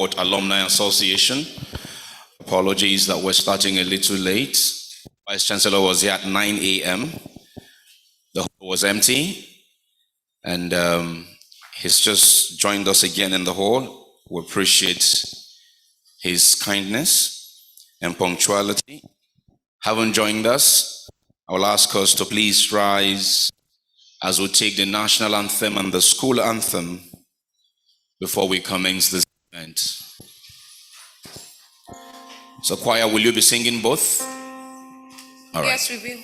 Uniport Alumni Association. Apologies that we're starting a little late. Vice Chancellor was here at 9 a.m. The hall was empty, and he's just joined us again in the hall. We appreciate his kindness and punctuality. Haven't joined us, I will ask us to please rise as we take the national anthem and the school anthem before we commence this event. So choir, will you be singing both? All right. Yes, we will.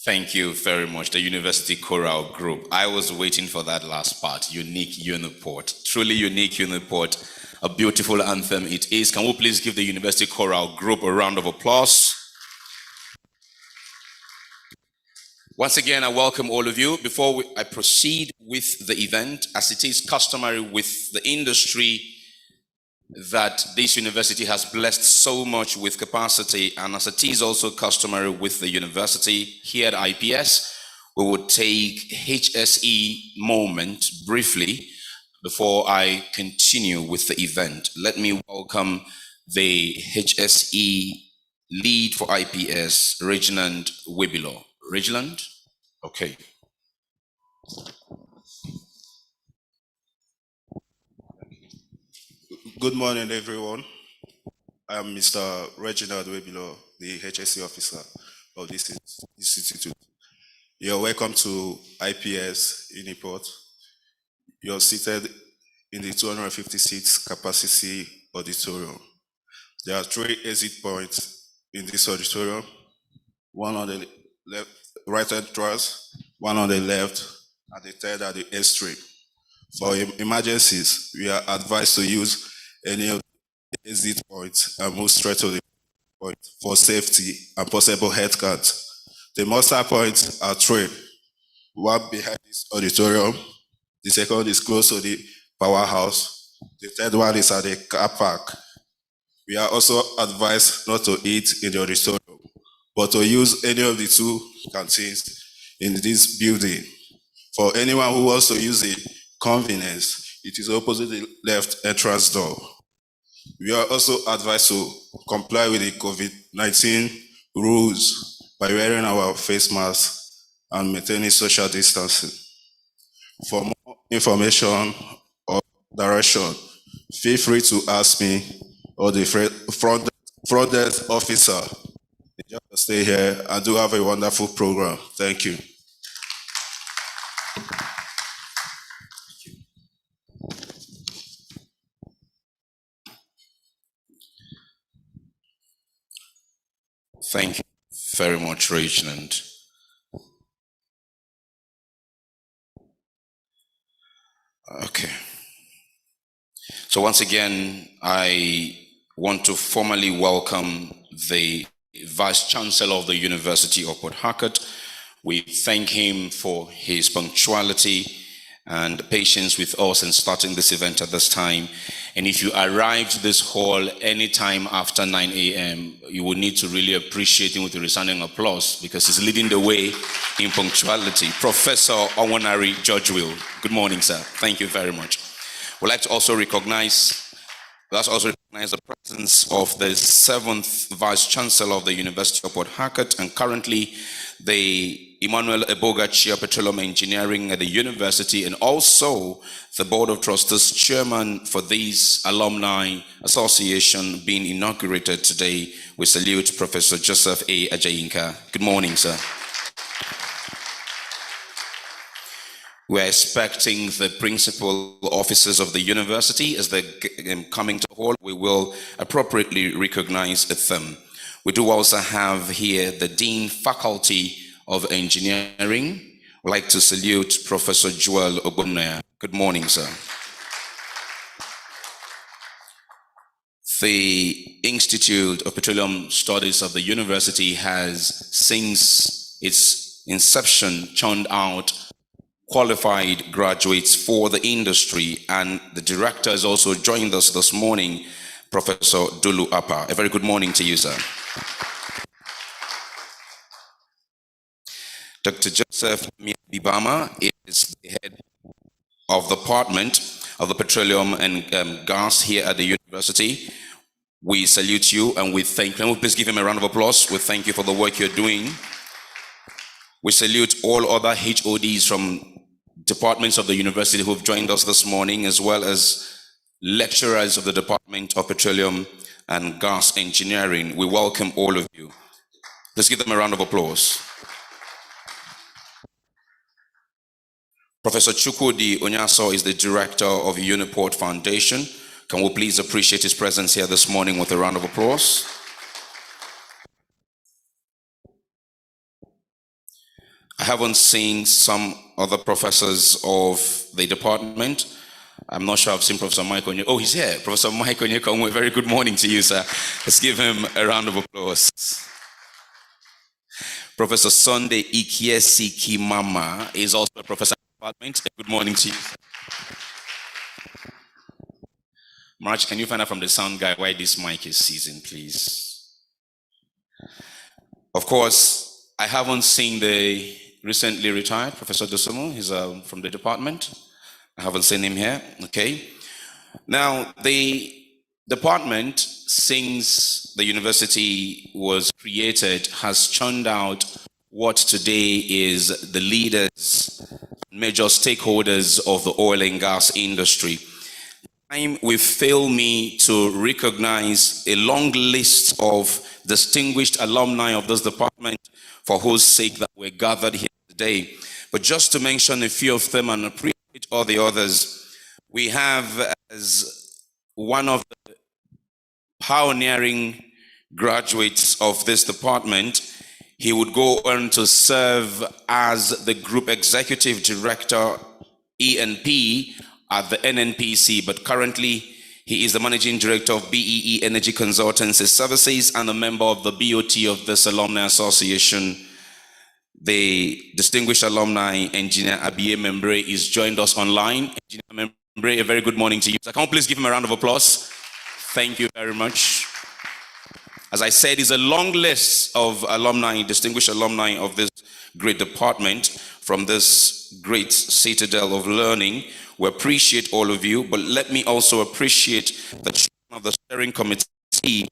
Thank you very much, the University Choral Group. I was waiting for that last part, Unique Uniport. Truly unique Uniport, a beautiful anthem it is. Can we please give the University Choral Group a round of applause? Once again, I welcome all of you. Before I proceed with the event, as it is customary with the industry that this university has blessed so much with capacity, and as it is also customary with the university here at IPS, we will take HSE moment briefly before I continue with the event. Let me welcome the HSE lead for IPS, Reginald Webilo. Reginald? Okay. Good morning, everyone. I am Mr. Reginald Webilo, the HSE officer of this institute. You're welcome to IPS Uniport. You're seated in the 256 capacity auditorium. There are 3 exit points in this auditorium, one on the left, right entrance, one on the left, and the third at the extreme. For emergencies, we are advised to use any of the exit points and move straight to the point for safety and possible head cuts. The muster points are 3, one behind this auditorium, the second is close to the powerhouse, the third one is at the car park. We are also advised not to eat in the auditorium, but to use any of the 2 canteens in this building. For anyone who wants to use the convenience, it is opposite the left entrance door. We are also advised to comply with the COVID-19 rules by wearing our face masks and maintaining social distancing. For more information or direction, feel free to ask me or the front desk officer. Just stay here and do have a wonderful program. Thank you. Thank you very much, Reginald. Okay. So once again, I want to formally welcome the Vice Chancellor of the University of Port Harcourt. We thank him for his punctuality and patience with us in starting this event at this time. And if you arrived to this hall anytime after 9 a.m., you will need to really appreciate him with a resounding applause because he's leading the way in punctuality. Professor Honorary George Will. Good morning, sir. Thank you very much. We'd like to also recognize the presence of the 7th Vice Chancellor of the University of Port Harcourt and currently the Emmanuel Eboga Chair Petroleum Engineering at the university and also the Board of Trustees Chairman for this Alumni Association being inaugurated today. We salute Professor Joseph A. Ajayinka. Good morning, sir. We're expecting the principal officers of the university as they're coming to the hall. We will appropriately recognize them. We do also have here the Dean Faculty of Engineering. I'd like to salute Professor Joel Ogbonnaya. Good morning, sir. The Institute of Petroleum Studies of the university has, since its inception, churned out qualified graduates for the industry, and the director has also joined us this morning, Professor Dulu Apa. A very good morning to you, sir. Dr. Joseph Bibama is the head of the Department of the Petroleum and Gas here at the university. We salute you and we thank you. Can we please give him a round of applause? We thank you for the work you're doing. We salute all other HODs from departments of the university who have joined us this morning, as well as lecturers of the Department of Petroleum and Gas Engineering. We welcome all of you. Let's give them a round of applause. Professor Chukwudi Onyaso is the director of Uniport Foundation. Can we please appreciate his presence here this morning with a round of applause? I haven't seen some other professors of the department. I'm not sure I've seen Professor Mike Onyeka. Oh, he's here. Professor Mike Onyeka, a very good morning to you, sir. Let's give him a round of applause. Professor Sunday Ikiesi Kimama is also a professor in the department. Good morning to you. March, can you find out from the sound guy why this mic is seizing, please? Of course, I haven't seen the recently retired Professor Dosumu. He's from the department. I haven't seen him here. Okay. Now, the department, since the university was created, has churned out what today is the leaders, major stakeholders of the oil and gas industry. Time will fail me to recognize a long list of distinguished alumni of this department for whose sake that we're gathered here today. But just to mention a few of them and appreciate all the others, We have as one of the pioneering graduates of this department, he would go on to serve as the Group Executive Director, E&P, at the NNPC, but currently he is the Managing Director of BEE Energy Consultancy Services and a member of the BOT of this Alumni Association. The distinguished alumni, Engineer Abie Membre, is joined us online. Engineer Membre, a very good morning to you. So can we please give him a round of applause? Thank you very much. As I said, it's a long list of alumni, distinguished alumni of this great department from this great citadel of learning. We appreciate all of you, but let me also appreciate the chairman of the steering committee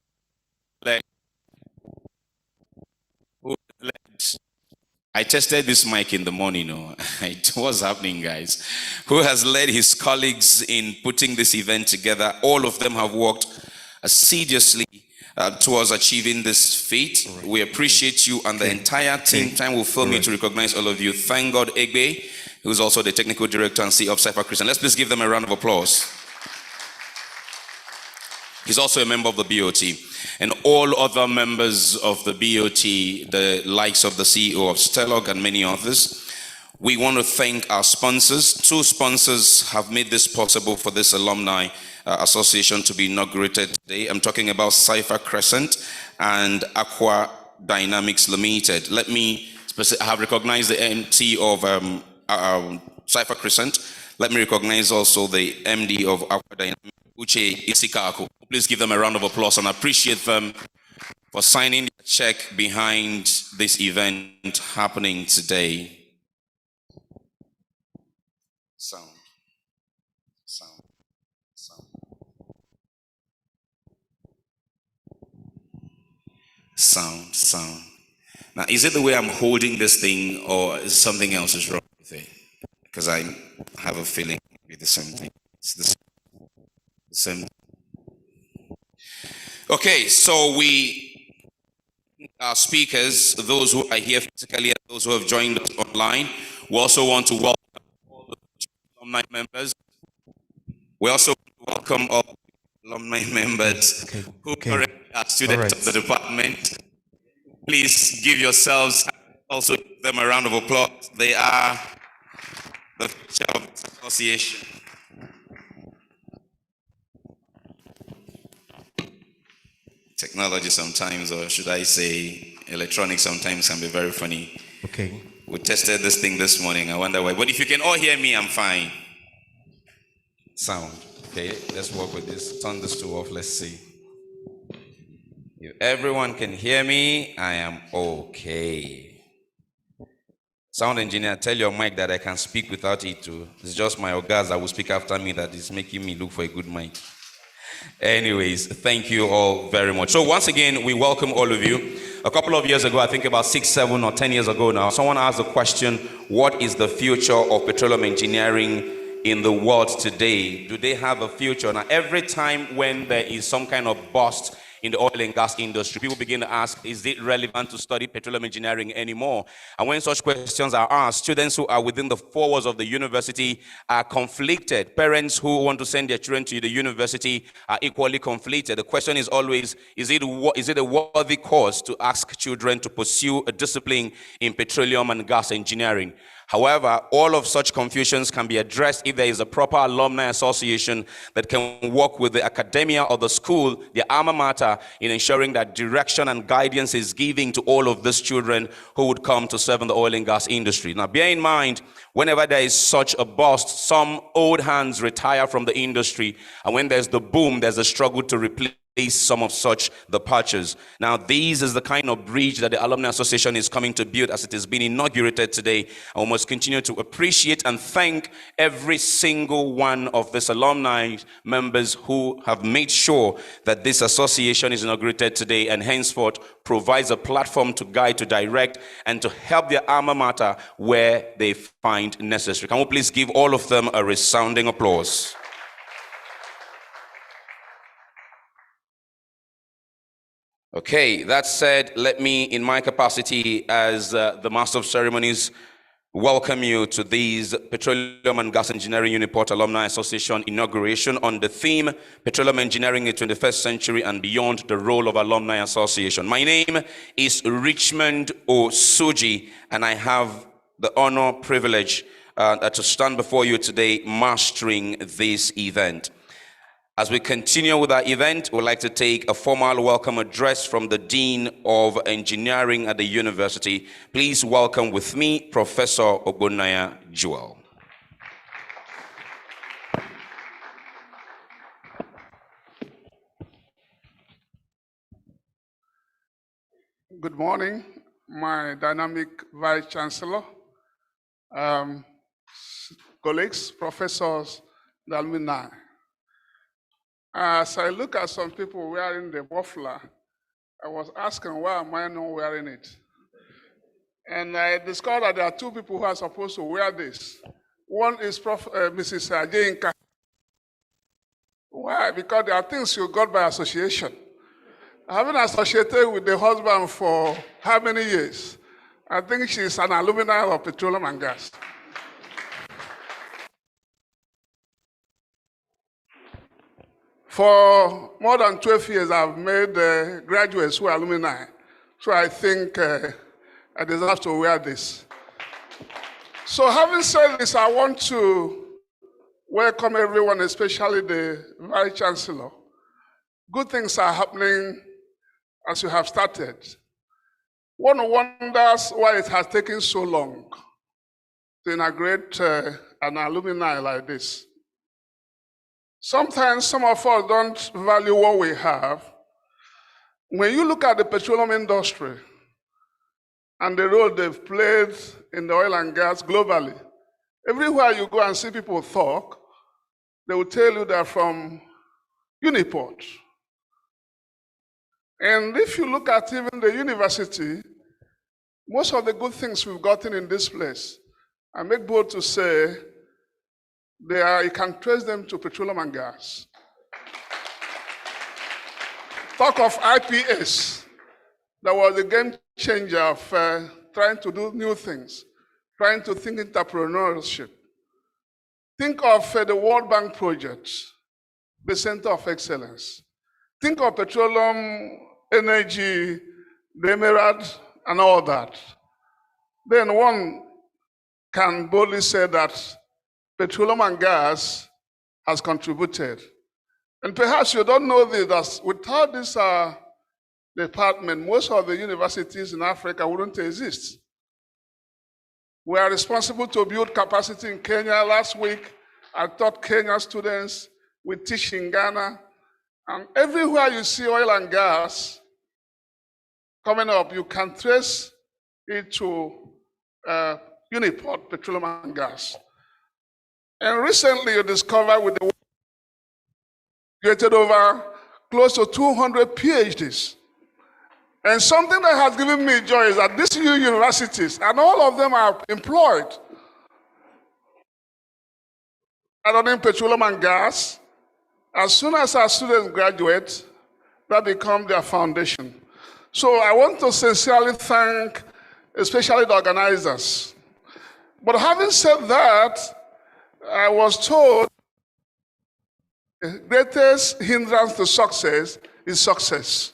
who led. I tested this mic in the morning. What's happening, guys? Who has led his colleagues in putting this event together? All of them have worked assiduously towards achieving this feat. Right. We appreciate you and the entire team. Time will fail me to recognize all of you. Thank God, Egbe, who's also the technical director and CEO of Cypher Christian. Let's please give them a round of applause. He's also a member of the BOT. And all other members of the BOT, the likes of the CEO of Stellog and many others. We want to thank our sponsors. 2 sponsors have made this possible for this alumni association to be inaugurated today. I'm talking about Cypher Crescent and Aqua Dynamics Limited. Let me have recognized the MT of Cypher Crescent. Let me recognize also the MD of Aqua Dynamics, Uche Isikaku. Please give them a round of applause and appreciate them for signing the check behind this event happening today. Sound. Now, is it the way I'm holding this thing or is something else is wrong with it? Because I have a feeling it's the same thing. It's the same. Okay, so we are speakers, those who are here physically and those who have joined us online. We also want to welcome all the alumni members. We also welcome all alumni members who currently are students of the department. Please give yourselves, also give them a round of applause. They are the future of the association. Technology sometimes, or should I say electronics sometimes, can be very funny. Okay. We tested this thing this morning. I wonder why. But if you can all hear me, I'm fine. Sound. Okay, let's work with this. Turn this two off. Let's see. If everyone can hear me, I am okay. Sound engineer, tell your mic that I can speak without it too. It's just my organs that will speak after me that is making me look for a good mic. Anyways, thank you all very much. So once again, we welcome all of you. A couple of years ago, I think about 6, 7, or 10 years ago now, someone asked the question, what is the future of petroleum engineering in the world today? Do they have a future? Now, every time when there is some kind of bust in the oil and gas industry, people begin to ask, is it relevant to study petroleum engineering anymore? And when such questions are asked, students who are within the 4 walls of the university are conflicted. Parents who want to send their children to the university are equally conflicted. The question is always, is it a worthy cause to ask children to pursue a discipline in petroleum and gas engineering? However, all of such confusions can be addressed if there is a proper alumni association that can work with the academia or the school, the alma mater, in ensuring that direction and guidance is given to all of these children who would come to serve in the oil and gas industry. Now, bear in mind, whenever there is such a bust, some old hands retire from the industry, and when there's the boom, there's a struggle to replace some of such departures. Now, this is the kind of bridge that the Alumni Association is coming to build as it has been inaugurated today. And we must continue to appreciate and thank every single one of these alumni members who have made sure that this association is inaugurated today and henceforth provides a platform to guide, to direct, and to help their alma mater where they find necessary. Can we please give all of them a resounding applause? Okay, that said, let me, in my capacity as the Master of Ceremonies, welcome you to this Petroleum and Gas Engineering Uniport Alumni Association inauguration on the theme Petroleum Engineering in the 21st Century and Beyond, the Role of Alumni Association. My name is Richmond Osuji, and I have the honor, privilege to stand before you today mastering this event. As we continue with our event, we'd like to take a formal welcome address from the Dean of Engineering at the university. Please welcome with me Professor Ogbonnaya Joel. Good morning, my dynamic Vice Chancellor, colleagues, professors, the alumni. As I look at some people wearing the muffler, I was asking, why am I not wearing it? And I discovered that there are two people who are supposed to wear this. One is Mrs. Ajayinka. Why? Because there are things you got by association. Having associated with the husband for how many years? I think she's an alumni of Petroleum and Gas. For more than 12 years, I've made graduates who are alumni. So I think I deserve to wear this. So having said this, I want to welcome everyone, especially the Vice Chancellor. Good things are happening as you have started. One wonders why it has taken so long to inaugurate an alumni like this. Sometimes some of us don't value what we have. When you look at the petroleum industry and the role they've played in the oil and gas globally, everywhere you go and see people talk, they will tell you they're from Uniport. And if you look at even the university, most of the good things we've gotten in this place, I make bold to say, you can trace them to petroleum and gas. Talk of IPS, that was a game changer of trying to do new things, trying to think entrepreneurship. Think of the World Bank project, the Center of Excellence. Think of petroleum, energy, the Emirate, and all that. Then one can boldly say that petroleum and gas has contributed. And perhaps you don't know this, that without this department, most of the universities in Africa wouldn't exist. We are responsible to build capacity in Kenya. Last week, I taught Kenya students. We teach in Ghana. And everywhere you see oil and gas coming up, you can trace it to Uniport Petroleum and Gas. And recently you discovered with the created over close to 200 PhDs. And something that has given me joy is that these universities, and all of them are employed, are running petroleum and gas. As soon as our students graduate, that becomes their foundation. So I want to sincerely thank especially the organizers. But having said that, I was told the greatest hindrance to success is success.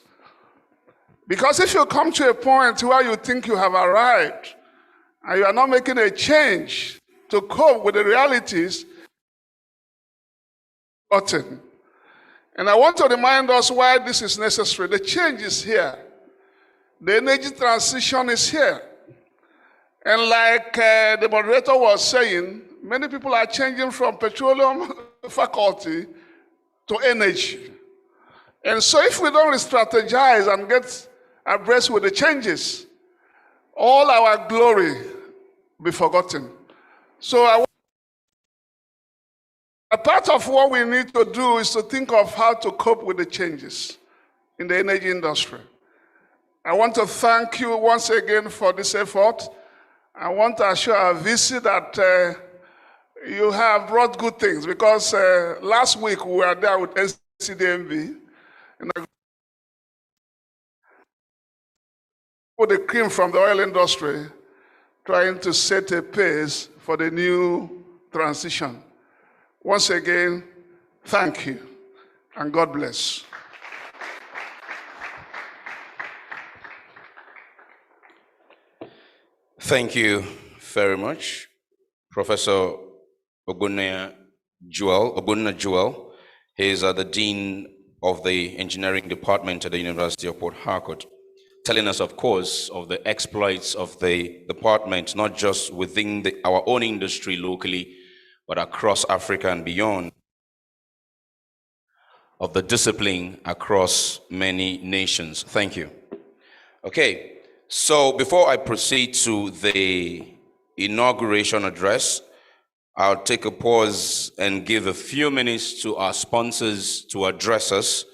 Because if you come to a point where you think you have arrived and you are not making a change to cope with the realities, and I want to remind us why this is necessary. The change is here. The energy transition is here. And like the moderator was saying, many people are changing from petroleum faculty to energy. And so if we don't strategize and get abreast with the changes, all our glory will be forgotten. So a part of what we need to do is to think of how to cope with the changes in the energy industry. I want to thank you once again for this effort. I want to assure our VC that you have brought good things, because last week we were there with NCDMV, and with the cream from the oil industry trying to set a pace for the new transition. Once again, thank you, and God bless. Thank you very much, Professor Ogbonna Joel. He is the Dean of the Engineering Department at the University of Port Harcourt, telling us, of course, of the exploits of the department, not just within our own industry locally, but across Africa and beyond, of the discipline across many nations. Thank you. Okay, so before I proceed to the inauguration address, I'll take a pause and give a few minutes to our sponsors to address us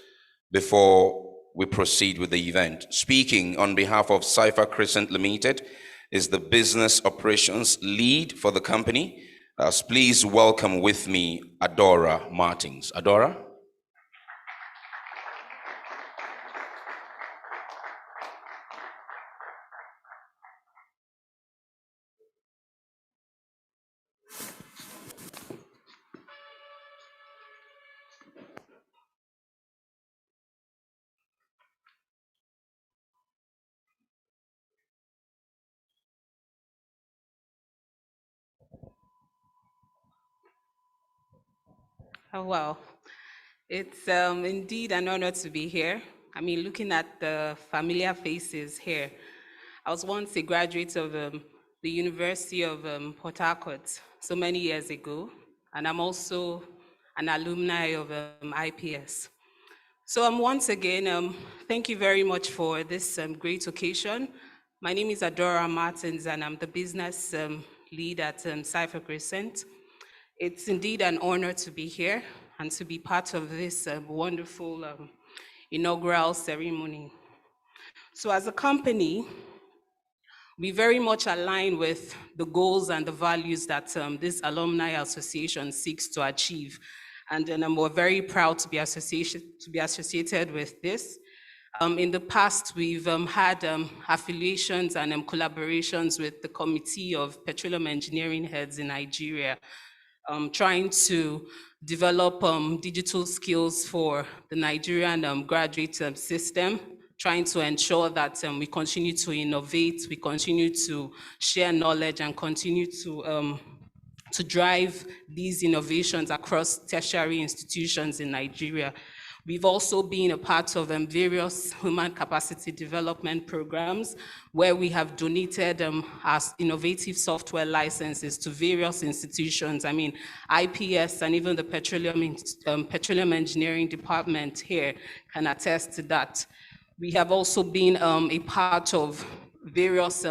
before we proceed with the event. Speaking on behalf of Cypher Crescent Limited is the business operations lead for the company. Please welcome with me Adora Martins. Adora? Oh, wow. It's indeed an honor to be here. I mean, looking at the familiar faces here, I was once a graduate of the University of Port Harcourt so many years ago, and I'm also an alumni of IPS. So once again, thank you very much for this great occasion. My name is Adora Martins, and I'm the business lead at Cypher Crescent. It's indeed an honor to be here and to be part of this wonderful inaugural ceremony. So as a company, we very much align with the goals and the values that this alumni association seeks to achieve. And then we're very proud to be associated with this. In the past, we've had affiliations and collaborations with the Committee of Petroleum Engineering Heads in Nigeria, trying to develop digital skills for the Nigerian graduate system, trying to ensure that we continue to innovate, we continue to share knowledge and continue to drive these innovations across tertiary institutions in Nigeria. We've also been a part of various human capacity development programs where we have donated our innovative software licenses to various institutions. I mean, IPS and even the Petroleum Engineering Department here can attest to that. We have also been a part of various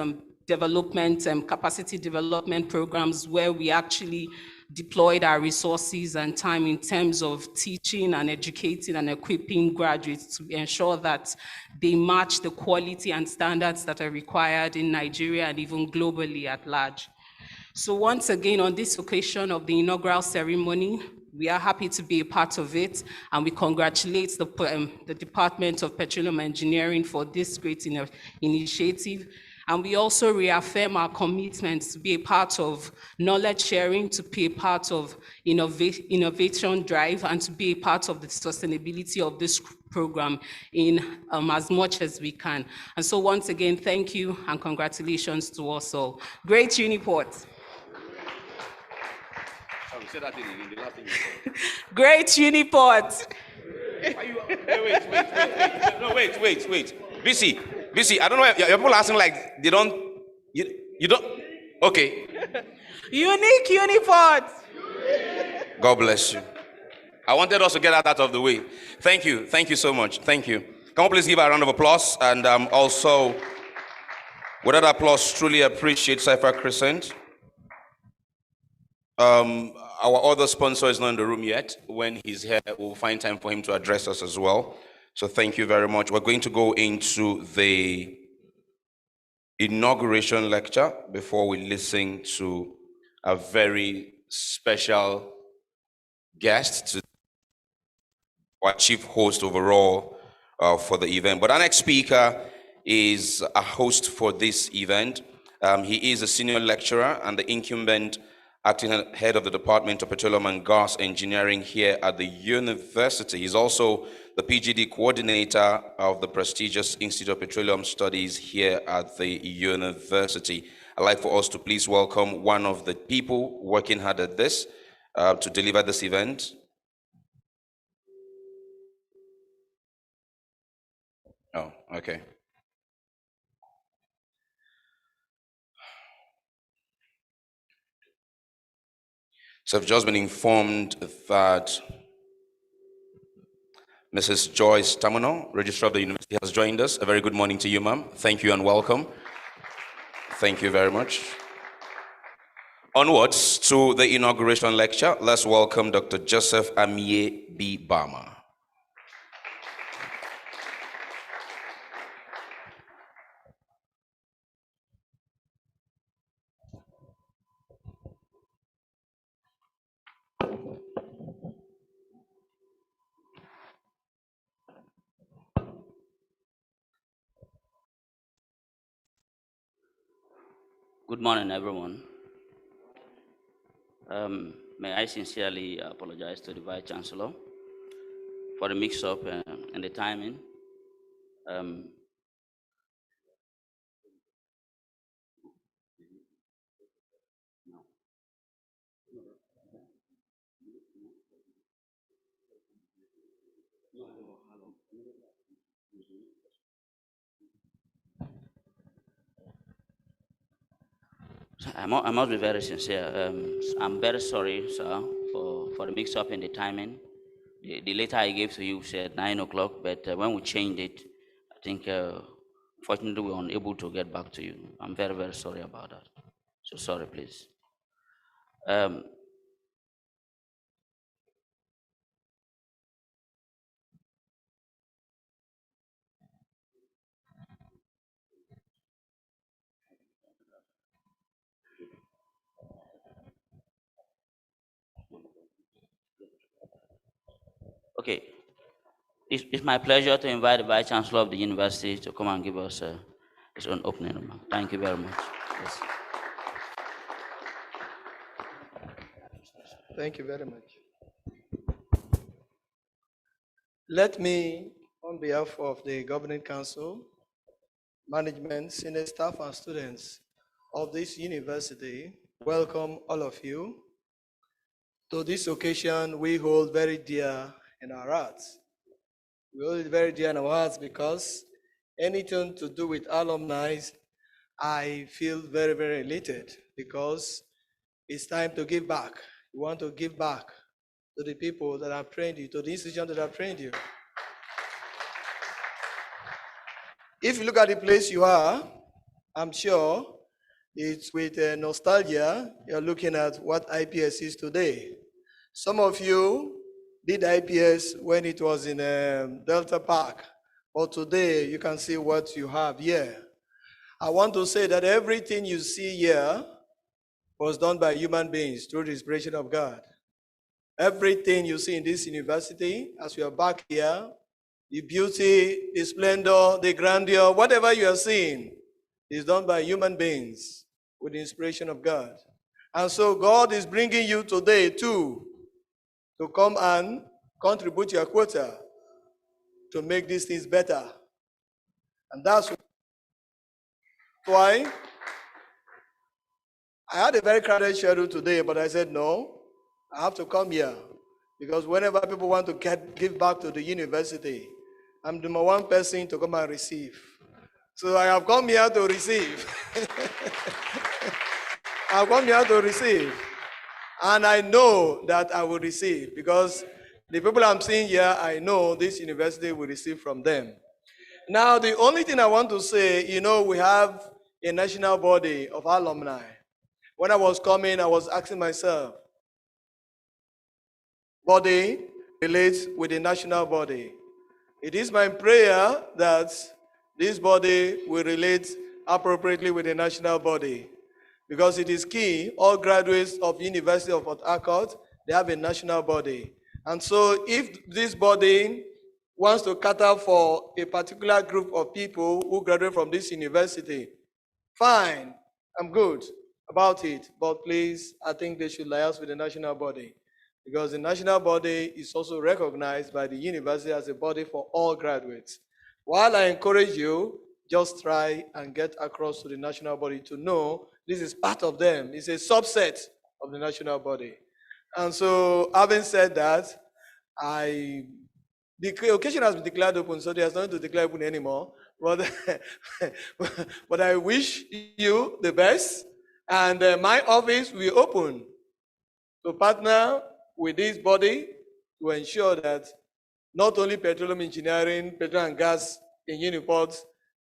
development and capacity development programs where we actually deployed our resources and time in terms of teaching and educating and equipping graduates to ensure that they match the quality and standards that are required in Nigeria and even globally at large. So once again, on this occasion of the inaugural ceremony, we are happy to be a part of it, and we congratulate the Department of Petroleum Engineering for this great initiative. And we also reaffirm our commitment to be a part of knowledge sharing, to be a part of innovation drive, and to be a part of the sustainability of this program in as much as we can. And so once again, thank you and congratulations to us all. Great Uniport. Great Uniport. Wait. BC, I don't know if your people are asking like they don't, you don't, okay. Unique Uniport. God bless you. I wanted us to get that out of the way. Thank you so much, thank you. Come on, please give a round of applause, and also, with that applause, truly appreciate Cypher Crescent. Our other sponsor is not in the room yet. When he's here, we'll find time for him to address us as well. So thank you very much. We're going to go into the inauguration lecture before we listen to a very special guest, our chief host overall for the event. But our next speaker is a host for this event, He is a senior lecturer and the incumbent acting head of the Department of Petroleum and Gas Engineering here at the university. He's also the PGD coordinator of the prestigious Institute of Petroleum Studies here at the university. I'd like for us to please welcome one of the people working hard at this to deliver this event. Oh, okay. So I've just been informed that Mrs. Joyce Tamuno, Registrar of the University, has joined us. A very good morning to you, ma'am. Thank you and welcome. Thank you very much. Onwards to the inauguration lecture, let's welcome Dr. Joseph Amie B. Bama. Good morning, everyone. May I sincerely apologize to the Vice Chancellor for the mix-up and the timing. I must be very sincere. I'm very sorry, sir, for the mix-up in the timing. The letter I gave to you said 9 o'clock, but when we changed it, I think, fortunately, we were unable to get back to you. I'm very, very sorry about that. So sorry, please. Okay. It's my pleasure to invite the Vice Chancellor of the university to come and give us his own opening remark. Thank you very much. Yes. Thank you very much. Let me, on behalf of the Governing Council, management, senior staff, and students of this university, welcome all of you to this occasion we hold very dear in our hearts. We hold it very dear in our hearts because anything to do with alumni, I feel very, very elated because it's time to give back. We want to give back to the people that have trained you, to the institution that have trained you. If you look at the place you are, I'm sure it's with nostalgia you're looking at what IPS is today. Some of you did IPS when it was in Delta Park, but today you can see what you have here. I want to say that everything you see here was done by human beings through the inspiration of God. Everything you see in this university, as we are back here, the beauty, the splendor, the grandeur, whatever you are seeing is done by human beings with the inspiration of God. And so God is bringing you today too to come and contribute your quota to make these things better. And that's why I had a very crowded schedule today, but I said, no, I have to come here because whenever people want to give back to the university, I'm the one person to come and receive. So I have come here to receive. I've come here to receive. And I know that I will receive because the people I'm seeing here, I know this university will receive from them. Now, the only thing I want to say, we have a national body of alumni. When I was coming, I was asking myself, body relates with the national body. It is my prayer that this body will relate appropriately with the national body because it is key. All graduates of University of Port Harcourt, they have a national body. And so if this body wants to cater for a particular group of people who graduate from this university, fine. I'm good about it, but please, I think they should liaise with the national body, because the national body is also recognized by the university as a body for all graduates. While I encourage you, just try and get across to the national body to know this is part of them. It's a subset of the national body. And so, having said that, the occasion has been declared open, so there's nothing to declare open anymore. But, but I wish you the best, and my office will open to partner with this body to ensure that not only petroleum engineering, petrol and gas in Uniport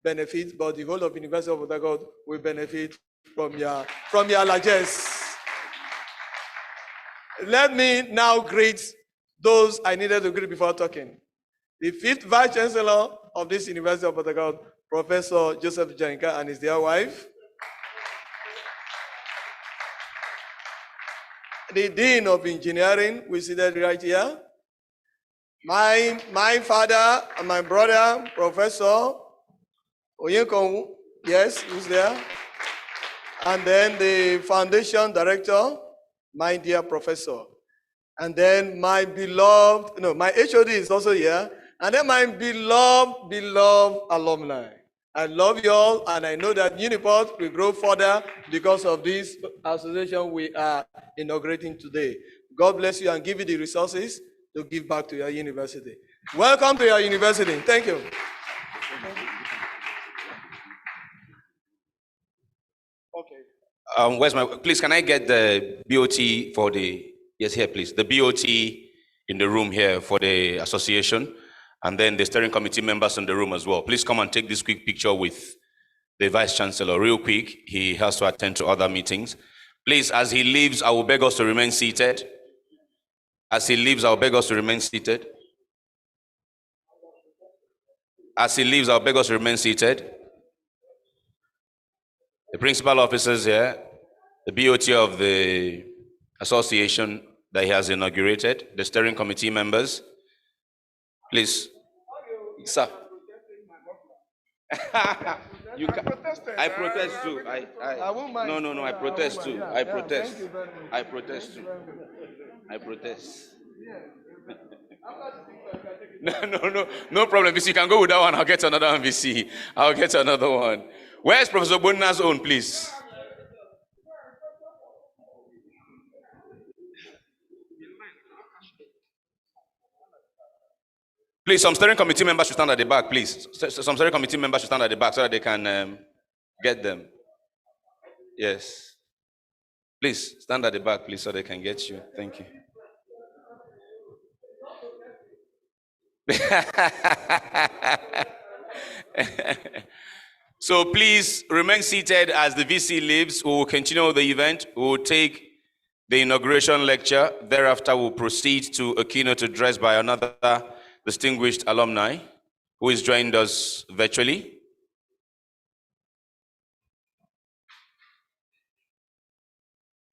benefit, but the whole of University of Port Harcourt will benefit from your largesse. Let me now greet those I needed to greet before talking. The 5th Vice Chancellor of this University of Port Harcourt, Professor Joseph Janka, and his dear wife. The Dean of Engineering, we see that right here. My father and my brother, Professor Oyenkong, yes, who's there? And then the Foundation Director, my dear Professor. And then my beloved, my HOD is also here. And then my beloved alumni. I love you all, and I know that Uniport will grow further because of this association we are inaugurating today. God bless you and give you the resources to give back to your university. Welcome to your university. Thank you. Okay. Please, can I get the BOT for the, yes, here, please. The BOT in the room here for the association, and then the steering committee members in the room as well. Please come and take this quick picture with the Vice Chancellor real quick. He has to attend to other meetings. Please, as he leaves, I will beg us to remain seated. As he leaves, I'll beg us to remain seated. As he leaves, I'll beg us to remain seated. The principal officers here, the BOT of the association that he has inaugurated, the steering committee members, please. Sir. You can, I protest too. No, I protest too. I protest. I protest too. I protest. No problem, VC. You can go with that one. I'll get another one, VC. I'll get another one. Where's Professor Bonna's own, please? Please, some steering committee members should stand at the back, please. Some steering committee members should stand at the back so that they can get them. Yes. Please, stand at the back, please, so they can get you. Thank you. So please remain seated as the VC leaves. We will continue the event. We will take the inauguration lecture. Thereafter, we'll proceed to a keynote address by another distinguished alumni who has joined us virtually.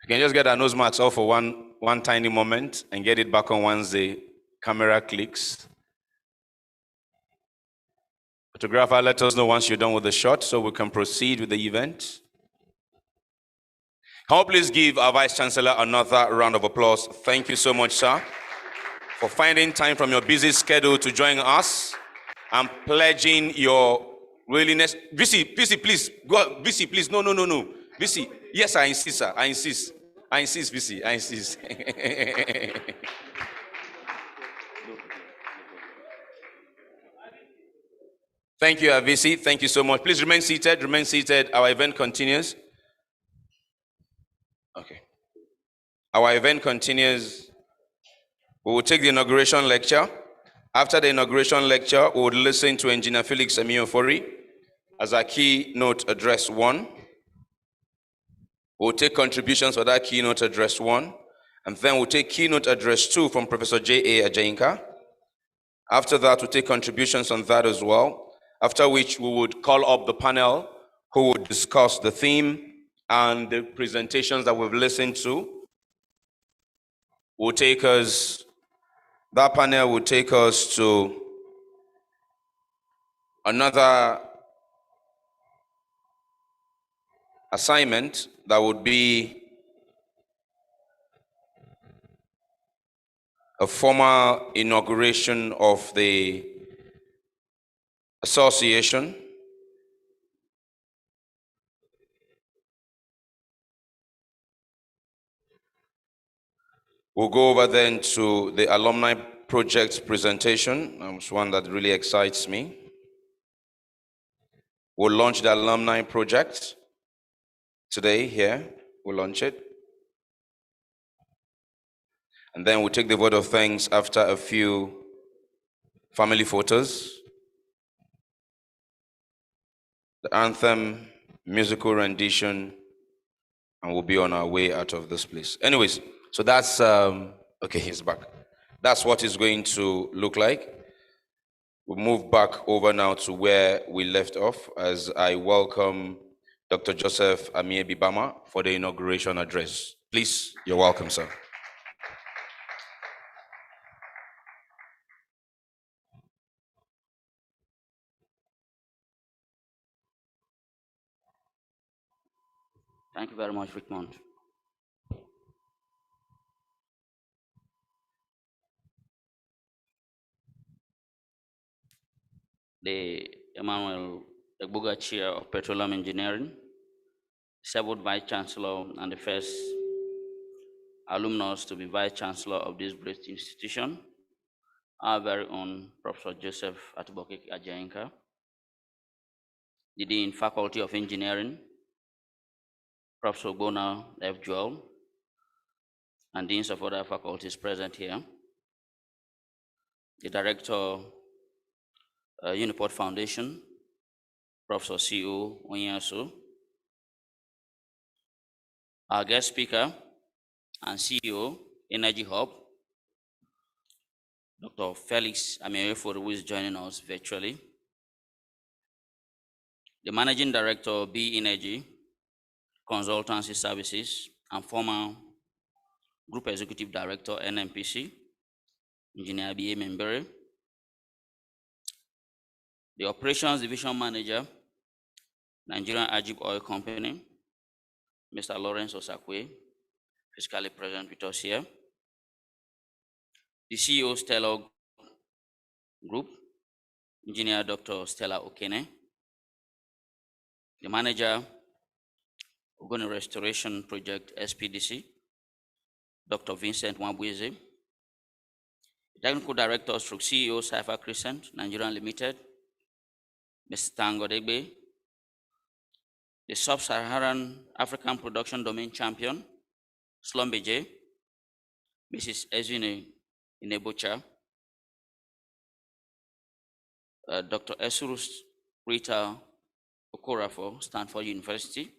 You can just get our nose marks off for one tiny moment and get it back on once the camera clicks. Photographer, let us know once you're done with the shot so we can proceed with the event. Can we please give our Vice Chancellor another round of applause? Thank you so much, sir, for finding time from your busy schedule to join us and pledging your willingness. VC, please, go. VC, please, no. VC, yes, I insist, sir. I insist, VC, I insist. Thank you, VC. Thank you so much. Please remain seated. Remain seated. Our event continues. Okay. Our event continues. We will take the inauguration lecture. After the inauguration lecture, we will listen to Engineer Felix Emiofori as our keynote address 1. We'll take contributions for that keynote address 1. And then we'll take keynote address 2 from Professor J.A. Ajayinka. After that, we'll take contributions on that as well. After which we would call up the panel who would discuss the theme and the presentations that we've listened to. That panel will take us to another assignment, that would be a formal inauguration of the association. We'll go over then to the alumni project presentation. It's one that really excites me. We'll launch the alumni project today here. We'll launch it. And then we'll take the vote of thanks after a few family photos. The anthem, musical rendition, and we'll be on our way out of this place. Anyways, so that's, okay, he's back. That's what it's going to look like. We'll move back over now to where we left off as I welcome Dr. Joseph Amiebi Bama for the inauguration address. Please, you're welcome, sir. Thank you very much, Richmond. The Emmanuel Egbuga Chair of Petroleum Engineering, served Vice Chancellor and the first alumnus to be Vice Chancellor of this great institution, our very own Professor Joseph Atuboke Ajainka, the Dean Faculty of Engineering, Professor Bona F. Joel, and deans of other faculties present here, the Director, Uniport Foundation, Professor C.O. Onyasu, our guest speaker and CEO, Energy Hub, Dr. Felix Amerefor, who is joining us virtually, the Managing Director, B Energy Consultancy Services, and former Group Executive Director, NMPC, Engineer B.A. Membere, the Operations Division Manager, Nigerian Ajib Oil Company, Mr. Lawrence Osakwe, physically present with us here, the CEO, Stella Group, Engineer Dr. Stella Okene, the Manager, Ogoni Restoration Project, SPDC, Dr. Vincent Mwabweze, Technical Director, CEO, Cypher Crescent, Nigerian Limited, Mr. Tango Degbe, the Sub-Saharan African Production Domain Champion, Slumbeje, Mrs. Ezine Inebocha, Dr. Esurus Rita Okorafo, Stanford University.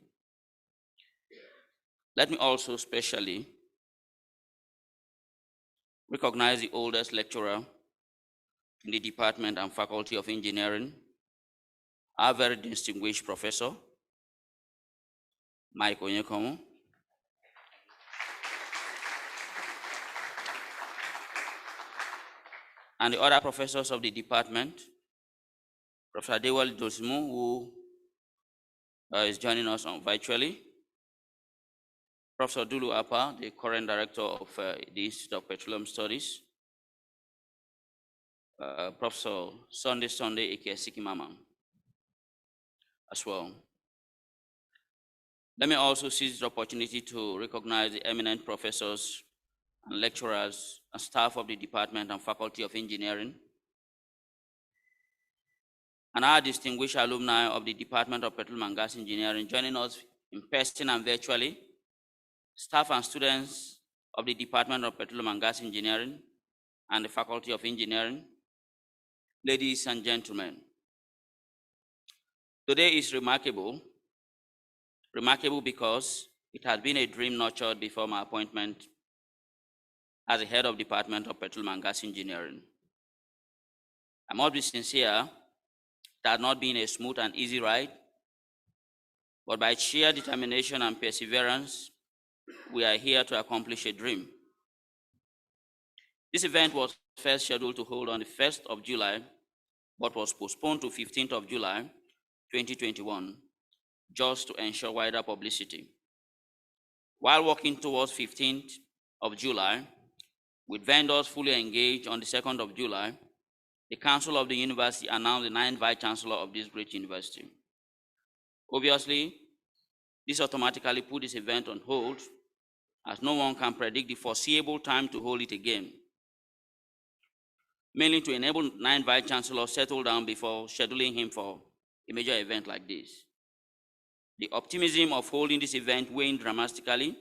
Let me also specially recognize the oldest lecturer in the Department and Faculty of Engineering, our very distinguished Professor, Mike Onyekomo, and the other professors of the department, Professor Dewal Dosimu, who is joining us virtually, Professor Dulu Apa, the current director of the Institute of Petroleum Studies, Professor Sunday Ike Mama as well. Let me also seize the opportunity to recognize the eminent professors and lecturers and staff of the Department and Faculty of Engineering, and our distinguished alumni of the Department of Petroleum and Gas Engineering joining us in person and virtually, staff and students of the Department of Petroleum and Gas Engineering and the Faculty of Engineering, ladies and gentlemen. Today is remarkable because it has been a dream nurtured before my appointment as the head of Department of Petroleum and Gas Engineering. I must be sincere, it has not been a smooth and easy ride, but by sheer determination and perseverance, we are here to accomplish a dream. This event was first scheduled to hold on the 1st of July, but was postponed to 15th of July, 2021, just to ensure wider publicity. While working towards 15th of July, with vendors fully engaged on the 2nd of July, the Council of the University announced the 9th Vice Chancellor of this great university. Obviously, this automatically put this event on hold, as no one can predict the foreseeable time to hold it again, mainly to enable 9th Vice Chancellor settle down before scheduling him for a major event like this. The optimism of holding this event waned dramatically.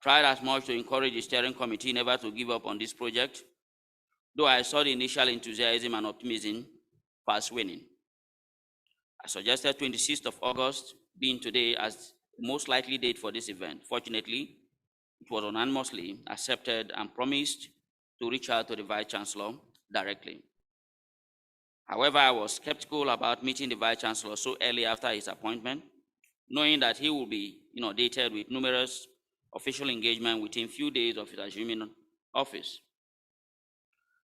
Tried as much to encourage the steering committee never to give up on this project, though I saw the initial enthusiasm and optimism fast waning. I suggested 26th of August being today as the most likely date for this event. Fortunately, it was unanimously accepted and promised to reach out to the Vice Chancellor directly. However, I was skeptical about meeting the Vice Chancellor so early after his appointment, knowing that he will be inundated with numerous official engagement within few days of his assuming office.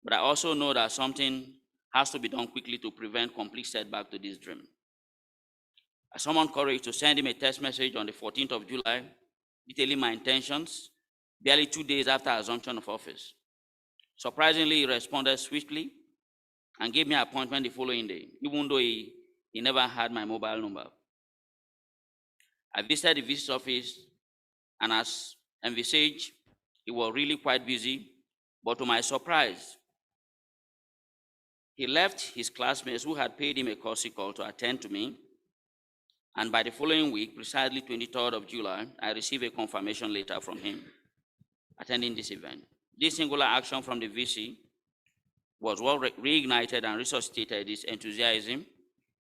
But I also know that something has to be done quickly to prevent complete setback to this dream. I summoned courage to send him a text message on the 14th of July, detailing my intentions, barely 2 days after assumption of office. Surprisingly, he responded swiftly and gave me an appointment the following day, even though he never had my mobile number. I visited the vice office, and as envisaged, he was really quite busy, but to my surprise, he left his classmates who had paid him a courtesy call to attend to me, and by the following week, precisely 23rd of July, I received a confirmation letter from him attending this event. This singular action from the VC was what reignited and resuscitated his enthusiasm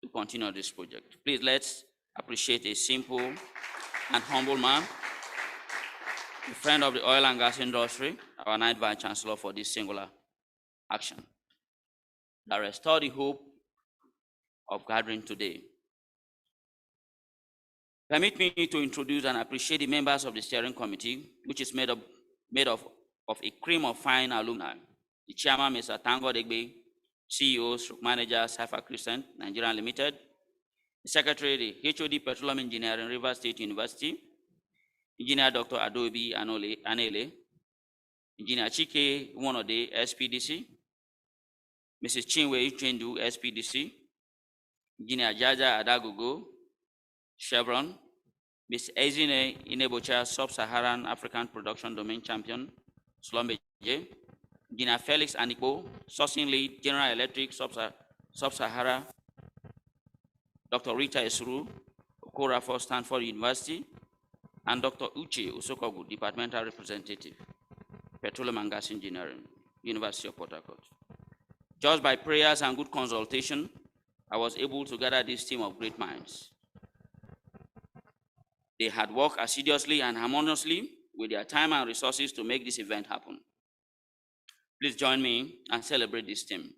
to continue this project. Please let's appreciate a simple and humble man, a friend of the oil and gas industry, our 9th Vice Chancellor, for this singular action that restored the hope of gathering today. Permit me to introduce and appreciate the members of the steering committee, which is made of a cream of fine alumni. The chairman, Mr. Tango Degbe, CEO, stroke manager, Safa Crescent, Nigeria Limited. The secretary, the HOD Petroleum Engineering, Rivers State University. Engineer Dr. Adobe Anele. Engineer Chike Wonode, SPDC. Mrs. Chinwe Uchendu, SPDC. Engineer Jaja Adagogo, Chevron. Ms. Ezine Inebocha, Sub-Saharan African Production Domain Champion, Slumbeje. Engineer Felix Anipo, Sourcing Lead, General Electric, Sub-Sahara. Dr. Rita Esru, Okora for Stanford University. And Dr. Uche Usokogu, Departmental Representative, Petroleum and Gas Engineering, University of Port Harcourt. Just by prayers and good consultation, I was able to gather this team of great minds. They had worked assiduously and harmoniously with their time and resources to make this event happen. Please join me and celebrate this team.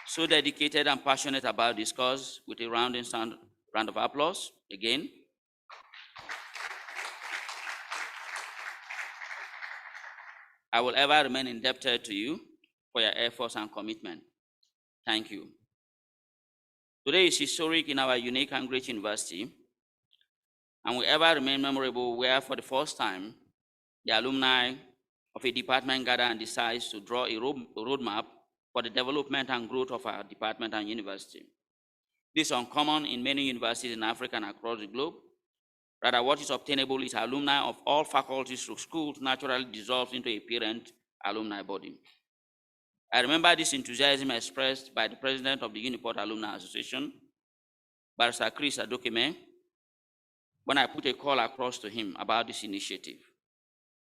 So dedicated and passionate about this cause, with a round of applause again. I will ever remain indebted to you for your efforts and commitment. Thank you. Today is historic in our unique and great university, and will ever remain memorable where, for the first time, the alumni of a department gather and decides to draw a roadmap for the development and growth of our department and university. This is uncommon in many universities in Africa and across the globe. Rather, what is obtainable is alumni of all faculties through schools naturally dissolves into a parent alumni body. I remember this enthusiasm expressed by the president of the Uniport Alumni Association, Barrister Chris Adokeme, when I put a call across to him about this initiative.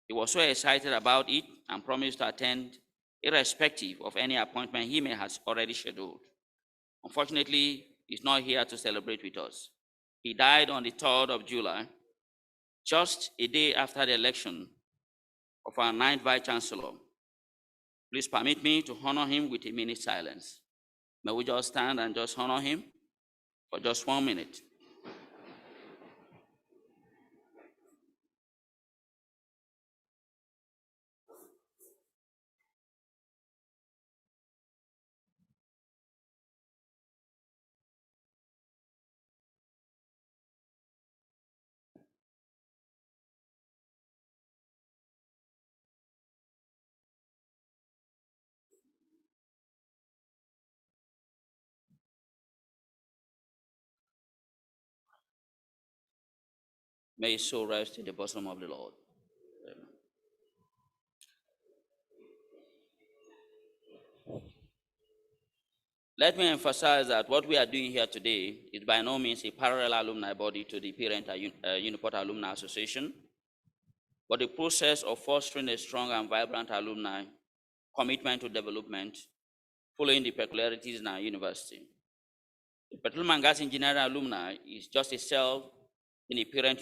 He was so excited about it and promised to attend irrespective of any appointment he may have already scheduled. Unfortunately, he's not here to celebrate with us. He died on the 3rd of July, just a day after the election of our 9th Vice Chancellor. Please permit me to honor him with a minute's silence. May we just stand and just honor him for just 1 minute. May his soul rest in the bosom of the Lord. Let me emphasize that what we are doing here today is by no means a parallel alumni body to the parent Uniport Alumni Association, but the process of fostering a strong and vibrant alumni commitment to development following the peculiarities in our university. The Petroleum and Gas Engineering Alumni is just a cell in a parent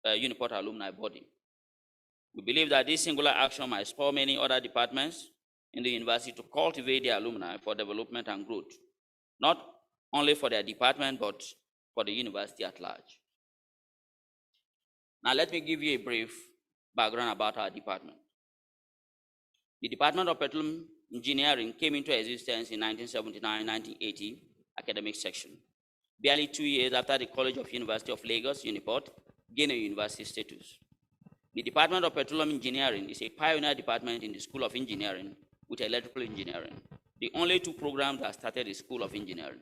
Uniport Alumni body. We believe that this singular action might spur many other departments in the university to cultivate their alumni for development and growth, not only for their department, but for the university at large. Now, let me give you a brief background about our department. The Department of Petroleum Engineering came into existence in 1979-1980 academic section, barely 2 years after the College of University of Lagos, Uniport, gained a university status. The Department of Petroleum Engineering is a pioneer department in the School of Engineering with electrical engineering, the only two programs that started the School of Engineering.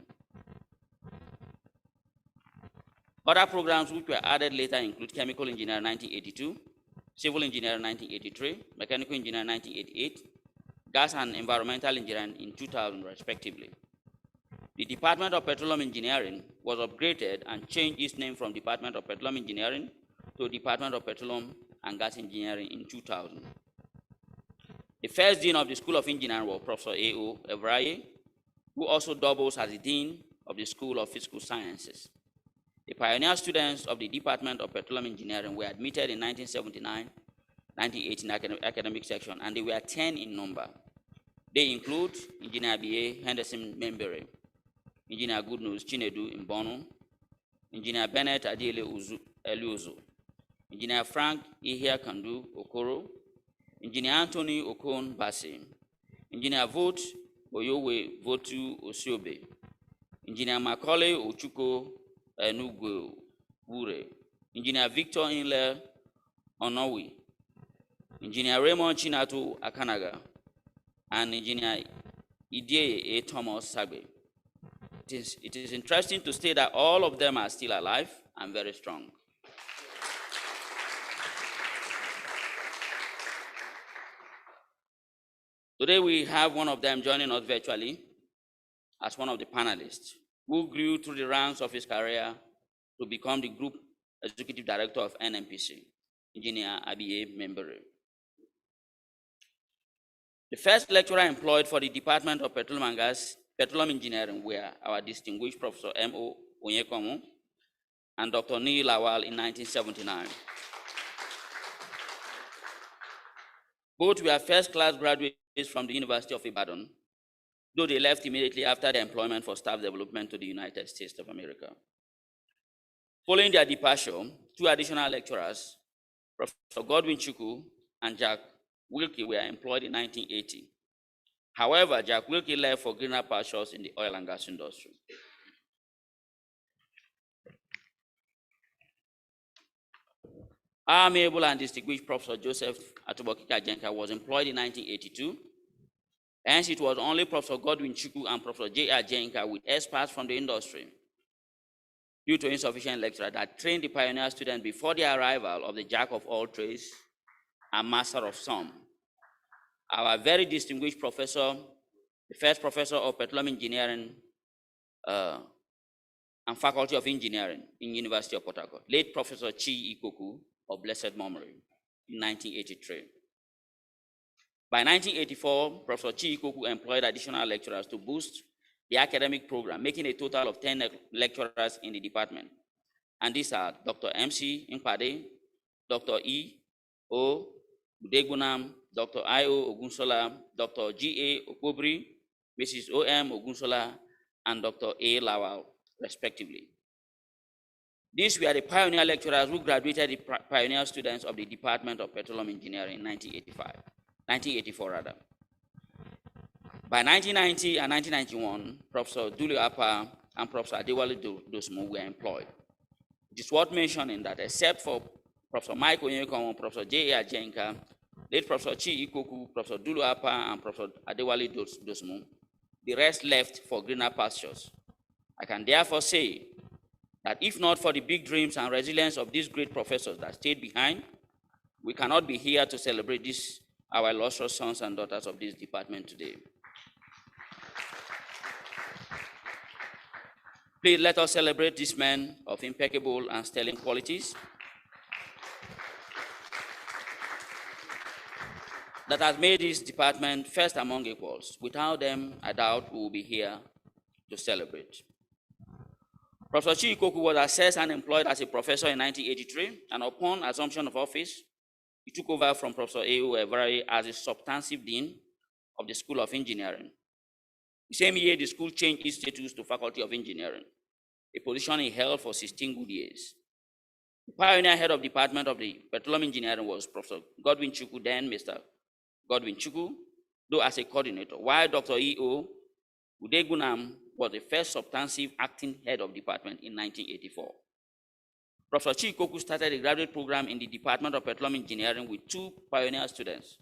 Other programs which were added later include Chemical Engineering 1982, Civil Engineering 1983, Mechanical Engineering 1988, Gas and Environmental Engineering in 2000, respectively. The Department of Petroleum Engineering was upgraded and changed its name from Department of Petroleum Engineering to Department of Petroleum and Gas Engineering in 2000. The first dean of the School of Engineering was Professor A.O. Evraye, who also doubles as the dean of the School of Physical Sciences. The pioneer students of the Department of Petroleum Engineering were admitted in 1979-1980 academic section, and they were 10 in number. They include Engineer B.A. Henderson Membere, Engineer Goodnews Chinedu Mbono, Engineer Bennett Adele Eluzo, Engineer Frank Ihia Kandu Okoro, Engineer Anthony Okon Basi, Engineer Vote Oyowe Votu Osiobe, Engineer Macaulay Ochuko Enugwe Wure, Engineer Victor Inle Onowi, Engineer Raymond Chinatu Akanaga, and Engineer Idie A. Thomas Sagbe. It is interesting to state that all of them are still alive and very strong. Today we have one of them joining us virtually as one of the panelists, who grew through the ranks of his career to become the Group Executive Director of NNPC, Engineer Abiye Membere. The first lecturer employed for the Department of Petroleum and Gas, Petroleum Engineering were our distinguished Professor M.O. Onyekomo and Dr. Neil Lawal in 1979. Both were first-class graduates from the University of Ibadan, though they left immediately after their employment for staff development to the United States of America. Following their departure, two additional lecturers, Professor Godwin Chukwu and Jack Wilkie, were employed in 1980. However, Jack Wilkie left for greener pastures in the oil and gas industry. Our amiable and distinguished Professor Joseph Atubokika Jenka was employed in 1982. Hence, it was only Professor Godwin Chukwu and Professor J.R. Jenka with experts from the industry, due to insufficient lecturers, that trained the pioneer students before the arrival of the jack of all trades and master of some. Our very distinguished professor, the first professor of petroleum engineering and faculty of engineering in University of Port Harcourt, late Professor Chi Ikoku of blessed memory in 1983. By 1984, Professor Chi Ikoku employed additional lecturers to boost the academic program, making a total of 10 lecturers in the department. And these are Dr. M.C. Impade, Dr. E. O. Udegunam, Dr. I.O. Ogunsola, Dr. G.A. Okobri, Mrs. O.M. Ogunsola, and Dr. A. Lawal, respectively. These were the pioneer lecturers who graduated the pioneer students of the Department of Petroleum Engineering in 1984 rather. By 1990 and 1991, Professor Dulu Apa and Professor Adewale Dosmo were employed. It is worth mentioning that except for Professor Mike Onyekomo, Professor J.A. Jenka, late Professor Chi Ikoku, Professor Dulu Apa, and Professor Adewale Dosmo, the rest left for greener pastures. I can therefore say that if not for the big dreams and resilience of these great professors that stayed behind, we cannot be here to celebrate this, our illustrious sons and daughters of this department today. Please let us celebrate these men of impeccable and sterling qualities that has made this department first among equals. Without them, I doubt we will be here to celebrate. Professor Chikoku was assessed and employed as a professor in 1983, and upon assumption of office, he took over from Professor A.O. Evaraye as a substantive dean of the School of Engineering. The same year, the school changed its status to Faculty of Engineering, a position he held for 16 good years. The pioneer head of department of the Petroleum Engineering was Professor Godwin Chukwu, then Mr. Godwin Chukwu, though as a coordinator, while Dr. E.O. Udegunam was the first substantive acting head of department in 1984. Professor Chikoku started a graduate program in the Department of Petroleum Engineering with two pioneer students,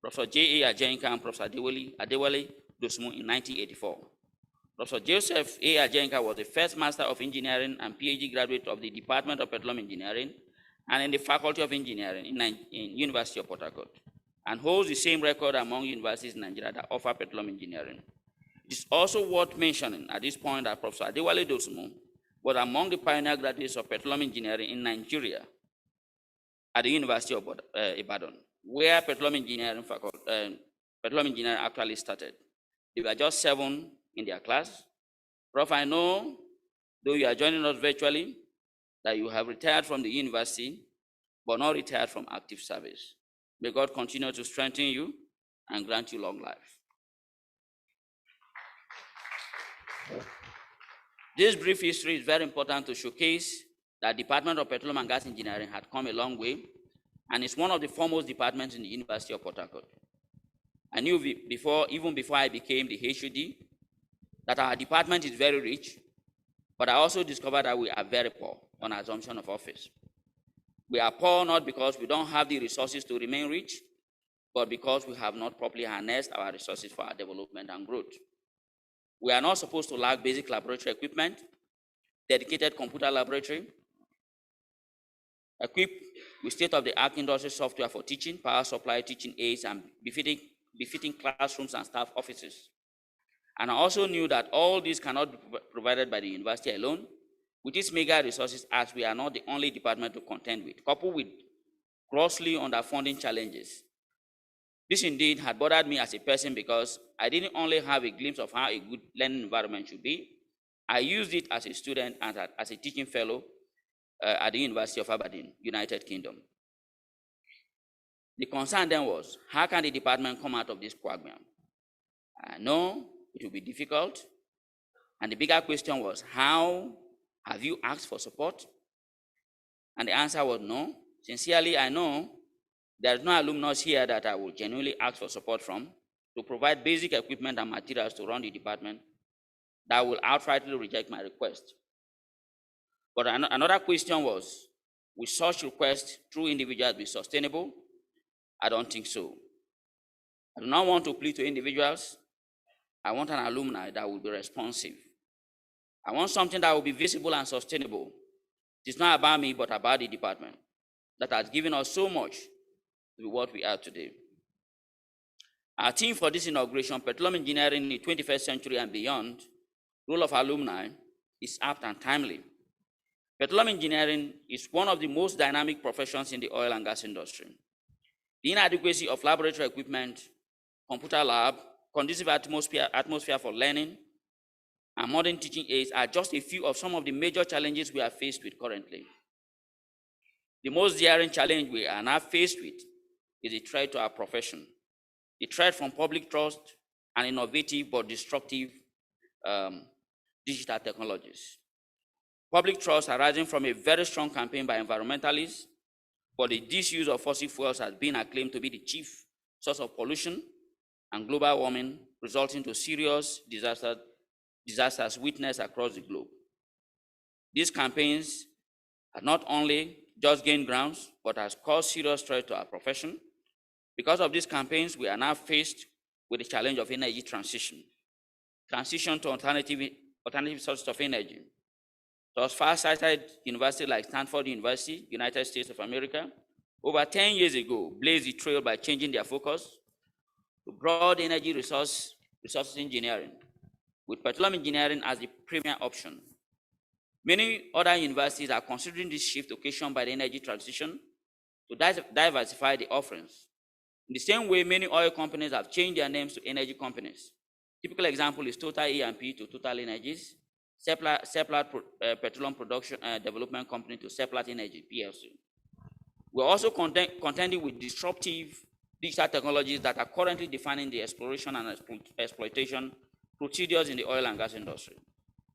Professor J.A. Ajenka and Professor Adewale Dosmu in 1984. Professor Joseph A. Ajenka was the first Master of Engineering and PhD graduate of the Department of Petroleum Engineering and in the Faculty of Engineering in University of Port Harcourt, and holds the same record among universities in Nigeria that offer petroleum engineering. It is also worth mentioning at this point that Professor Adewale Dosmu was among the pioneer graduates of petroleum engineering in Nigeria at the University of Ibadan, where petroleum engineering actually started. They were just 7 in their class. Prof, I know, though you are joining us virtually, that you have retired from the university, but not retired from active service. May God continue to strengthen you and grant you long life. This brief history is very important to showcase that Department of Petroleum and Gas Engineering had come a long way, and it's one of the foremost departments in the University of Port Harcourt. I knew even before I became the HOD, that our department is very rich, but I also discovered that we are very poor on assumption of office. We are poor not because we don't have the resources to remain rich, but because we have not properly harnessed our resources for our development and growth. We are not supposed to lack basic laboratory equipment, dedicated computer laboratory, equipped with state-of-the-art industry software for teaching, power supply, teaching aids, and befitting classrooms and staff offices. And I also knew that all these cannot be provided by the university alone, with its mega resources, as we are not the only department to contend with, coupled with grossly underfunding challenges. This indeed had bothered me as a person because I didn't only have a glimpse of how a good learning environment should be, I used it as a student and as a teaching fellow at the University of Aberdeen, United Kingdom. The concern then was, how can the department come out of this quagmire? I know it will be difficult, and the bigger question was, how have you asked for support? And the answer was no. Sincerely, I know there is no alumnus here that I will genuinely ask for support from to provide basic equipment and materials to run the department that will outrightly reject my request. But another question was, will such requests through individuals be sustainable? I don't think so. I do not want to plead to individuals. I want an alumni that will be responsive. I want something that will be visible and sustainable. It's not about me, but about the department that has given us so much to be what we are today. Our theme for this inauguration, Petroleum Engineering in the 21st Century and Beyond, Role of Alumni, is apt and timely. Petroleum engineering is one of the most dynamic professions in the oil and gas industry. The inadequacy of laboratory equipment, computer lab, conducive atmosphere for learning, and modern teaching aids are just a few of some of the major challenges we are faced with currently. The most daring challenge we are now faced with is the threat to our profession. The threat from public trust and innovative but destructive digital technologies. Public trust arising from a very strong campaign by environmentalists for the disuse of fossil fuels has been acclaimed to be the chief source of pollution and global warming, resulting to serious disasters witnessed across the globe. These campaigns have not only just gained grounds, but has caused serious threat to our profession. Because of these campaigns, we are now faced with the challenge of energy transition to alternative sources of energy. Thus, far-sighted universities like Stanford University, United States of America, over 10 years ago, blazed the trail by changing their focus to broad energy resources engineering, with petroleum engineering as the premier option. Many other universities are considering this shift occasioned by the energy transition to diversify the offerings. In the same way, many oil companies have changed their names to energy companies. Typical example is Total E&P to Total Energies, Seplat Petroleum Production Development Company to Seplat Energy, PLC. We're also contending with disruptive digital technologies that are currently defining the exploration and exploitation procedures in the oil and gas industry.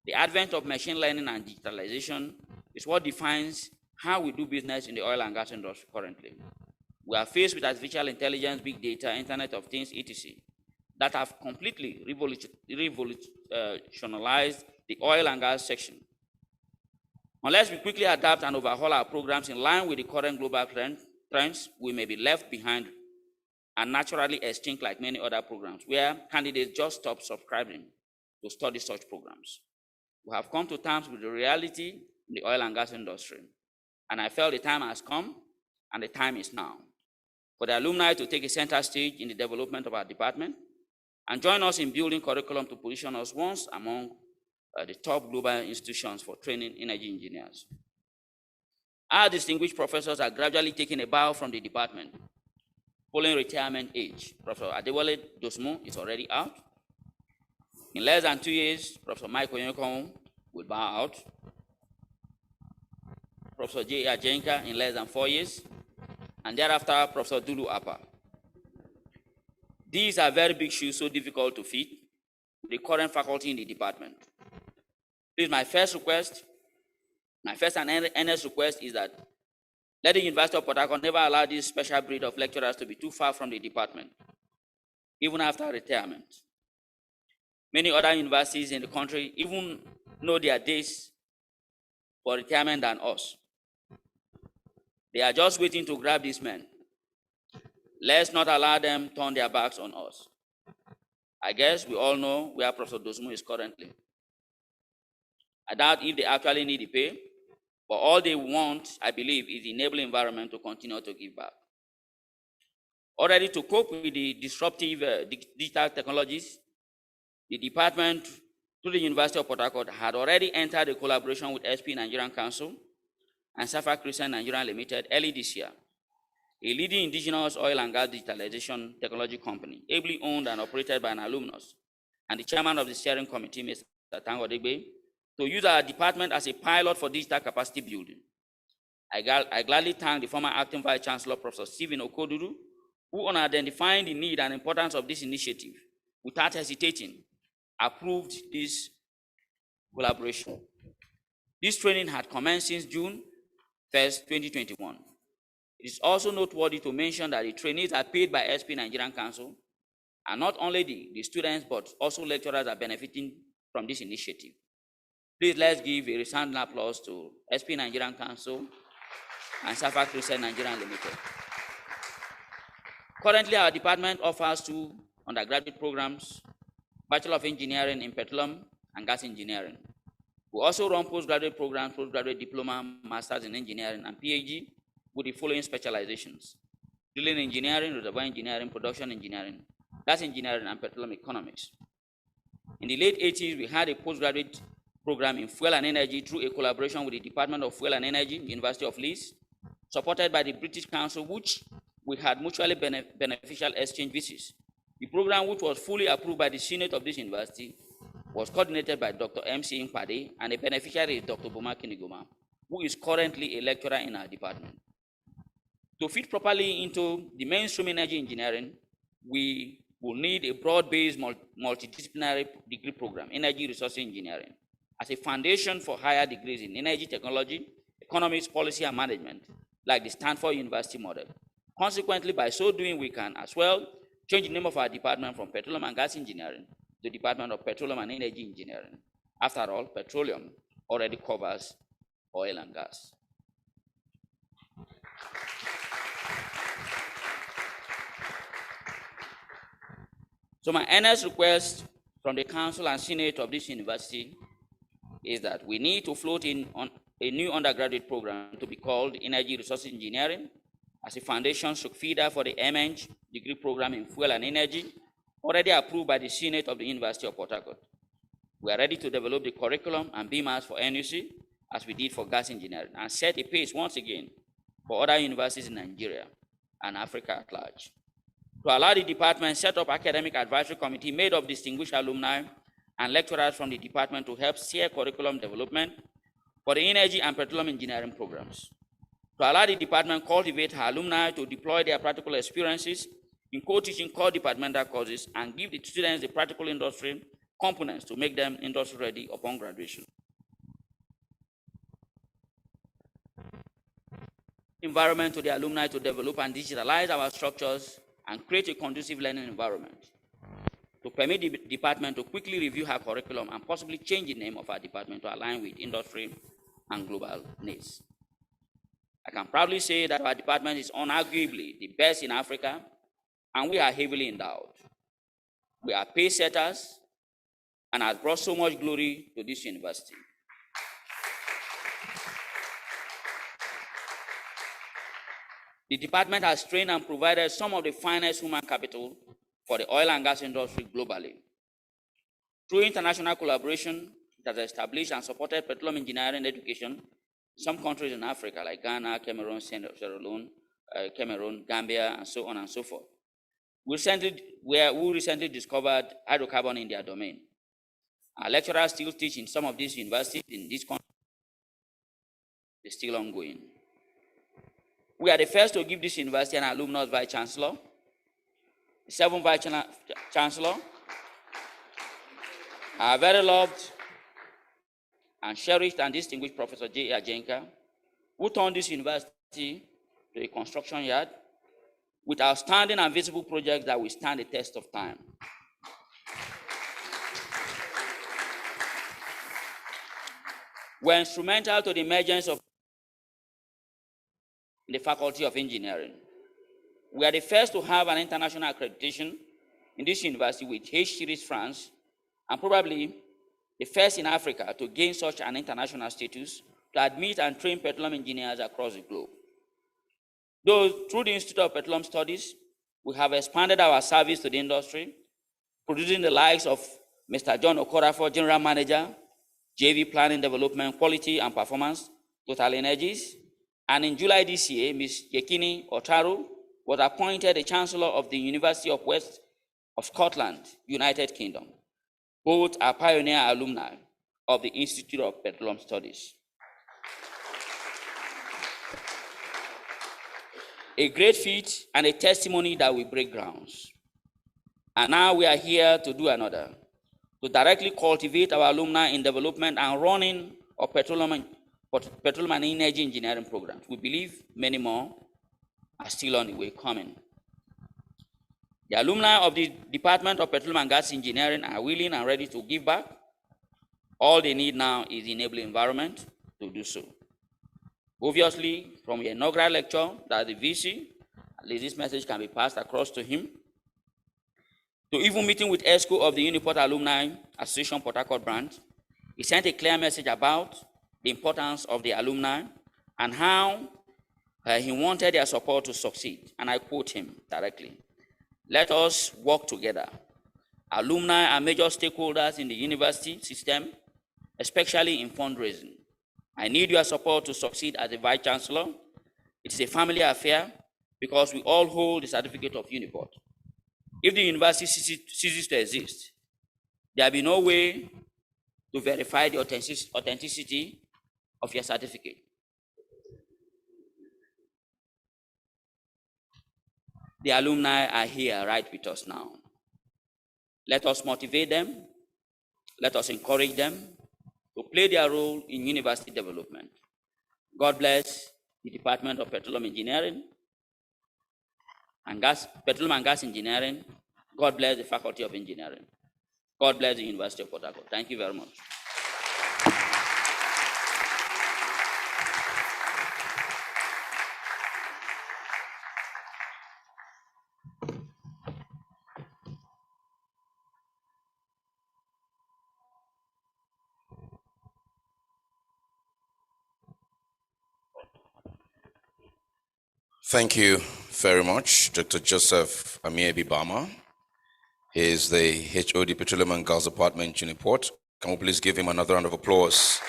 The advent of machine learning and digitalization is what defines how we do business in the oil and gas industry currently. We are faced with artificial intelligence, big data, Internet of Things, etc., that have completely revolutionized the oil and gas section. Unless we quickly adapt and overhaul our programs in line with the current global trends, we may be left behind and naturally extinct like many other programs, where candidates just stop subscribing to study such programs. We have come to terms with the reality in the oil and gas industry, and I felt the time has come, and the time is now, for the alumni to take a center stage in the development of our department and join us in building curriculum to position us once among the top global institutions for training energy engineers. Our distinguished professors are gradually taking a bow from the department, following retirement age. Professor Adewale Dosmo is already out. In less than 2 years, Professor Mike Onyekon will bow out. Professor J. Ajenka in less than 4 years, and thereafter Professor Dulu Apa. These are very big shoes, so difficult to fit with the current faculty in the department. Please, my first and earnest request is that let the University of Port Harcourt never allow this special breed of lecturers to be too far from the department, even after retirement. Many other universities in the country even know their days for retirement than us. They are just waiting to grab these men. Let's not allow them turn their backs on us. I guess we all know where Professor Dosmo is currently. I doubt if they actually need the pay, but all they want, I believe, is the enabling environment to continue to give back. Already to cope with the disruptive digital technologies, the department through the University of Port Harcourt had already entered a collaboration with SP Nigerian Council and Safa Christian Nigeria Limited early this year, a leading indigenous oil and gas digitalization technology company, ably owned and operated by an alumnus, and the chairman of the steering committee, Mr. Tango Degbe, to use our department as a pilot for digital capacity building. I gladly thank the former acting vice chancellor, Professor Stephen Okodudu, who, on identifying the need and importance of this initiative, without hesitating, approved this collaboration. This training had commenced since June 1st, 2021. It is also noteworthy to mention that the trainees are paid by SP Nigerian Council, and not only the students, but also lecturers are benefiting from this initiative. Please, let's give a resounding applause to SP Nigerian Council and Safa Christian Nigeria Limited. Currently, our department offers 2 undergraduate programs, Bachelor of Engineering in Petroleum and Gas Engineering. We also run postgraduate programs, postgraduate diploma, Masters in Engineering, and PhD with the following specializations: drilling engineering, reservoir engineering, production engineering, gas engineering, and petroleum economics. In the late 80s, we had a postgraduate program in fuel and energy through a collaboration with the Department of Fuel and Energy, University of Leeds, supported by the British Council, which we had mutually beneficial exchange visits. The program, which was fully approved by the Senate of this university, was coordinated by Dr. M.C. Impade, and a beneficiary is Dr. Boma Kinigoma, who is currently a lecturer in our department. To fit properly into the mainstream energy engineering, we will need a broad-based multidisciplinary degree program, energy resource engineering, as a foundation for higher degrees in energy technology, economics, policy, and management, like the Stanford University model. Consequently, by so doing, we can as well change the name of our department from Petroleum and Gas Engineering to the Department of Petroleum and Energy Engineering. After all, petroleum already covers oil and gas. So my earnest request from the Council and Senate of this university is that we need to float in on a new undergraduate program to be called Energy Resources Engineering as a foundation feeder for the MEng degree program in fuel and energy, already approved by the Senate of the University of Port Harcourt. We are ready to develop the curriculum and BMAS for NUC, as we did for gas engineering, and set a pace once again for other universities in Nigeria and Africa at large. To allow the department set up academic advisory committee made of distinguished alumni and lecturers from the department to help steer curriculum development for the energy and petroleum engineering programs. To allow the department cultivate her alumni to deploy their practical experiences in co-teaching core departmental courses and give the students the practical industry components to make them industry ready upon graduation. Environment to the alumni to develop and digitalize our structures and create a conducive learning environment to permit the department to quickly review her curriculum and possibly change the name of our department to align with industry and global needs. I can proudly say that our department is unarguably the best in Africa, and we are heavily endowed. We are pace setters and has brought so much glory to this university. The department has trained and provided some of the finest human capital for the oil and gas industry globally. Through international collaboration, it has established and supported petroleum engineering education in some countries in Africa, like Ghana, Cameroon, Sierra Leone, Cameroon, Gambia, and so on and so forth. We recently discovered hydrocarbon in their domain. Our lecturers still teach in some of these universities in this country. They're still ongoing. We are the first to give this university an alumnus vice-chancellor, the 7th vice-chancellor, our very loved and cherished and distinguished Professor J. Ajenka, who turned this university to a construction yard with outstanding and visible projects that will stand the test of time. We're instrumental to the emergence of the Faculty of Engineering. We are the first to have an international accreditation in this university with H-Series France, and probably the first in Africa to gain such an international status to admit and train petroleum engineers across the globe. Though through the Institute of Petroleum Studies, we have expanded our service to the industry, producing the likes of Mr. John Okorafor, General Manager, JV Planning, Development, Quality and Performance, Total Energies, and in July this year, Ms. Yekini Otaru was appointed the Chancellor of the University of West of Scotland, United Kingdom. Both are pioneer alumni of the Institute of Petroleum Studies. A great feat and a testimony that will break grounds. And now we are here to do another, to directly cultivate our alumni in development and running of petroleum and energy engineering programs. We believe many more are still on the way coming. The alumni of the Department of Petroleum and Gas Engineering are willing and ready to give back. All they need now is the enabling environment to do so. Obviously, from the inaugural lecture that the VC, at least this message can be passed across to him, to even meeting with ESCO of the Uniport Alumni Association Port Harcourt branch, he sent a clear message about the importance of the alumni and how he wanted their support to succeed. And I quote him directly: "Let us work together. Alumni are major stakeholders in the university system, especially in fundraising. I need your support to succeed as a Vice Chancellor. It is a family affair because we all hold the certificate of Uniport. If the university ceases to exist, there will be no way to verify the authenticity of your certificate. The alumni are here right with us now. Let us motivate them. Let us encourage them to play their role in university development. God bless the Department of Petroleum Engineering and Petroleum and Gas Engineering. God bless the Faculty of Engineering. God bless the University of Port Harcourt. Thank you very much." Thank you very much, Dr. Joseph Amiebi Bama. He is the HOD Petroleum and Gas Department, Uniport. Can we please give him another round of applause?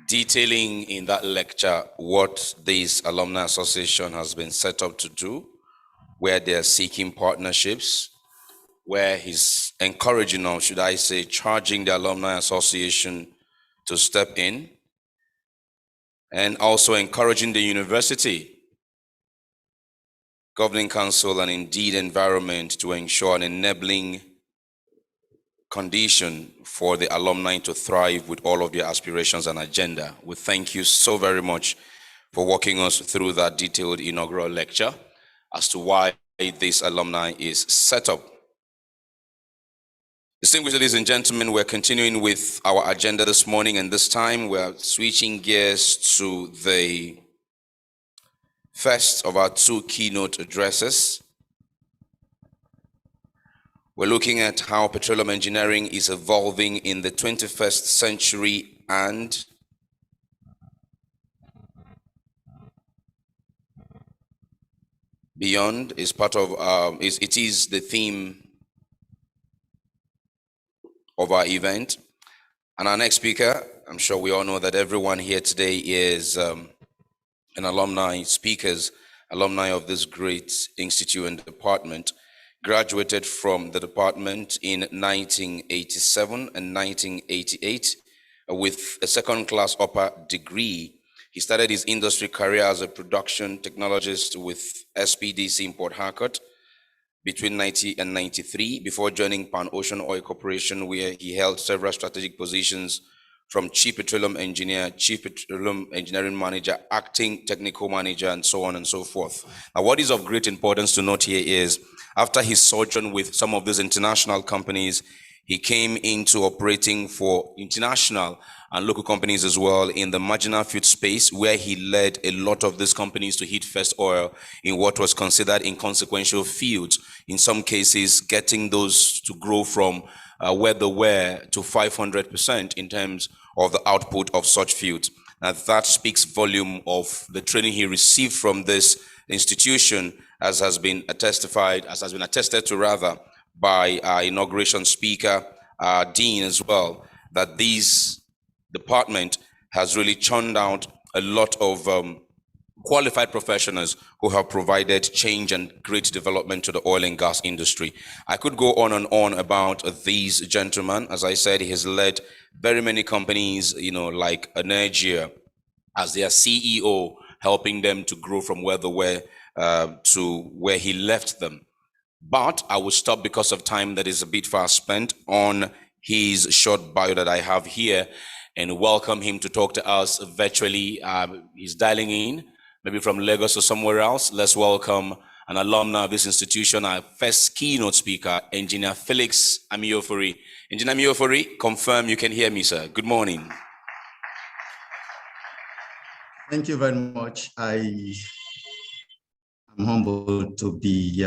Detailing in that lecture what this Alumni Association has been set up to do, where they're seeking partnerships, where he's encouraging, or should I say, charging the Alumni Association to step in, and also encouraging the university, governing council, and indeed environment to ensure an enabling condition for the alumni to thrive with all of their aspirations and agenda. We thank you so very much for walking us through that detailed inaugural lecture as to why this alumni is set up. Distinguished ladies and gentlemen, we're continuing with our agenda this morning, and this time we're switching gears to the first of our two keynote addresses. We're looking at how petroleum engineering is evolving in the 21st century and beyond. Is part of it is the theme of our event. And our next speaker, I'm sure we all know that everyone here today is an alumni of this great institute and department. Graduated from the department in 1987 and 1988 with a second-class upper degree. He started his industry career as a production technologist with SPDC in Port Harcourt between 90 and 93 before joining Pan Ocean Oil Corporation, where he held several strategic positions from Chief Petroleum Engineer, Chief Petroleum Engineering Manager, Acting Technical Manager, and so on and so forth. Now, what is of great importance to note here is, after his sojourn with some of these international companies, he came into operating for international and local companies as well in the marginal field space, where he led a lot of these companies to hit first oil in what was considered inconsequential fields. In some cases, getting those to grow from where they were to 500% in terms of the output of such fields. Now, that speaks volume of the training he received from this institution, as has been attested to rather by our inauguration speaker, Dean as well, that this department has really churned out a lot of qualified professionals who have provided change and great development to the oil and gas industry. I could go on and on about these gentlemen. As I said, he has led very many companies, like Energia as their CEO, helping them to grow from where they were to where he left them. But I will stop because of time that is a bit far spent on his short bio that I have here, and welcome him to talk to us virtually. He's dialing in, maybe from Lagos or somewhere else. Let's welcome an alumni of this institution, our first keynote speaker, Engineer Felix Amiofori. Engineer Amiofori, confirm you can hear me, sir. Good morning. Thank you very much. I am humbled to be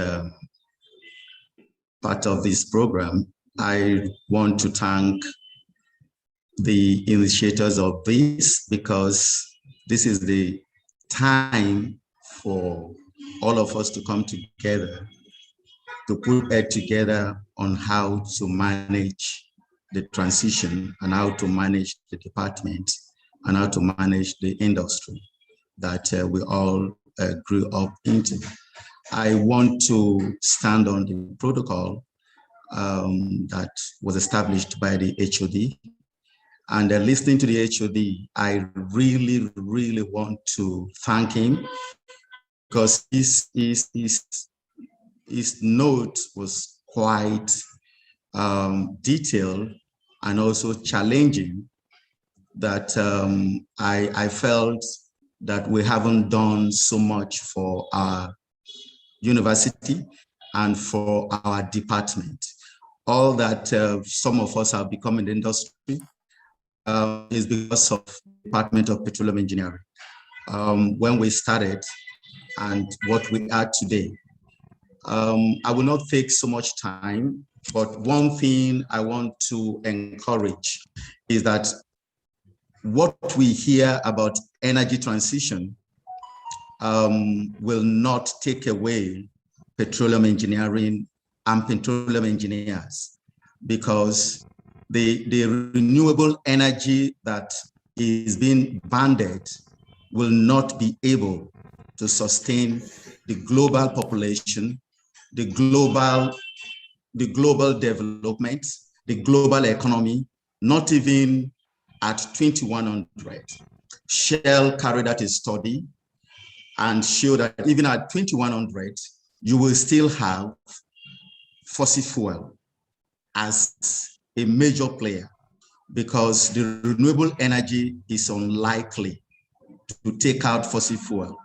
part of this program. I want to thank the initiators of this, because this is the time for all of us to come together, to put head together on how to manage the transition and how to manage the department and how to manage the industry that we all grew up into. I want to stand on the protocol that was established by the HOD. And listening to the HOD, I really, really want to thank him, because his note was quite detailed and also challenging, that I felt that we haven't done so much for our university and for our department. All that some of us have become in the industry is because of the Department of Petroleum Engineering. When we started and what we are today. I will not take so much time, but one thing I want to encourage is that what we hear about energy transition will not take away petroleum engineering and petroleum engineers, because the renewable energy that is being banded will not be able to sustain the global population, the global development, the global economy, not even at 2100. Shell carried out a study and showed that even at 2100, you will still have fossil fuel as a major player, because the renewable energy is unlikely to take out fossil fuel.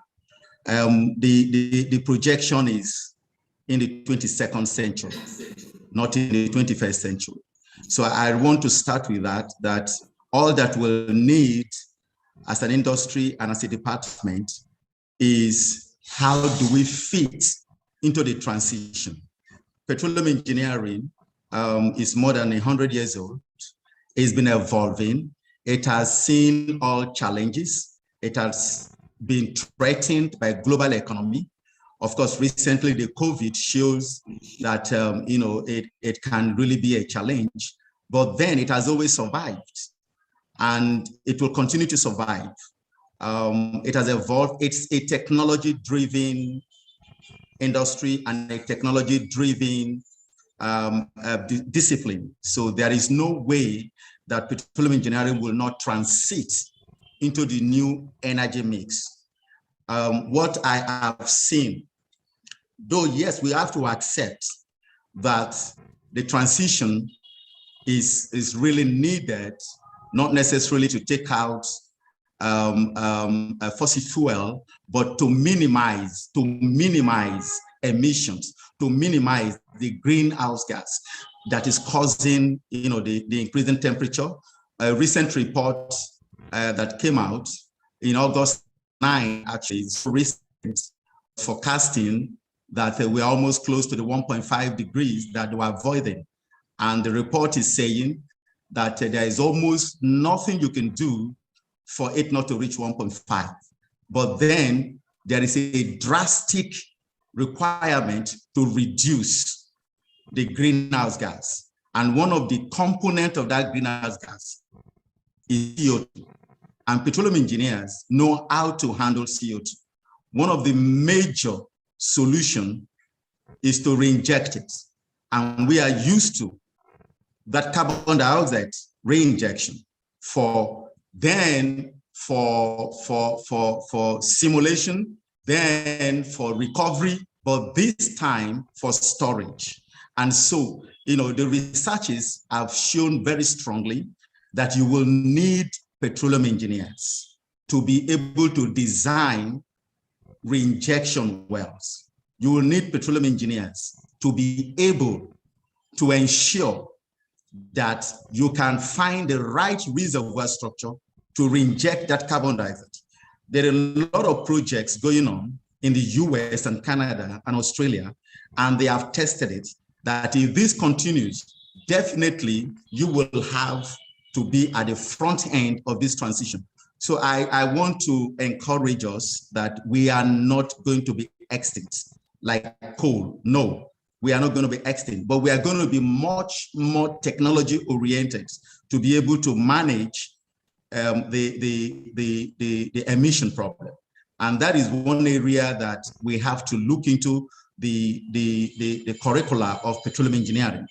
The projection is in the 22nd century, not in the 21st century. So I want to start with that all that we'll need as an industry and as a department is how do we fit into the transition. Petroleum engineering is more than 100 years old. It's been evolving. It has seen all challenges. It has been threatened by global economy. Of course, recently the COVID shows that it can really be a challenge, but then it has always survived, and it will continue to survive. It has evolved. It's a technology-driven industry and a technology-driven discipline. So there is no way that petroleum engineering will not transit into the new energy mix. What I have seen, though, yes, we have to accept that the transition is really needed, not necessarily to take out fossil fuel, but to minimize emissions, to minimize the greenhouse gas that is causing the increasing temperature. A recent report that came out in August 9, actually, is recent, forecasting that we're almost close to the 1.5 degrees that we're avoiding. And the report is saying that there is almost nothing you can do for it not to reach 1.5. But then there is a drastic requirement to reduce the greenhouse gas. And one of the components of that greenhouse gas is CO2. And petroleum engineers know how to handle CO2. One of the major solutions is to reinject it. And we are used to that carbon dioxide reinjection for simulation, then for recovery, but this time for storage. And so, the researchers have shown very strongly that you will need petroleum engineers to be able to design reinjection wells. You will need petroleum engineers to be able to ensure that you can find the right reservoir structure to reinject that carbon dioxide. There are a lot of projects going on in the US and Canada and Australia, and they have tested it, that if this continues, definitely you will have to be at the front end of this transition. So I want to encourage us that we are not going to be extinct like coal. No, we are not going to be extinct, but we are going to be much more technology oriented to be able to manage the emission problem. And that is one area that we have to look into the curricula of petroleum engineering.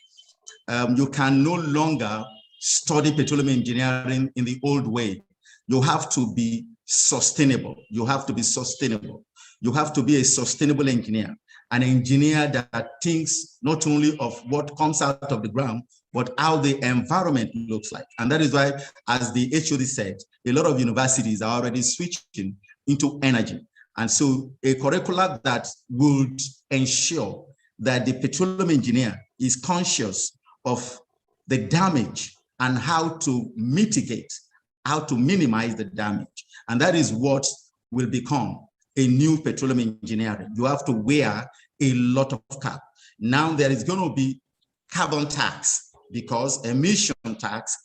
You can no longer study petroleum engineering in the old way. You have to be sustainable. You have to be sustainable. You have to be a sustainable engineer, an engineer that thinks not only of what comes out of the ground, but how the environment looks like. And that is why, as the HOD said, a lot of universities are already switching into energy. And so a curriculum that would ensure that the petroleum engineer is conscious of the damage and how to mitigate, how to minimize the damage. And that is what will become a new petroleum engineering. You have to wear a lot of cap. Now there is going to be carbon tax because emission tax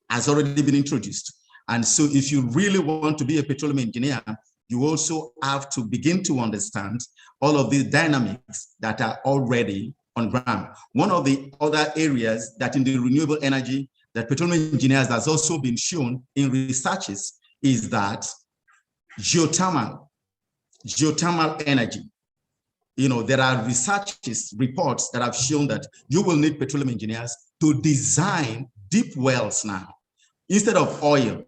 has already been introduced. And so if you really want to be a petroleum engineer, you also have to begin to understand all of these dynamics that are already on ground. One of the other areas that in the renewable energy that petroleum engineers has also been shown in researches is that geothermal energy. There are researches, reports that have shown that you will need petroleum engineers to design deep wells now, instead of oil,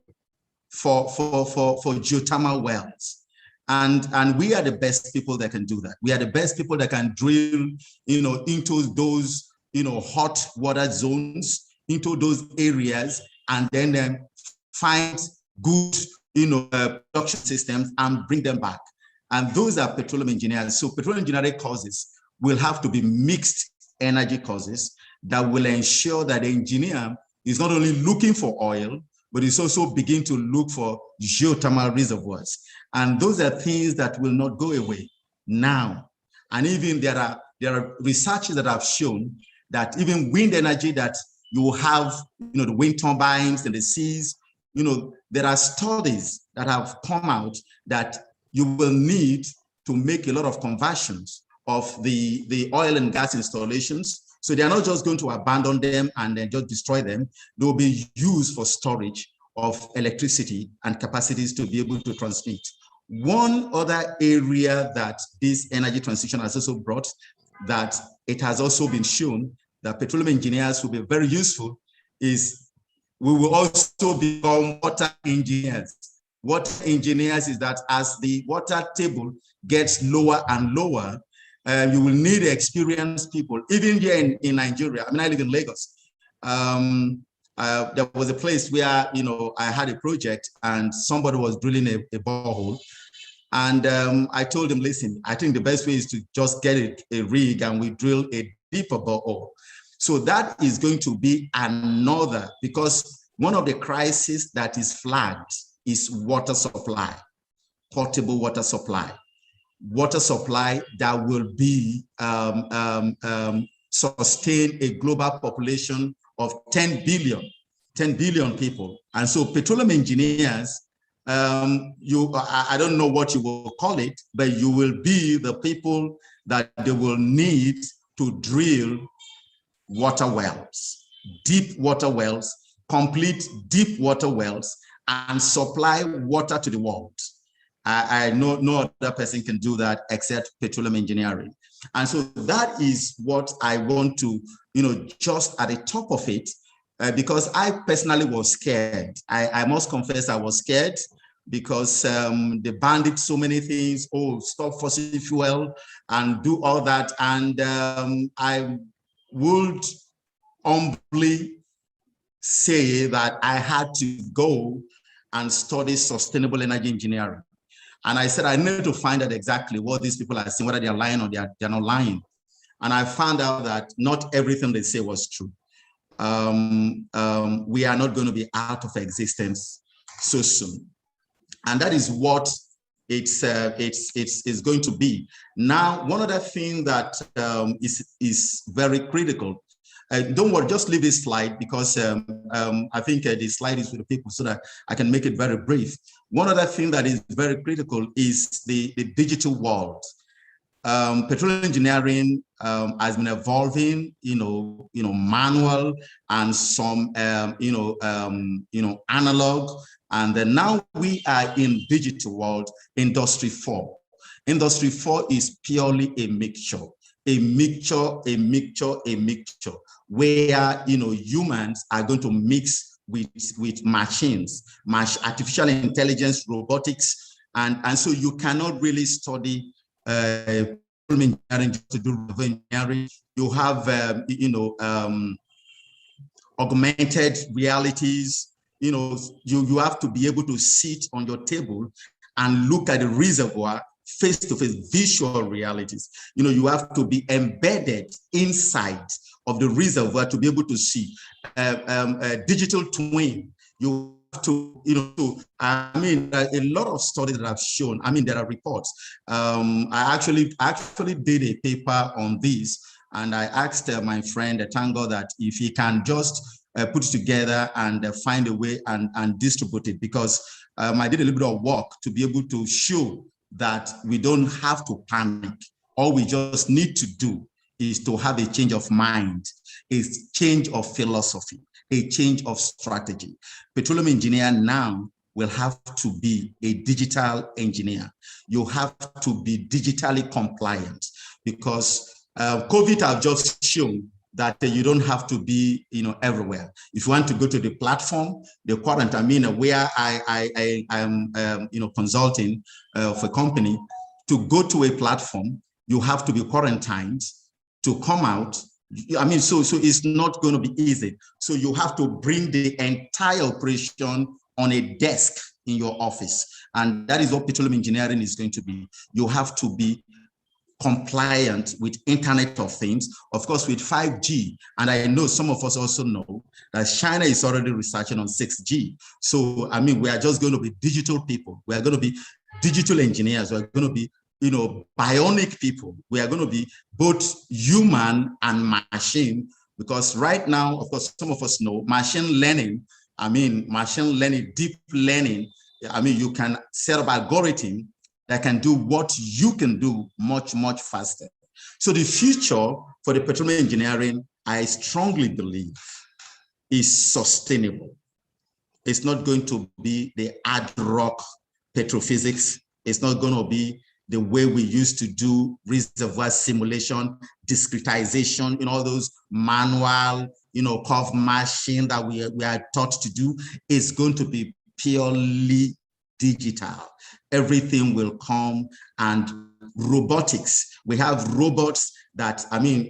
for geothermal wells. And we are the best people that can do that. We are the best people that can drill, into those, hot water zones, into those areas, and then find good, production systems and bring them back. And those are petroleum engineers. So petroleum engineering courses will have to be mixed energy courses that will ensure that the engineer is not only looking for oil, but it's also begin to look for geothermal reservoirs. And those are things that will not go away now. And even there are researches that have shown that even wind energy, that you have, the wind turbines and the seas, there are studies that have come out that you will need to make a lot of conversions of the oil and gas installations. So they are not just going to abandon them and then just destroy them. They will be used for storage of electricity and capacities to be able to transmit. One other area that this energy transition has also brought, that it has also been shown that petroleum engineers will be very useful, is we will also become water engineers. Water engineers is that as the water table gets lower and lower, you will need experienced people. Even here in Nigeria, I live in Lagos. There was a place where, I had a project and somebody was drilling a borehole. And I told him, listen, I think the best way is to just get a rig and we drill a deeper borehole. So that is going to be another, because one of the crises that is flagged is water supply, portable water supply that will be sustain a global population of 10 billion people. And so petroleum engineers, I don't know what you will call it, but you will be the people that they will need to drill water wells, deep water wells, complete deep water wells, and supply water to the world. I know no other person can do that except petroleum engineering. And so that is what I want to, just at the top of it, because I personally was scared. I must confess I was scared because they banned so many things. Oh, stop fossil fuel and do all that. And I would humbly say that I had to go and study sustainable energy engineering. And I said, I need to find out exactly what these people are saying, whether they're lying or they're not lying. And I found out that not everything they say was true. We are not going to be out of existence so soon. And that is what it's going to be. Now, one other thing that is very critical. Don't worry, just leave this slide because I think the slide is for the people so that I can make it very brief. One other thing that is very critical is the digital world. Petroleum engineering has been evolving, manual and some, analog. And then now we are in digital world, Industry 4. Industry 4 is purely a mixture, where humans are going to mix with machines, artificial intelligence, robotics, and so you cannot really study engineering to do engineering. You have augmented realities. You have to be able to sit on your table and look at the reservoir face-to-face visual realities. You have to be embedded inside of the reservoir to be able to see a digital twin. You have to, a lot of studies that have shown, there are reports. I actually did a paper on this, and I asked my friend Tango that if he can just, put it together and find a way and distribute it, because I did a little bit of work to be able to show that we don't have to panic. All we just need to do is to have a change of mind, a change of philosophy, a change of strategy. Petroleum engineer now will have to be a digital engineer. You have to be digitally compliant, because COVID have just shown that you don't have to be, everywhere. If you want to go to the platform, the quarantine, where I am, consulting for a company, to go to a platform, you have to be quarantined. To come out, so it's not going to be easy. So you have to bring the entire operation on a desk in your office. And that is what petroleum engineering is going to be. You have to be compliant with Internet of Things, of course, with 5G. And I know some of us also know that China is already researching on 6G. So, we are just going to be digital people. We are going to be digital engineers. We're going to be bionic people. We are going to be both human and machine, because right now, of course, some of us know machine learning, deep learning, you can set up algorithm that can do what you can do much, much faster. So the future for the petroleum engineering, I strongly believe, is sustainable. It's not going to be the ad hoc petrophysics. It's not going to be the way we used to do reservoir simulation, discretization, all those manual, curve machine that we are taught to do. Is going to be purely digital. Everything will come, and robotics. We have robots that, in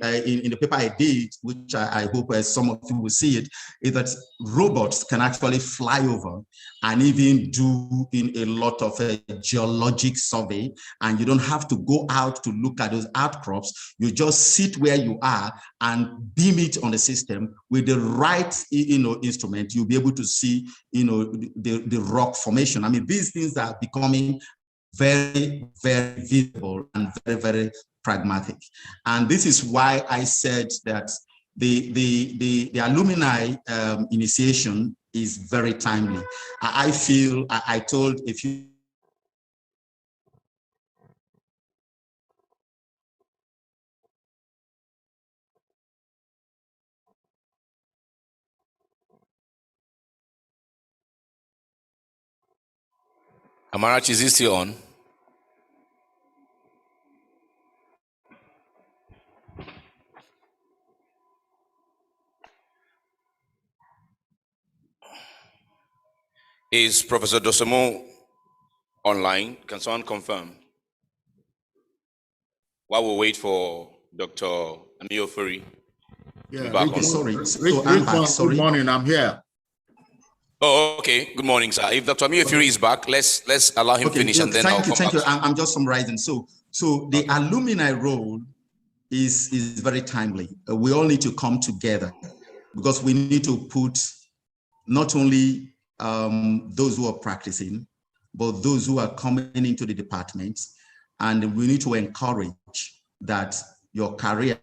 the paper I did, which I hope some of you will see it, is that robots can actually fly over and even do in a lot of geologic survey, and you don't have to go out to look at those outcrops. You just sit where you are and beam it on the system with the right, instrument. You'll be able to see, the rock formation. These things are becoming very, very visible and very, very pragmatic. And this is why I said that the alumni initiation is very timely. I feel, I told a few Amarachi, is this still on? Is Professor Dosemo online? Can someone confirm? While we wait for Dr. Amiofuri. Yeah, back Richmond, sorry. Good morning, I'm here. Oh, okay. Good morning, sir. If Dr. Amiofuri is back, let's allow him finish, and then thank you. I'm just summarizing. So the alumni role is very timely. We all need to come together, because we need to put not only those who are practicing, but those who are coming into the departments, and we need to encourage that your career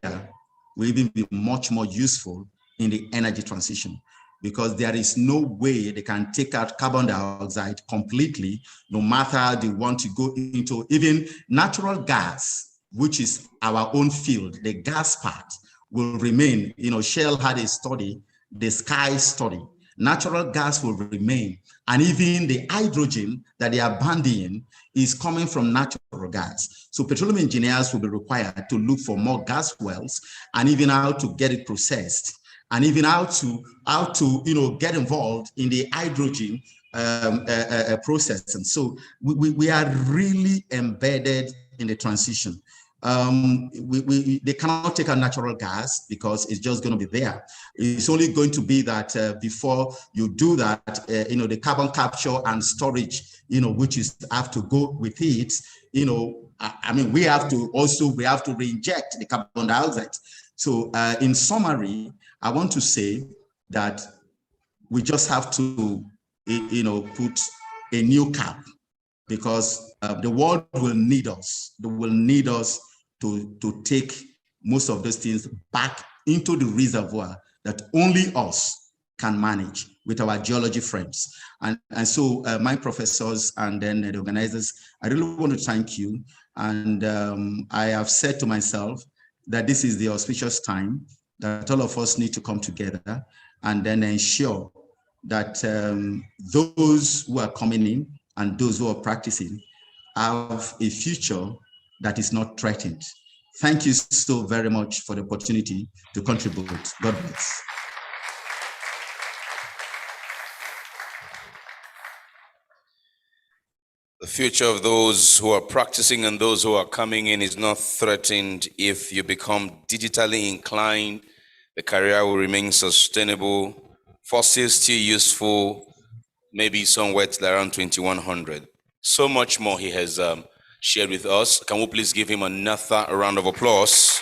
will even be much more useful in the energy transition, because there is no way they can take out carbon dioxide completely, no matter how they want to go into even natural gas, which is our own field. The gas part will remain. Shell had a study, the Sky study. Natural gas will remain. And even the hydrogen that they are bandying is coming from natural gas. So petroleum engineers will be required to look for more gas wells, and even how to get it processed, and even how to get involved in the hydrogen process. And so we are really embedded in the transition. They cannot take out natural gas because it's just going to be there. It's only going to be that before you do that, the carbon capture and storage, which is have to go with it. We have to reinject the carbon dioxide. So in summary, I want to say that we just have to, put a new cap, because the world will need us. They will need us to take most of those things back into the reservoir that only us can manage with our geology friends. And so my professors and then the organizers, I really want to thank you. And I have said to myself that this is the auspicious time that all of us need to come together and then ensure that those who are coming in and those who are practicing have a future that is not threatened. Thank you so very much for the opportunity to contribute. God bless. The future of those who are practicing and those who are coming in is not threatened. If you become digitally inclined, the career will remain sustainable, fossils still useful, maybe somewhere till around 2100. So much more he has shared with us. Can we please give him another round of applause?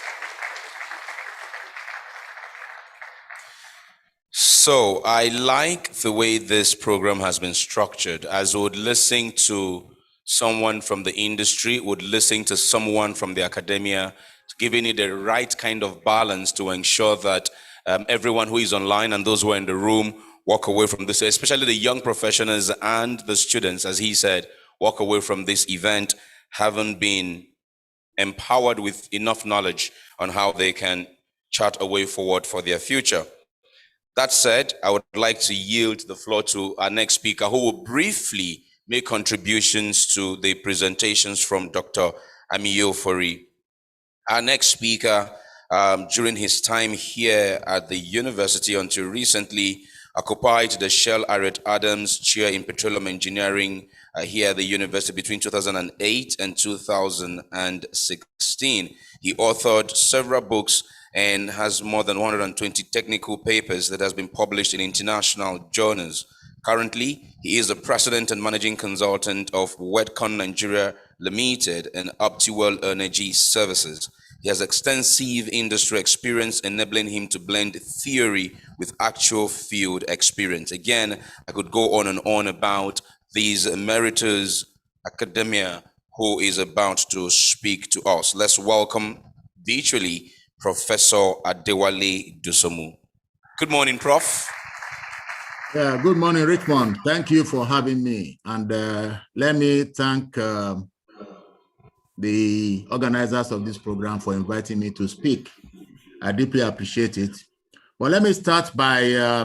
So I like the way this program has been structured, as we would listen to someone from the industry, would listen to someone from the academia, giving it the right kind of balance to ensure that everyone who is online and those who are in the room walk away from this, especially the young professionals and the students, as he said, walk away from this event having been empowered with enough knowledge on how they can chart a way forward for their future. That said, I would like to yield the floor to our next speaker, who will briefly make contributions to the presentations from Dr. Amiyofori. Our next speaker, during his time here at the university until recently, occupied the Shell Harriet Adams Chair in Petroleum Engineering here at the university between 2008 and 2016. He authored several books and has more than 120 technical papers that has been published in international journals. Currently, he is the president and managing consultant of Wetcon Nigeria Limited and Optiwell Energy Services. He has extensive industry experience, enabling him to blend theory with actual field experience. Again, I could go on and on about these emeritus academia who is about to speak to us. Let's welcome virtually Professor Adewale Dusomu. Good morning, Prof. Yeah, good morning, Richmond. Thank you for having me. And let me thank the organizers of this program for inviting me to speak. I deeply appreciate it. But let me start by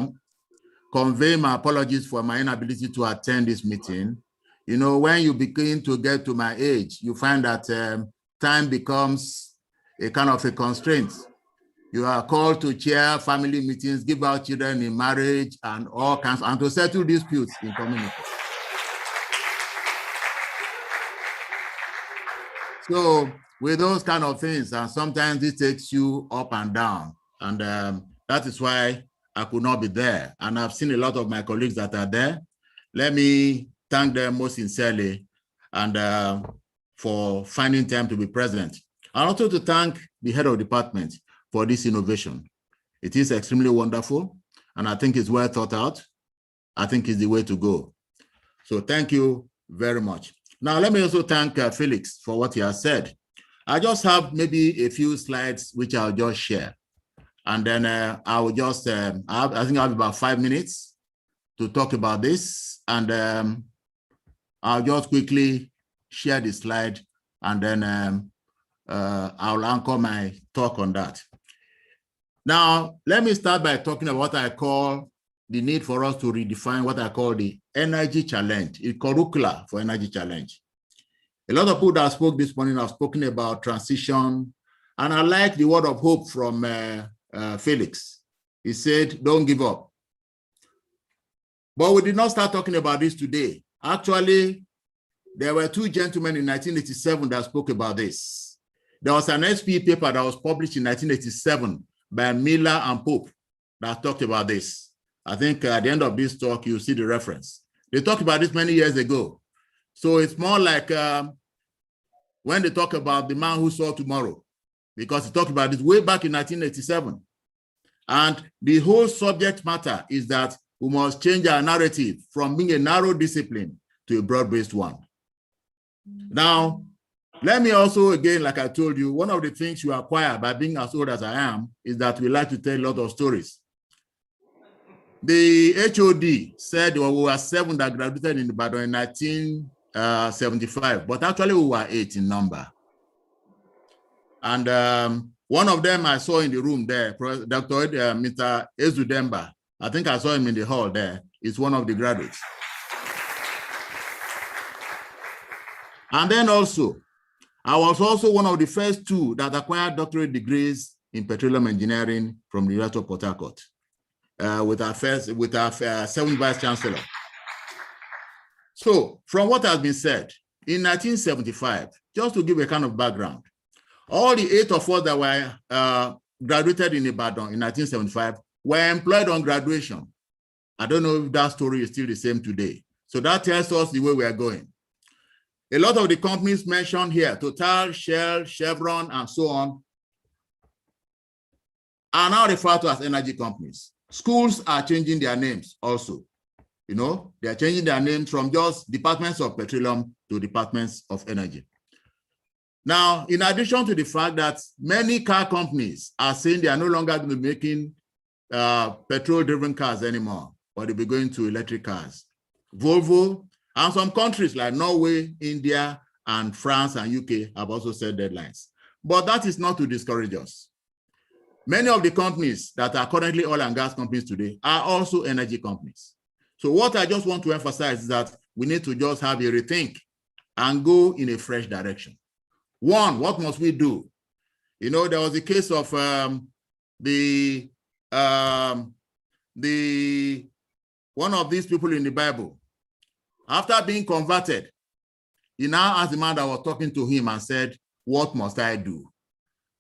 conveying my apologies for my inability to attend this meeting. You know, when you begin to get to my age, you find that time becomes a kind of a constraint. You are called to chair family meetings, give out children in marriage and all kinds, and to settle disputes in community. So with those kind of things, and sometimes it takes you up and down. And that is why I could not be there. And I've seen a lot of my colleagues that are there. Let me thank them most sincerely and for finding time to be present. And also to thank the head of department for this innovation. It is extremely wonderful, and I think it's well thought out. I think it's the way to go. So thank you very much. Now, let me also thank Felix for what he has said. I just have maybe a few slides which I'll just share. And then I will just, I think I have about 5 minutes to talk about this. And I'll just quickly share the slide, and then I'll anchor my talk on that. Now, let me start by talking about what I call the need for us to redefine what I call the energy challenge, a curricula for energy challenge. A lot of people that spoke this morning have spoken about transition, and I like the word of hope from Felix. He said, don't give up. But we did not start talking about this today. Actually, there were two gentlemen in 1987 that spoke about this. There was an SP paper that was published in 1987 by Miller and Pope that talked about this. I think at the end of this talk, you'll see the reference. They talked about this many years ago. So it's more like when they talk about the man who saw tomorrow, because he talked about this way back in 1987. And the whole subject matter is that we must change our narrative from being a narrow discipline to a broad-based one. Now, let me also, again, like I told you, one of the things you acquire by being as old as I am is that we like to tell a lot of stories. The HOD said we were 7 that graduated in Ibadan in 1975, but actually we were 8 in number. And one of them I saw in the room there, Dr. Mr. Ezudemba. I think I saw him in the hall there. He's one of the graduates. And then also, I was also one of the first 2 that acquired doctorate degrees in petroleum engineering from the University of Port Harcourt, with our 7th vice chancellor. So, from what has been said, in 1975, just to give a kind of background, all the 8 of us that were graduated in Ibadan in 1975 were employed on graduation. I don't know if that story is still the same today. So that tells us the way we are going. A lot of the companies mentioned here, Total, Shell, Chevron, and so on, are now referred to as energy companies. Schools are changing their names also. You know, they are changing their names from just departments of petroleum to departments of energy. Now, in addition to the fact that many car companies are saying they are no longer going to be making petrol-driven cars anymore, but they'll be going to electric cars. Volvo and some countries like Norway, India, and France and UK have also set deadlines. But that is not to discourage us. Many of the companies that are currently oil and gas companies today are also energy companies. So what I just want to emphasize is that we need to just have a rethink and go in a fresh direction. One, what must we do? You know, there was a case of one of these people in the Bible. After being converted, he now asked the man that was talking to him and said, "What must I do?"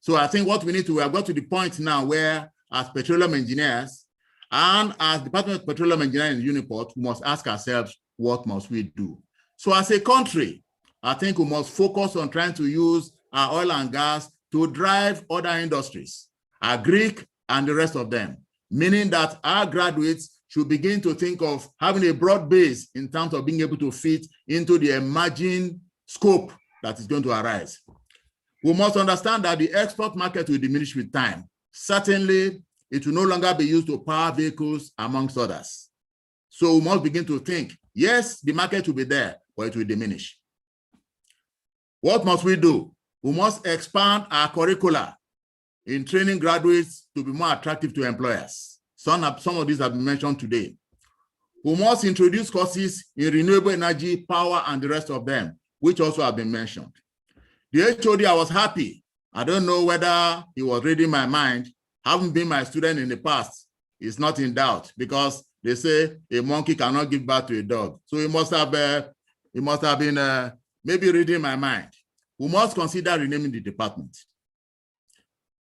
So I think what we need to, we have got to the point now where, as petroleum engineers and as Department of Petroleum Engineering in Uniport, we must ask ourselves, what must we do? So as a country, I think we must focus on trying to use our oil and gas to drive other industries, agric and the rest of them, meaning that our graduates should begin to think of having a broad base in terms of being able to fit into the emerging scope that is going to arise. We must understand that the export market will diminish with time. Certainly, it will no longer be used to power vehicles, amongst others. So we must begin to think, yes, the market will be there, but it will diminish. What must we do? We must expand our curricula in training graduates to be more attractive to employers. Some of these have been mentioned today. We must introduce courses in renewable energy, power, and the rest of them, which also have been mentioned. The HOD, I was happy. I don't know whether he was reading my mind. Having been my student in the past is not in doubt, because they say a monkey cannot give birth to a dog. So he must have been maybe reading my mind. We must consider renaming the department.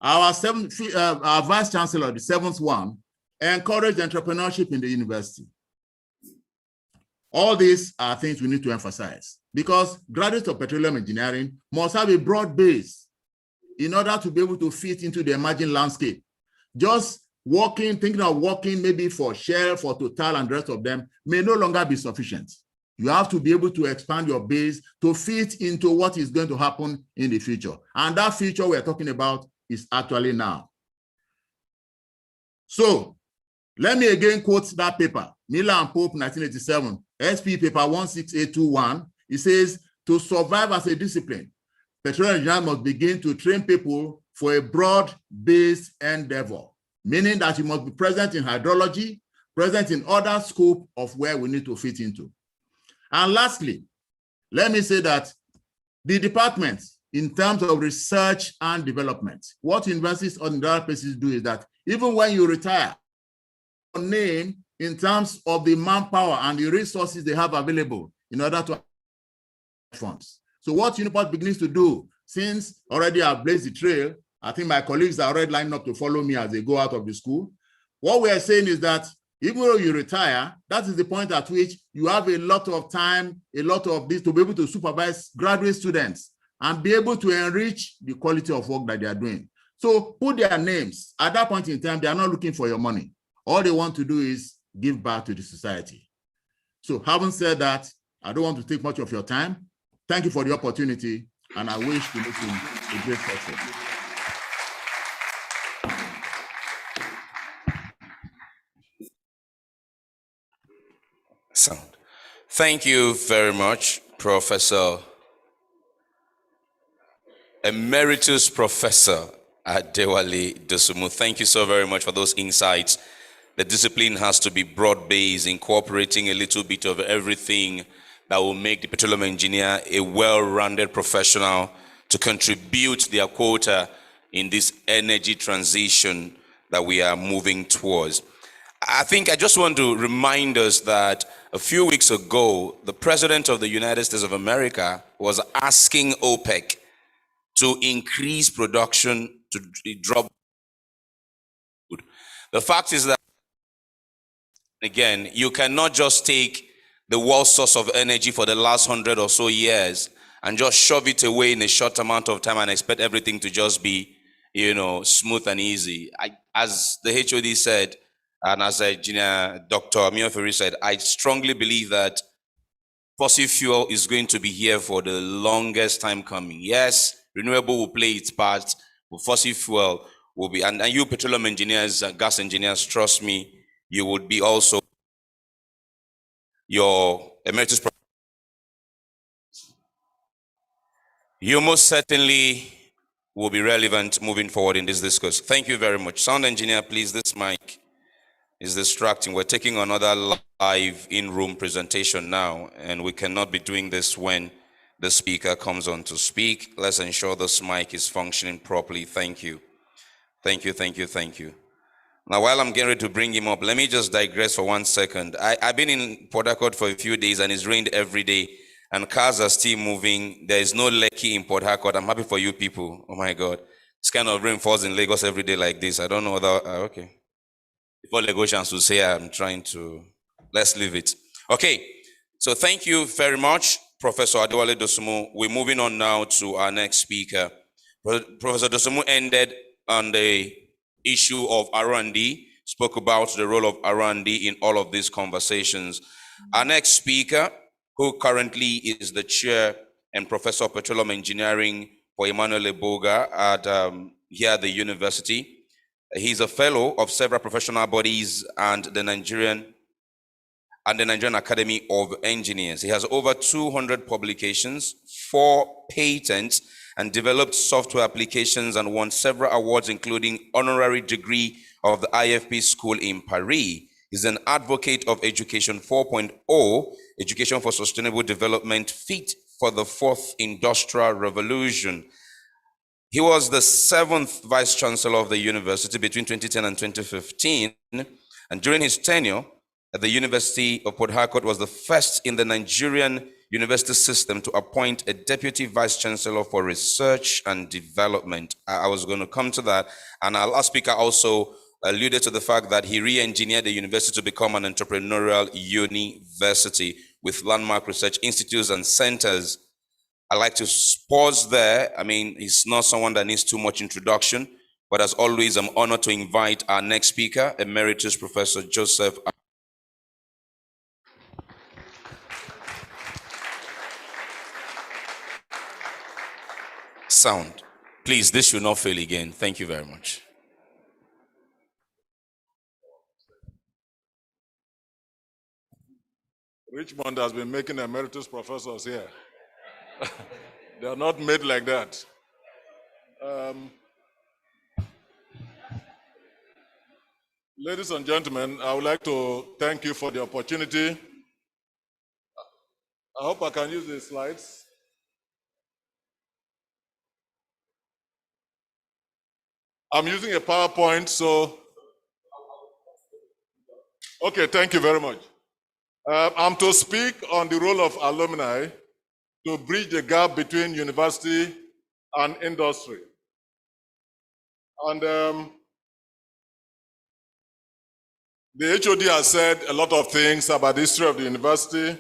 Our vice chancellor, the 7th one, encouraged entrepreneurship in the university. All these are things we need to emphasize, because graduates of petroleum engineering must have a broad base in order to be able to fit into the emerging landscape. Just thinking of working maybe for Shell, for Total, and the rest of them may no longer be sufficient. You have to be able to expand your base to fit into what is going to happen in the future. And that future we're talking about is actually now. So let me again quote that paper, Miller and Pope, 1987, SP paper 16821. It says, to survive as a discipline, petroleum engineers must begin to train people for a broad-based endeavor, meaning that you must be present in hydrology, present in other scope of where we need to fit into. And lastly, let me say that the department, in terms of research and development, what universities and other places do is that even when you retire, your name in terms of the manpower and the resources they have available in order to funds. So what Uniport begins to do, since already I've blazed the trail, I think my colleagues are already lining up to follow me as they go out of the school. What we are saying is that even though you retire, that is the point at which you have a lot of time, a lot of this to be able to supervise graduate students and be able to enrich the quality of work that they are doing. So put their names. At that point in time, they are not looking for your money. All they want to do is give back to the society. So having said that, I don't want to take much of your time. Thank you for the opportunity, and I wish to make you a great success. Sound. Thank you very much, Professor Emeritus Professor Adewale Dosumu. Thank you so very much for those insights. The discipline has to be broad-based, incorporating a little bit of everything that will make the petroleum engineer a well-rounded professional to contribute their quota in this energy transition that we are moving towards. I think I just want to remind us that a few weeks ago, the President of the United States of America was asking OPEC to increase production to drop. The fact is that, again, you cannot just take the world source of energy for the last 100 or so years and just shove it away in a short amount of time and expect everything to just be, smooth and easy. As the HOD said, and as Engineer Dr. Mioferi said, I strongly believe that fossil fuel is going to be here for the longest time coming. Yes, renewable will play its part, but fossil fuel will be, and you petroleum engineers, gas engineers, trust me, you would be also your emeritus. You most certainly will be relevant moving forward in this discourse. Thank you very much. Sound engineer, please, this mic is distracting. We're taking another live in-room presentation now, and we cannot be doing this when the speaker comes on to speak. Let's ensure this mic is functioning properly. Thank you. Thank you, thank you, thank you. Now, while I'm getting ready to bring him up, let me just digress for 1 second. I've been in Port Harcourt for a few days, and it's rained every day, and cars are still moving. There is no Lekki in Port Harcourt. I'm happy for you people. Oh my God. This kind of rain falls in Lagos every day like this. I don't know whether, okay. Before Lagosians will say I'm trying to, let's leave it. Okay, so thank you very much, Professor Adewale Dosumu. We're moving on now to our next speaker. Professor Dosumu ended on the issue of R&D, spoke about the role of R&D in all of these conversations. Our next speaker, who currently is the chair and professor of petroleum engineering for Emmanuel Eboga at here at the university. He's a fellow of several professional bodies and the Nigerian Academy of Engineers. He has over 200 publications, 4 patents, and developed software applications and won several awards, including honorary degree of the IFP School in Paris. He's an advocate of Education 4.0, Education for Sustainable Development, fit for the 4th Industrial Revolution. He was the 7th Vice Chancellor of the university between 2010 and 2015, and during his tenure at the University of Port Harcourt was the first in the Nigerian university system to appoint a Deputy Vice Chancellor for Research and Development. I was going to come to that, and our last speaker also alluded to the fact that he re-engineered the university to become an entrepreneurial university with landmark research institutes and centers. I like to pause there. I mean, he's not someone that needs too much introduction, but as always, I'm honored to invite our next speaker, Emeritus Professor Joseph. Sound. Please, this should not fail again. Thank you very much. Richmond has been making emeritus professors here. They are not made like that. Ladies and gentlemen, I would like to thank you for the opportunity. I hope I can use the slides. I'm using a PowerPoint, so. Okay, thank you very much. I'm to speak on the role of alumni to bridge the gap between university and industry. And the HOD has said a lot of things about the history of the university.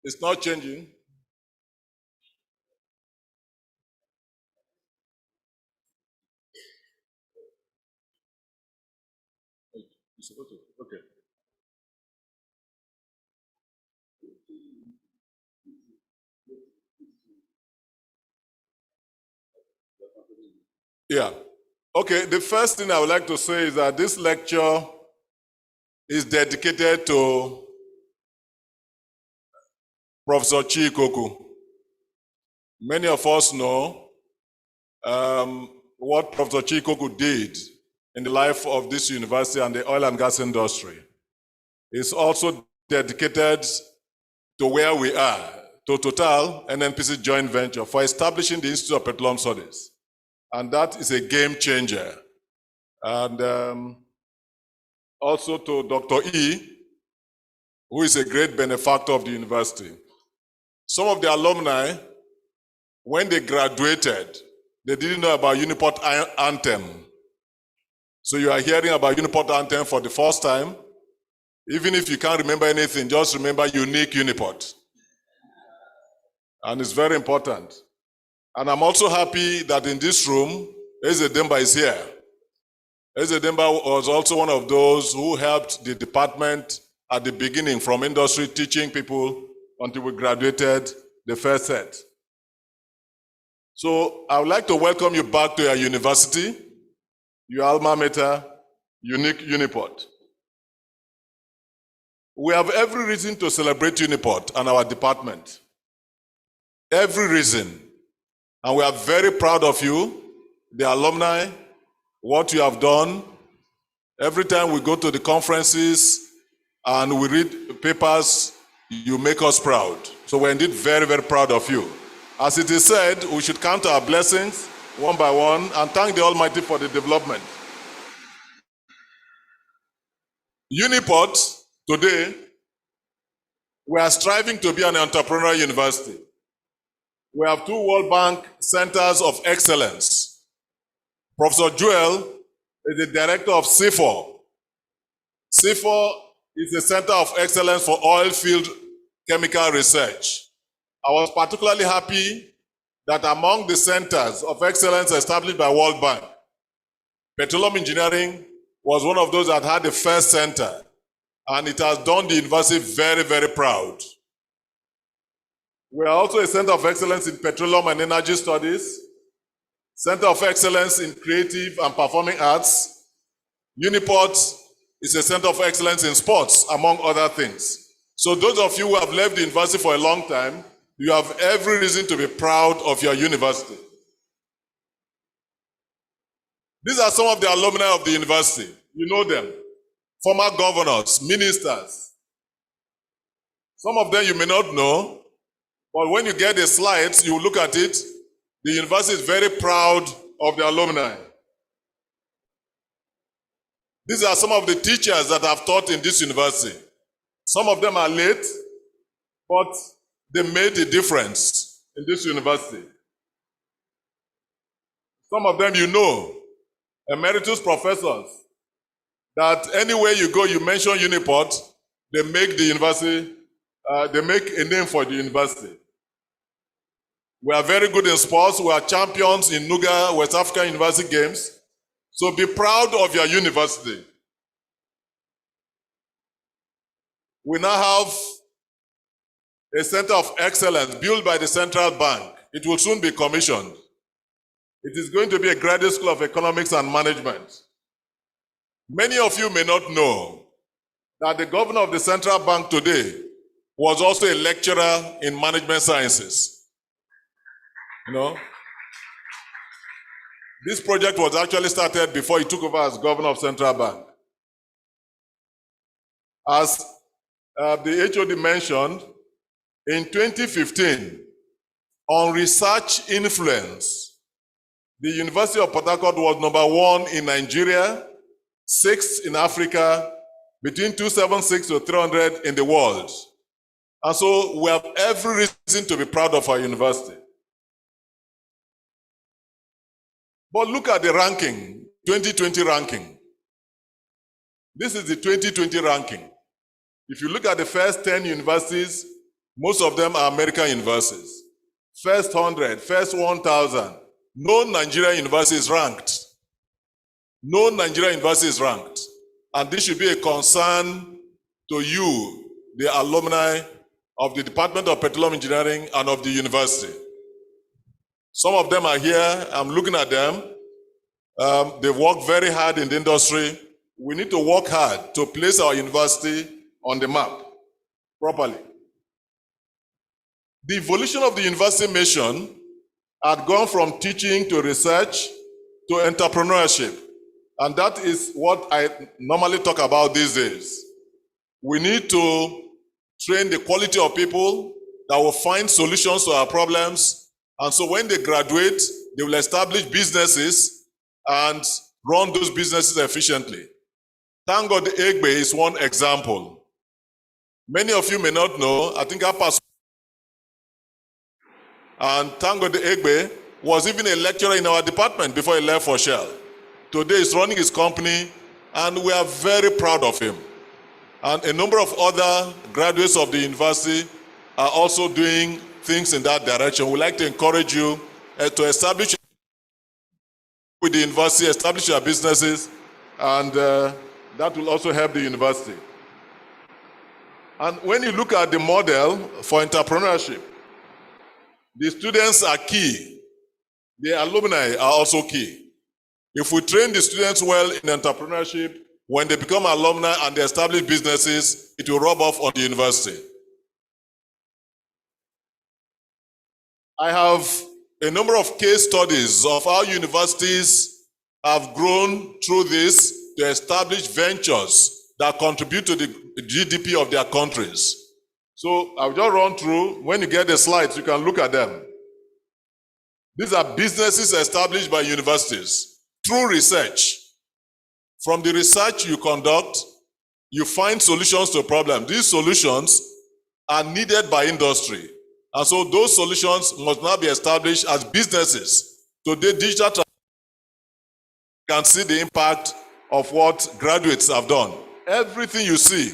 It's not changing. Okay. Yeah. Okay, the first thing I would like to say is that this lecture is dedicated to Professor Chikoku. Many of us know what Professor Chikoku did in the life of this university and the oil and gas industry. It's also dedicated to where we are, to Total NNPC joint venture for establishing the Institute of Petroleum Studies. And that is a game changer. And also to Dr. E, who is a great benefactor of the university. Some of the alumni, when they graduated, they didn't know about Uniport Anthem. So you are hearing about Uniport Anthem for the first time. Even if you can't remember anything, just remember unique Uniport. And it's very important. And I'm also happy that in this room, Eze Demba is here. Eze Demba was also one of those who helped the department at the beginning from industry, teaching people until we graduated the first set. So I would like to welcome you back to your university, your alma mater, unique Uniport. We have every reason to celebrate Uniport and our department. Every reason. And we are very proud of you, the alumni, what you have done. Every time we go to the conferences and we read papers, you make us proud. So we're indeed very, very proud of you. As it is said, we should count our blessings one by one and thank the Almighty for the development. Uniport, today, we are striving to be an entrepreneurial university. We have 2 World Bank Centers of Excellence. Professor Joel is the director of CIFOR. CIFOR is the Center of Excellence for Oil Field Chemical Research. I was particularly happy that among the centers of excellence established by World Bank, Petroleum Engineering was one of those that had the first center, and it has done the university very, very proud. We are also a center of excellence in petroleum and energy studies, center of excellence in creative and performing arts. Uniport is a center of excellence in sports, among other things. So those of you who have left the university for a long time, you have every reason to be proud of your university. These are some of the alumni of the university. You know them. Former governors, ministers. Some of them you may not know, but when you get the slides, you look at it, the university is very proud of the alumni. These are some of the teachers that have taught in this university. Some of them are late, but they made a difference in this university. Some of them you know, emeritus professors, that anywhere you go, you mention Uniport, they make the university, they make a name for the university. We are very good in sports. We are champions in Nuga, West African University Games. So be proud of your university. We now have a center of excellence built by the central bank. It will soon be commissioned. It is going to be a graduate school of economics and management. Many of you may not know that the governor of the central bank today was also a lecturer in management sciences. You know, this project was actually started before he took over as governor of central bank. As the HOD mentioned, in 2015, on research influence, the University of Port Harcourt was #1 in Nigeria, 6th in Africa, between 276 to 300 in the world. And so we have every reason to be proud of our university. But look at the ranking, 2020 ranking. This is the 2020 ranking. If you look at the first 10 universities, most of them are American universities. First 100, first 1,000. No Nigerian university is ranked. No Nigerian university is ranked. And this should be a concern to you, the alumni of the Department of Petroleum Engineering and of the university. Some of them are here. I'm looking at them. They've worked very hard in the industry. We need to work hard to place our university on the map properly. The evolution of the university mission had gone from teaching to research to entrepreneurship. And that is what I normally talk about these days. We need to train the quality of people that will find solutions to our problems. And so when they graduate, they will establish businesses and run those businesses efficiently. Thank God Egbe is one example. Many of you may not know, I think our pastor and thank God Egbe was even a lecturer in our department before he left for Shell. Today he's running his company and we are very proud of him. And a number of other graduates of the university are also doing things in that direction. We'd like to encourage you to establish with the university, establish your businesses, and that will also help the university. And when you look at the model for entrepreneurship, the students are key. The alumni are also key. If we train the students well in entrepreneurship, when they become alumni and they establish businesses, it will rub off on the university. I have a number of case studies of how universities have grown through this to establish ventures that contribute to the GDP of their countries. So I'll just run through. When you get the slides, you can look at them. These are businesses established by universities through research. From the research you conduct, you find solutions to problems. These solutions are needed by industry. And so those solutions must now be established as businesses. Today, digital can see the impact of what graduates have done. Everything you see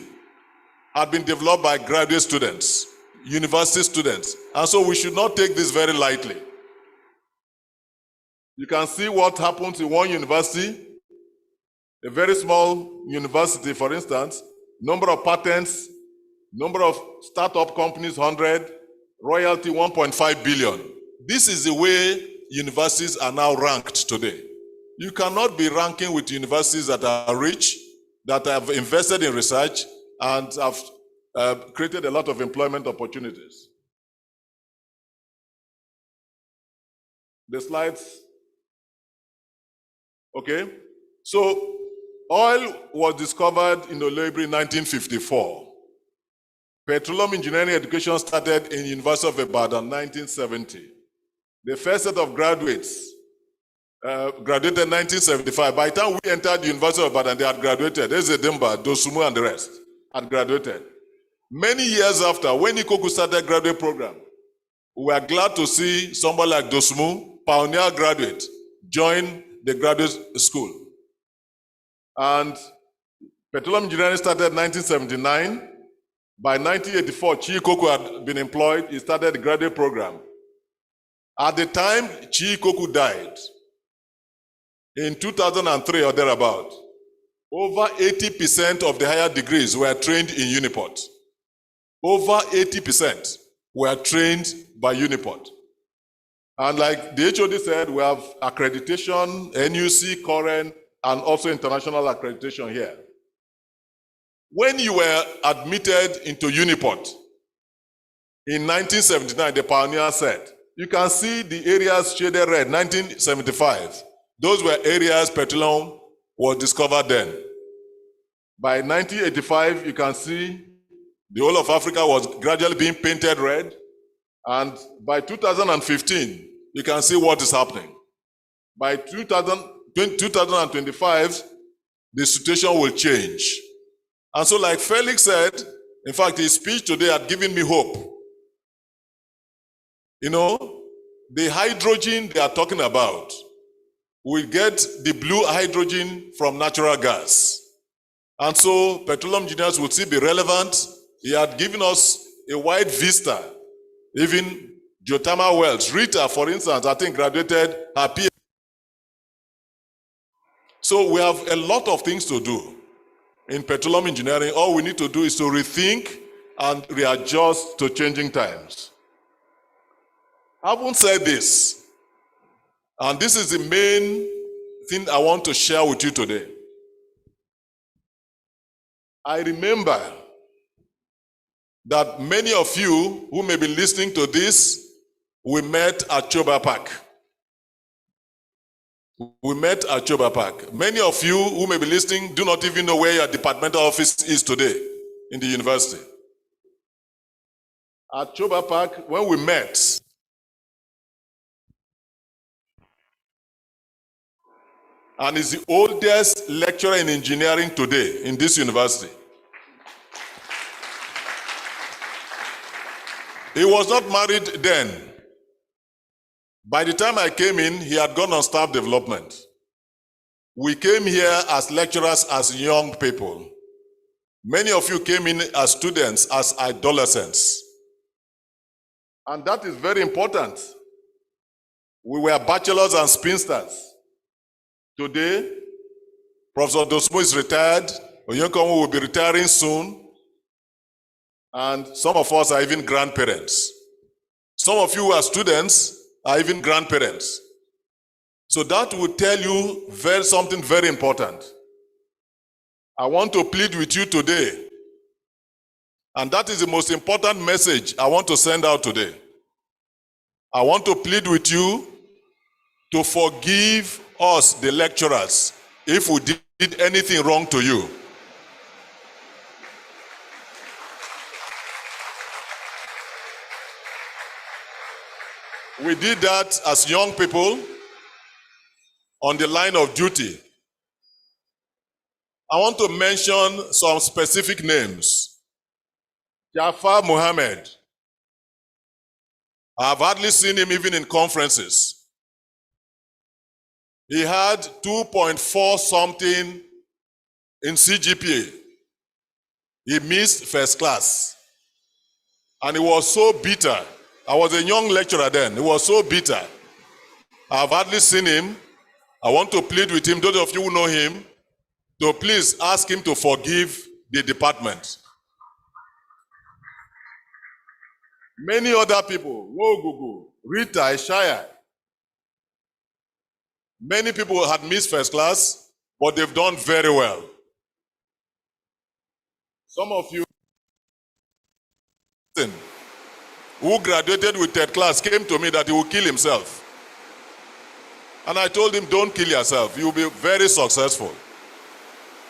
had been developed by graduate students, university students. And so we should not take this very lightly. You can see what happens in one university, a very small university, for instance, number of patents, number of startup companies, 100, royalty 1.5 billion. This is the way universities are now ranked today. You cannot be ranking with universities that are rich, that have invested in research, and have created a lot of employment opportunities. The slides. Okay. So, oil was discovered in Olebri in 1954. Petroleum engineering education started in University of Ibadan in 1970. The first set of graduates graduated in 1975. By the time we entered the University of Ibadan, they had graduated. Ezedimba, Dosumu, and the rest had graduated. Many years after, when Ikoku started graduate program, we were glad to see somebody like Dosumu, pioneer graduate, join the graduate school. And petroleum engineering started in 1979. By 1984, Chi Ikoku had been employed. He started the graduate program. At the time Chi Ikoku died, in 2003 or thereabout, over 80% of the higher degrees were trained in Uniport. Over 80% were trained by Uniport. And like the HOD said, we have accreditation, NUC, current, and also international accreditation here. When you were admitted into Uniport in 1979, the pioneer said, you can see the areas shaded red, 1975. Those were areas petroleum was discovered then. By 1985, you can see the whole of Africa was gradually being painted red. And by 2015, you can see what is happening. By 2025, the situation will change. And so like Felix said, in fact, his speech today had given me hope. You know, the hydrogen they are talking about, we get the blue hydrogen from natural gas. And so petroleum engineers would still be relevant. He had given us a wide vista, even geothermal wells. Rita, for instance, I think graduated her PhD. So we have a lot of things to do in petroleum engineering. All we need to do is to rethink and readjust to changing times. Having said this, and this is the main thing I want to share with you today. I remember that many of you who may be listening to this, we met at Choba Park. We met at Choba Park. Many of you who may be listening do not even know where your departmental office is today in the university. At Choba Park, when we met, and is the oldest lecturer in engineering today in this university. He was not married then. By the time I came in, he had gone on staff development. We came here as lecturers, as young people. Many of you came in as students, as adolescents. And that is very important. We were bachelors and spinsters. Today, Professor Dosmo is retired. Oyonkomo will be retiring soon. And some of us are even grandparents. Some of you who are students are even grandparents. So that will tell you something very important. I want to plead with you today. And that is the most important message I want to send out today. I want to plead with you to forgive us, the lecturers, if we did anything wrong to you. We did that as young people on the line of duty. I want to mention some specific names. Jafar Mohammed. I have hardly seen him even in conferences. He had 2.4 something in CGPA. He missed first class. And he was so bitter. I was a young lecturer then. He was so bitter. I have hardly seen him. I want to plead with him, those of you who know him, to please ask him to forgive the department. Many other people, Wogugu, Rita, Ishaya, many people had missed first class, but they've done very well. Some of you who graduated with third class came to me that he would kill himself. And I told him, don't kill yourself. You'll be very successful.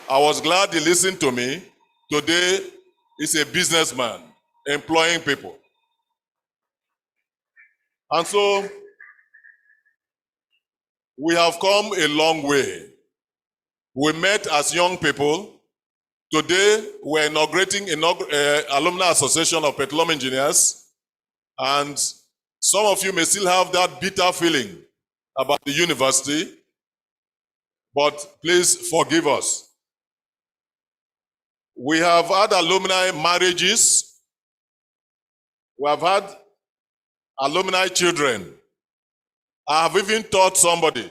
I was glad he listened to me. Today, he's a businessman, employing people. And so, we have come a long way. We met as young people. Today, we're inaugurating Alumni Association of Petroleum Engineers. And some of you may still have that bitter feeling about the university, but please forgive us. We have had alumni marriages. We have had alumni children. I have even taught somebody.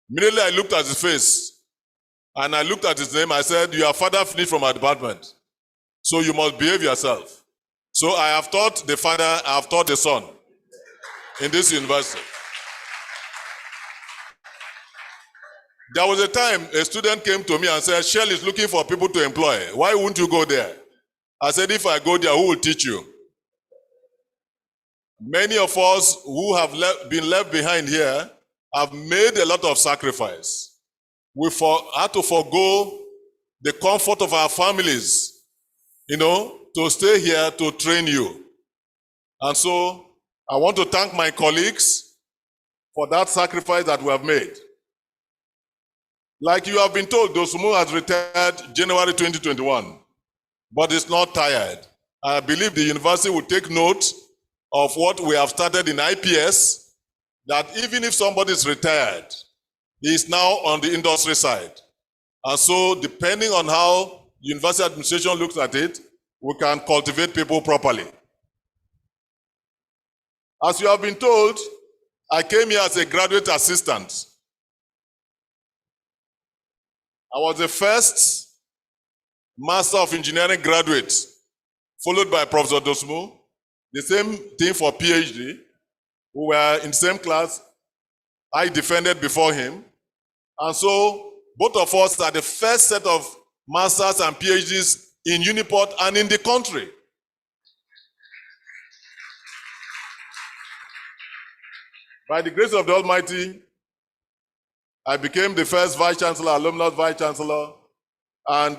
Immediately I looked at his face and I looked at his name. I said, "Your father finished from our department, so you must behave yourself." So I have taught the father, I have taught the son in this university. There was a time a student came to me and said, "Shell is looking for people to employ. Why won't you go there?" I said, "If I go there, who will teach you?" Many of us who have been left behind here have made a lot of sacrifice. We had to forego the comfort of our families, to stay here to train you. And so I want to thank my colleagues for that sacrifice that we have made. Like you have been told, Dosumu has retired January 2021, but it's not tired. I believe the university will take note of what we have started in IPS, that even if somebody is retired, he is now on the industry side. And so depending on how the university administration looks at it, we can cultivate people properly. As you have been told, I came here as a graduate assistant. I was the first Master of Engineering graduate, followed by Professor Dosmu. The same thing for PhD. We were in the same class. I defended before him. And so both of us are the first set of masters and PhDs in Uniport and in the country. By the grace of the Almighty, I became the first Vice Chancellor, Alumnus Vice Chancellor, and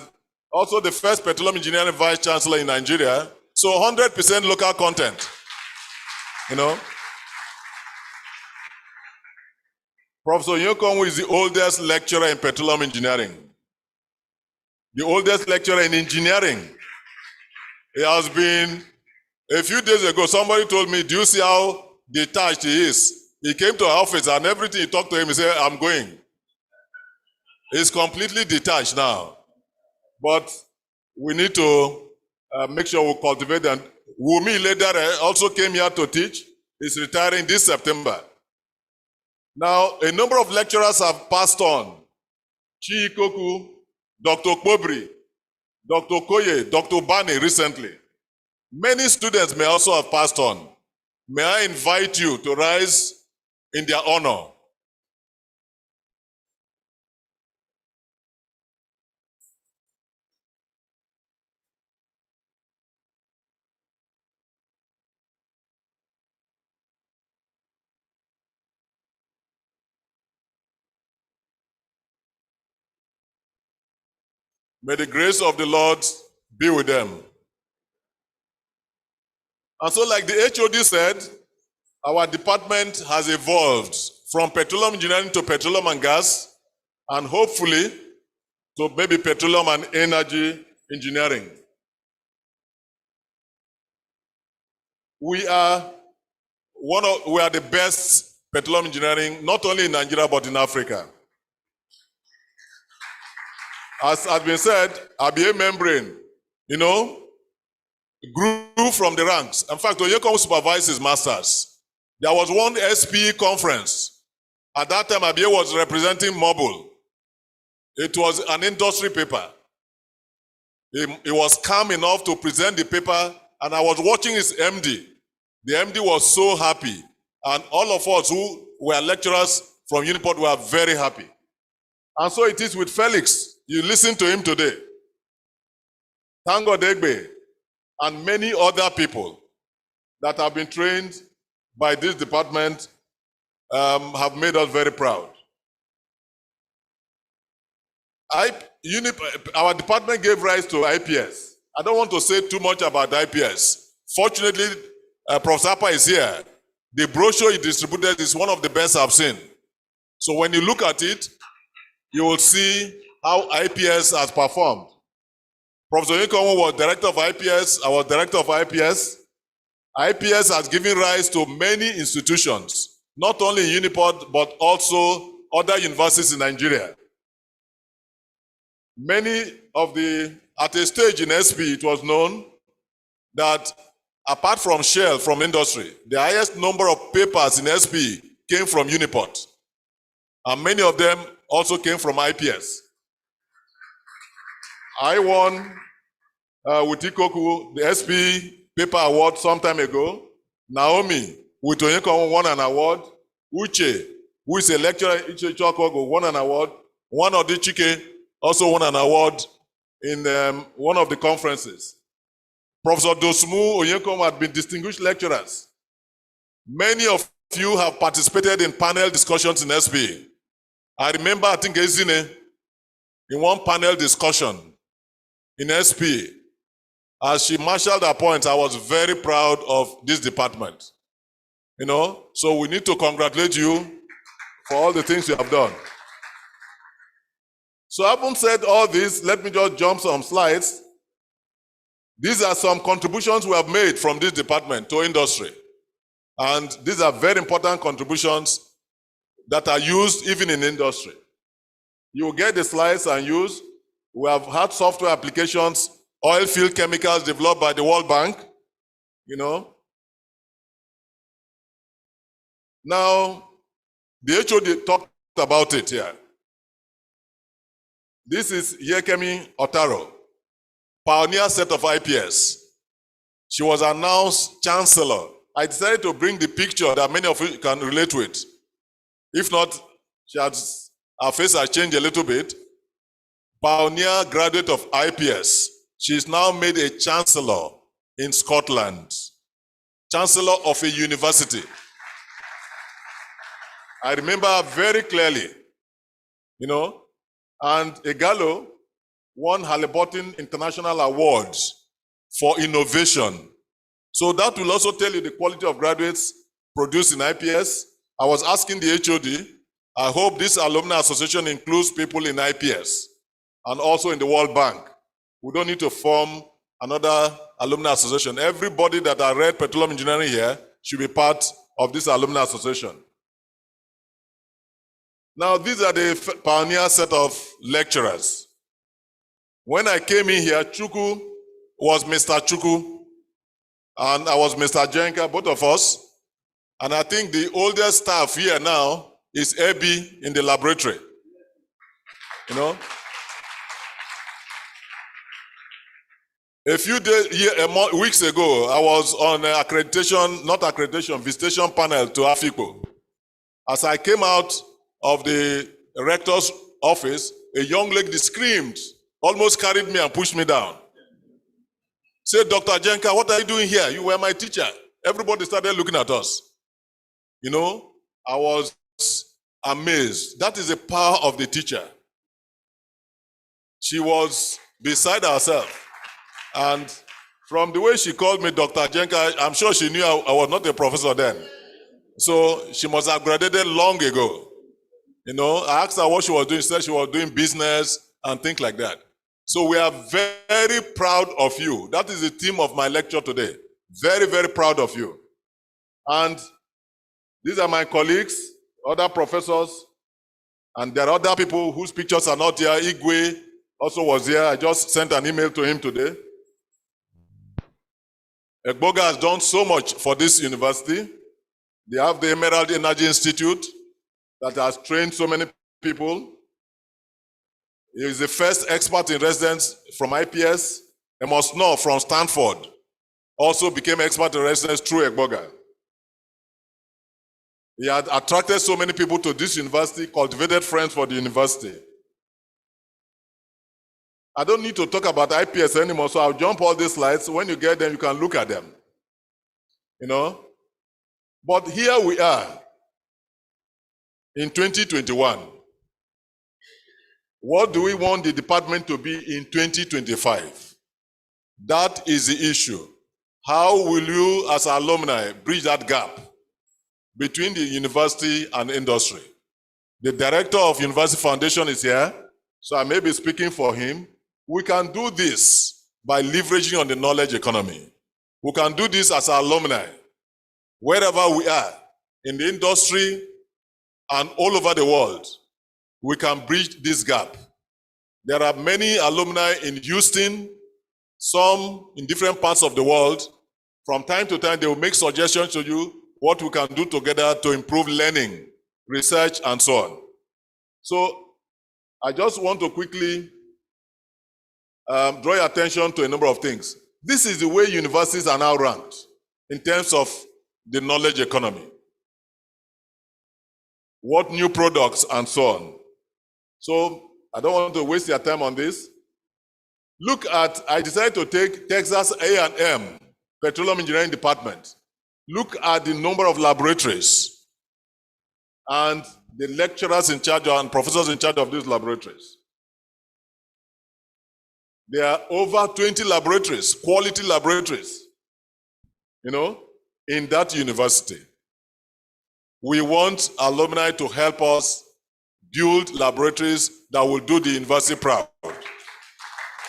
also the first Petroleum Engineering Vice Chancellor in Nigeria. So 100% local content, you know. Professor Onyekonwu is the oldest lecturer in petroleum engineering. The oldest lecturer in engineering. He has been, a few days ago, somebody told me, do you see how detached he is? He came to our office and everything he talked to him, he said, I'm going. He's completely detached now. But we need to make sure we cultivate them. Wumi later also came here to teach. He's retiring this September. Now, a number of lecturers have passed on. Chi Ikoku, Dr. Kobri, Dr. Koye, Dr. Bani recently. Many students may also have passed on. May I invite you to rise in their honor. May the grace of the Lord be with them. And so, like the HOD said, our department has evolved from petroleum engineering to petroleum and gas, and hopefully to maybe petroleum and energy engineering. We are the best petroleum engineering, not only in Nigeria, but in Africa. As has been said, ABA membrane, you know, grew from the ranks. In fact, Onyekonwu supervised his masters. There was one SPE conference. At that time, ABA was representing Mobile. It was an industry paper. He was calm enough to present the paper, and I was watching his MD. The MD was so happy, and all of us who were lecturers from Uniport were very happy. And so it is with Felix. You listen to him today. Tango Degbe and many other people that have been trained by this department have made us very proud. Our department gave rise to IPS. I don't want to say too much about IPS. Fortunately, Professor Appa is here. The brochure he distributed is one of the best I've seen. So when you look at it, you will see how IPS has performed. Professor Onyekonwu was director of IPS, I was director of IPS. IPS has given rise to many institutions, not only in Uniport, but also other universities in Nigeria. At a stage in SP, it was known that apart from Shell, from industry, the highest number of papers in SP came from Uniport. And many of them also came from IPS. I won with Ikoku the SP Paper Award some time ago. Naomi with Onyekonwu won an award. Uche, who is a lecturer in Ichokogo, won an award. One of the Chike also won an award in one of the conferences. Professor Dosmu Onyekonwu had been distinguished lecturers. Many of you have participated in panel discussions in SP. I remember, I think Ezine, in one panel discussion in SP, as she marshaled her points, I was very proud of this department. You know, so we need to congratulate you for all the things you have done. So having said all this, let me just jump some slides. These are some contributions we have made from this department to industry. And these are very important contributions that are used even in industry. You will get the slides and use. We have had software applications, oil field chemicals developed by the World Bank, you know. Now, the HOD talked about it here. This is Yekemi Otaro, pioneer set of IPS. She was announced chancellor. I decided to bring the picture that many of you can relate with. If not, she has Her face has changed a little bit. Pioneer graduate of IPS. She's now made a chancellor in Scotland. Chancellor of a university. I remember her very clearly, and Igalo won Halliburton International Awards for innovation. So that will also tell you the quality of graduates produced in IPS. I was asking the HOD, I hope this alumni association includes people in IPS and also in the World Bank. We don't need to form another alumni association. Everybody that I read petroleum engineering here should be part of this alumni association. Now, these are the pioneer set of lecturers. When I came in here, Chuku was Mr. Chuku, and I was Mr. Jenka, both of us. And I think the oldest staff here now is Ebi in the laboratory. A few weeks ago, I was on visitation panel to Afikpo. As I came out of the rector's office, a young lady screamed, almost carried me and pushed me down. Said, Dr. Jenka, what are you doing here? You were my teacher. Everybody started looking at us. I was amazed. That is the power of the teacher. She was beside herself. And from the way she called me Dr. Jenka, I'm sure she knew I was not a professor then. So she must have graduated long ago. I asked her what she was doing. She said she was doing business and things like that. So we are very proud of you. That is the theme of my lecture today. Very, very proud of you. And these are my colleagues, other professors, and there are other people whose pictures are not here. Igwe also was here. I just sent an email to him today. Egboga has done so much for this university. They have the Emerald Energy Institute that has trained so many people. He is the first expert in residence from IPS. Amos Knorr from Stanford also became expert in residence through Egboga. He had attracted so many people to this university, cultivated friends for the university. I don't need to talk about IPS anymore, so I'll jump all these slides. When you get them, you can look at them. But here we are in 2021. What do we want the department to be in 2025? That is the issue. How will you, as alumni, bridge that gap between the university and industry? The director of University Foundation is here, so I may be speaking for him. We can do this by leveraging on the knowledge economy. We can do this as alumni, wherever we are, in the industry and all over the world. We can bridge this gap. There are many alumni in Houston, some in different parts of the world. From time to time, they will make suggestions to you what we can do together to improve learning, research, and so on. So I just want to quickly draw your attention to a number of things. This is the way universities are now ranked in terms of the knowledge economy. What new products and so on. So I don't want to waste your time on this. Look at, I decided to take Texas A&M, Petroleum Engineering Department. Look at the number of laboratories and the lecturers in charge and professors in charge of these laboratories. There are over 20 laboratories, quality laboratories, in that university. We want alumni to help us build laboratories that will do the university proud,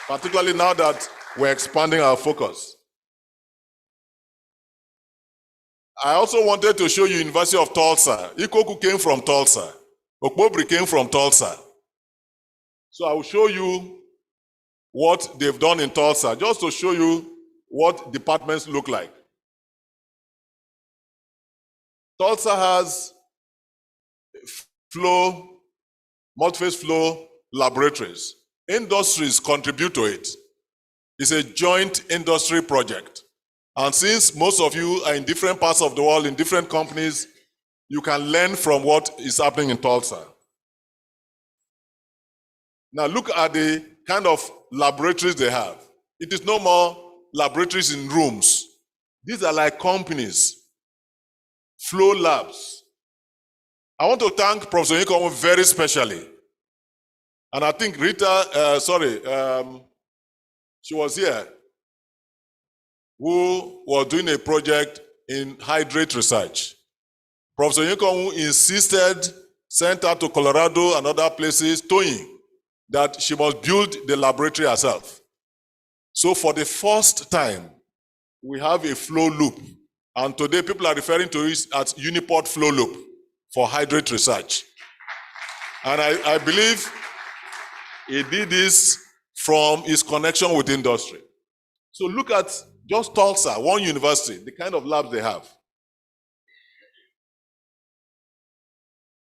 particularly now that we're expanding our focus. I also wanted to show you University of Tulsa. Ikoku came from Tulsa. Okpobri came from Tulsa. So I will show you what they've done in Tulsa, just to show you what departments look like. Tulsa has multi-phase flow laboratories. Industries contribute to it. It's a joint industry project. And since most of you are in different parts of the world, in different companies, you can learn from what is happening in Tulsa. Now look at the kind of laboratories they have. It is no more laboratories in rooms. These are like companies, flow labs. I want to thank Professor Inaugural very specially. And I think Rita, she was here, who was doing a project in hydrate research. Professor Inaugural insisted, sent her to Colorado and other places, towing, that she must build the laboratory herself. So for the first time, we have a flow loop. And today people are referring to it as Uniport flow loop for hydrate research. And I believe he did this from his connection with industry. So look at just Tulsa, one university, the kind of labs they have.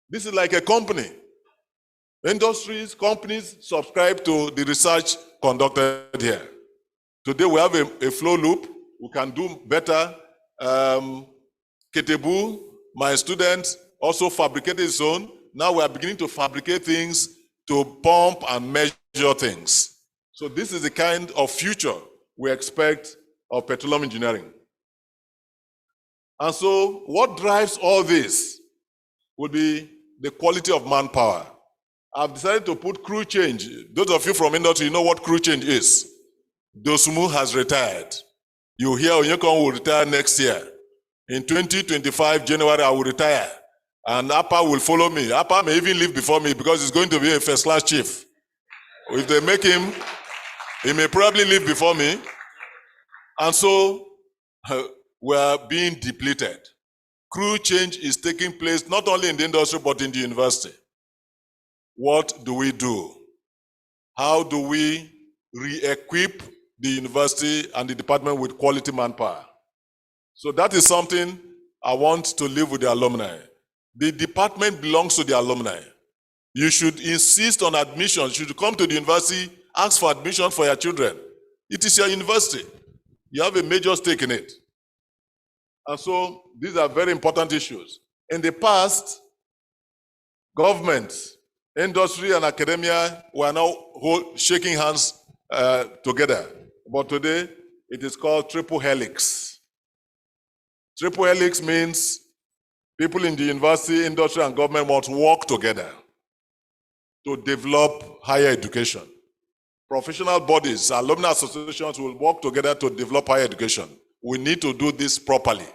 This is like a company. Industries, companies subscribe to the research conducted here. Today we have a flow loop. We can do better. Ketebu, my student, also fabricated his own. Now we are beginning to fabricate things to pump and measure things. So this is the kind of future we expect of petroleum engineering. And so what drives all this will be the quality of manpower. I've decided to put crew change. Those of you from industry, you know what crew change is. Dosumu has retired. You hear Onyekon will retire next year. In 2025, January, I will retire. And Appa will follow me. Appa may even leave before me because he's going to be a first-class chief. If they make him, he may probably leave before me. And so, we are being depleted. Crew change is taking place not only in the industry, but in the university. What do we do? How do we re-equip the university and the department with quality manpower? So that is something I want to leave with the alumni. The department belongs to the alumni. You should insist on admission. You should come to the university, ask for admission for your children. It is your university. You have a major stake in it. And so these are very important issues. In the past, government, industry, and academia were now shaking hands together. But today, it is called triple helix. Triple helix means people in the university, industry, and government must work together to develop higher education. Professional bodies, alumni associations will work together to develop higher education. We need to do this properly.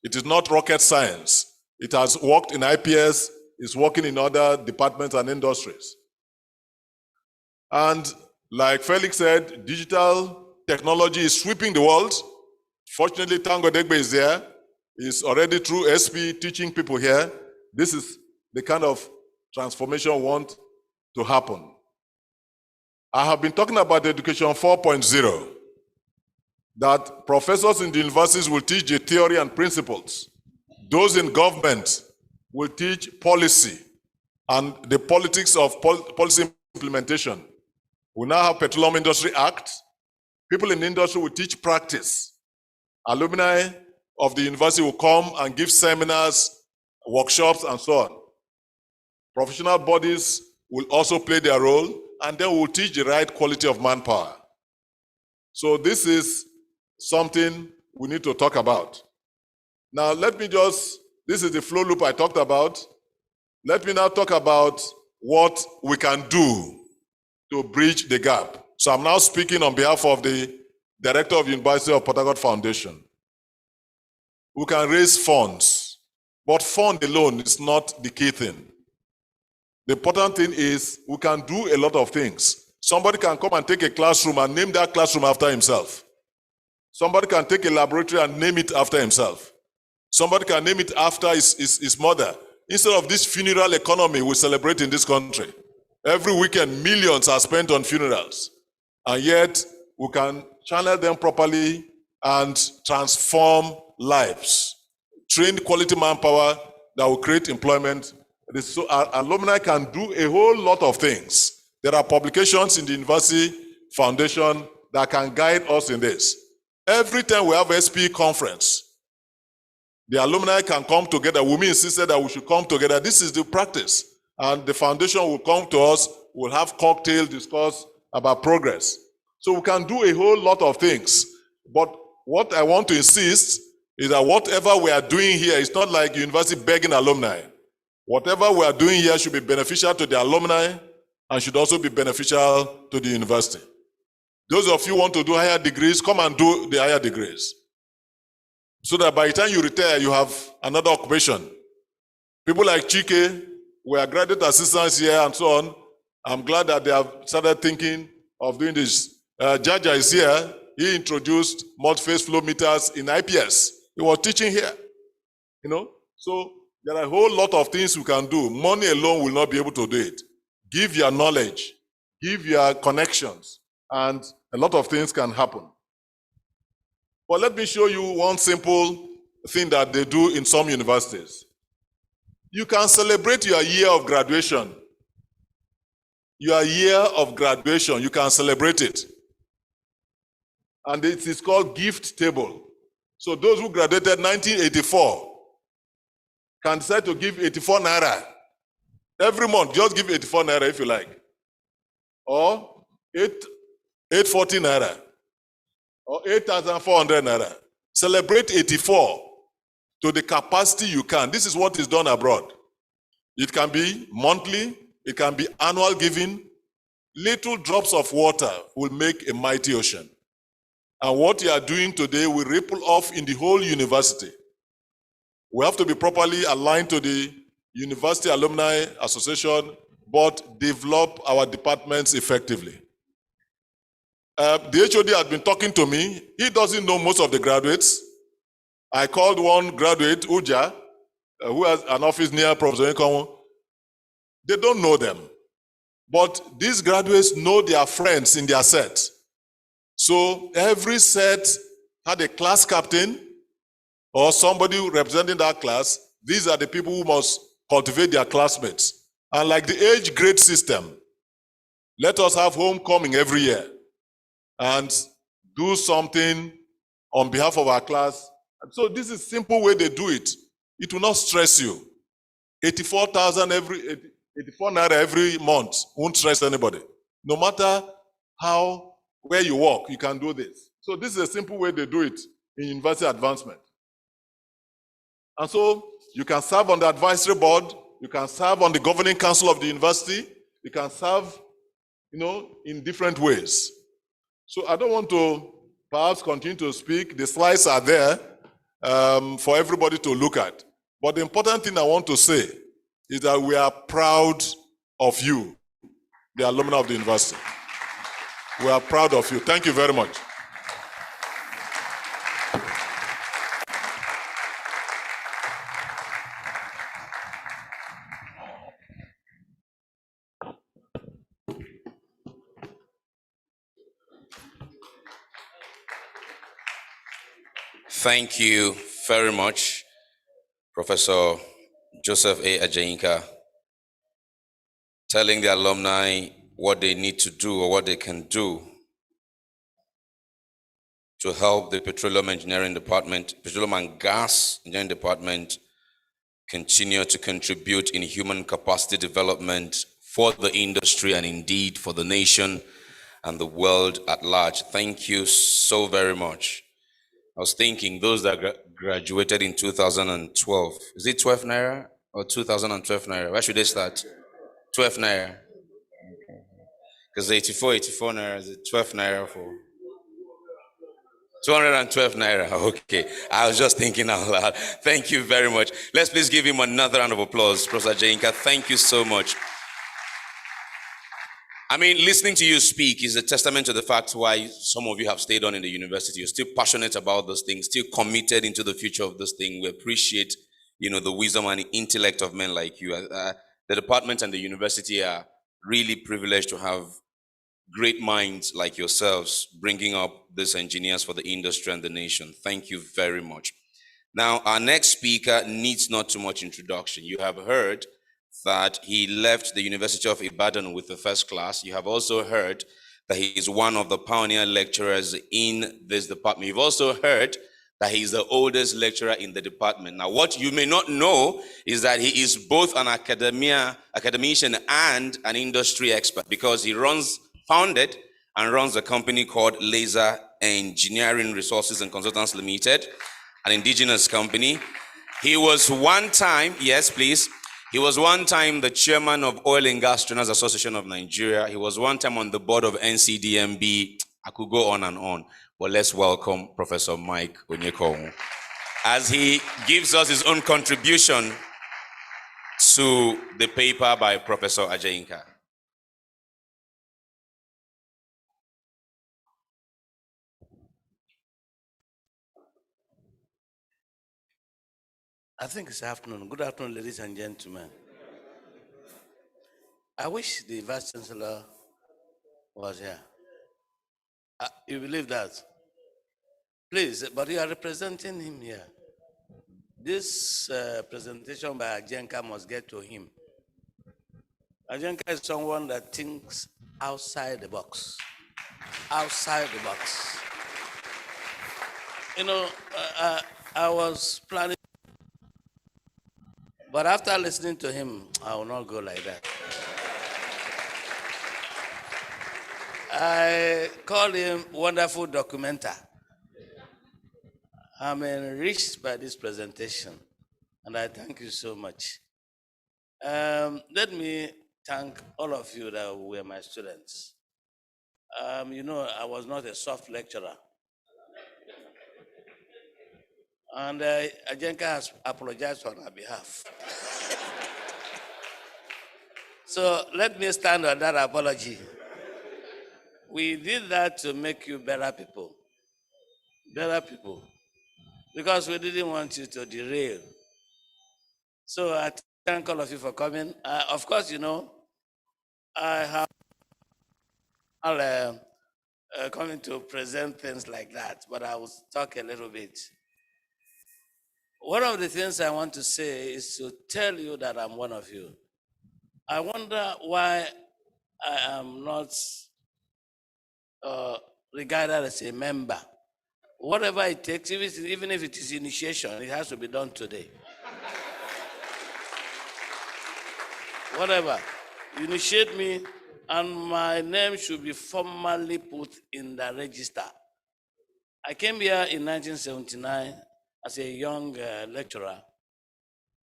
It is not rocket science. It has worked in IPS, it's working in other departments and industries. And like Felix said, digital technology is sweeping the world. Fortunately, Tango Degbe is there. He's already through SP teaching people here. This is the kind of transformation we want to happen. I have been talking about Education 4.0, that professors in the universities will teach the theory and principles. Those in government will teach policy and the politics of policy implementation. We now have Petroleum Industry Act. People in the industry will teach practice. Alumni of the university will come and give seminars, workshops, and so on. Professional bodies will also play their role, and then we'll teach the right quality of manpower. So this is something we need to talk about. Now let me this is the flow loop I talked about. Let me now talk about what we can do to bridge the gap. So I'm now speaking on behalf of the Director of University of Port Harcourt Foundation. We can raise funds, but fund alone is not the key thing. The important thing is we can do a lot of things. Somebody can come and take a classroom and name that classroom after himself. Somebody can take a laboratory and name it after himself. Somebody can name it after his mother. Instead of this funeral economy we celebrate in this country, every weekend millions are spent on funerals. And yet we can channel them properly and transform lives. Train quality manpower that will create employment. So our alumni can do a whole lot of things. There are publications in the university foundation that can guide us in this. Every time we have an SP conference, the alumni can come together. Wumi insisted that we should come together. This is the practice. And the foundation will come to us we'll have cocktail, discuss about progress. So we can do a whole lot of things. But what I want to insist is that whatever we are doing here is not like university begging alumni. Whatever we are doing here should be beneficial to the alumni and should also be beneficial to the university. Those of you who want to do higher degrees, come and do the higher degrees. So that by the time you retire, you have another occupation. People like Chike, we are graduate assistants here and so on. I'm glad that they have started thinking of doing this. Jaja is here. He introduced multi-phase flow meters in IPS. He was teaching here. So there are a whole lot of things we can do. Money alone will not be able to do it. Give your knowledge, give your connections, and a lot of things can happen. But let me show you one simple thing that they do in some universities. You can celebrate your year of graduation. Your year of graduation, you can celebrate it. And it is called gift table. So those who graduated 1984 can decide to give 84 naira. Every month, just give 84 naira if you like. Or 840 naira. Or 8,400 naira. Celebrate 84 to the capacity you can. This is what is done abroad. It can be monthly, it can be annual giving. Little drops of water will make a mighty ocean. And what you are doing today will ripple off in the whole university. We have to be properly aligned to the University Alumni Association, but develop our departments effectively. The HOD had been talking to me. He doesn't know most of the graduates. I called one graduate, Uja, who has an office near Professor Nkomo. They don't know them. But these graduates know their friends in their set. So every set had a class captain or somebody representing that class. These are the people who must cultivate their classmates. And like the age grade system, let us have homecoming every year and do something on behalf of our class. So this is a simple way they do it. It will not stress you. 84,000 84 naira every month won't stress anybody. No matter where you work, you can do this. So this is a simple way they do it in university advancement. And so you can serve on the advisory board, you can serve on the governing council of the university, you can serve, in different ways. So I don't want to perhaps continue to speak. The slides are there for everybody to look at. But the important thing I want to say is that we are proud of you, the alumni of the university. We are proud of you. Thank you very much. Thank you very much, Professor Joseph A. Ajayinka, telling the alumni what they need to do or what they can do to help the Petroleum Engineering Department, Petroleum and Gas Engineering Department continue to contribute in human capacity development for the industry and indeed for the nation and the world at large. Thank you so very much. I was thinking those that graduated in 2012, is it 12 naira or 2012 naira? Where should they start? 12 naira. Because 84 naira is 12 naira for 212 naira. Okay, I was just thinking out loud. Thank you very much. Let's please give him another round of applause, Professor Ajayinka. Thank you so much. I mean, listening to you speak is a testament to the fact why some of you have stayed on in the university. You're still passionate about those things, still committed into the future of this thing. We appreciate, the wisdom and the intellect of men like you. The department and the university are really privileged to have great minds like yourselves bringing up these engineers for the industry and the nation. Thank you very much. Now, our next speaker needs not too much introduction. You have heard that he left the University of Ibadan with the first class. You have also heard that he is one of the pioneer lecturers in this department. You've also heard that he is the oldest lecturer in the department. Now, what you may not know is that he is both an academician and an industry expert, because he founded and runs a company called Laser Engineering Resources and Consultants Limited, an indigenous company. He was one time, yes, please. He was one time the chairman of Oil and Gas Trainers Association of Nigeria. He was one time on the board of NCDMB. I could go on and on, but let's welcome Professor Mike Onyekong as he gives us his own contribution to the paper by Professor Ajayinka. I think it's afternoon. Good afternoon, ladies and gentlemen. I wish the Vice Chancellor was here. You believe that? Please, but you are representing him here. This presentation by Ajenka must get to him. Ajenka is someone that thinks outside the box. Outside the box. You know, I was planning, but after listening to him, I will not go like that. I call him wonderful documenter. I'm enriched by this presentation, and I thank you so much. Let me thank all of you that were my students. You know, I was not a soft lecturer. And Ajenka has apologized on our behalf. So let me stand on that apology. We did that to make you better people. Better people. Because we didn't want you to derail. So I thank all of you for coming. Of course, you know, I have coming to present things like that, but I will talk a little bit. One of the things I want to say is to tell you that I'm one of you. I wonder why I am not regarded as a member. Whatever it takes, even if it is initiation, it has to be done today. Whatever. Initiate me, and my name should be formally put in the register. I came here in 1979 as a young lecturer.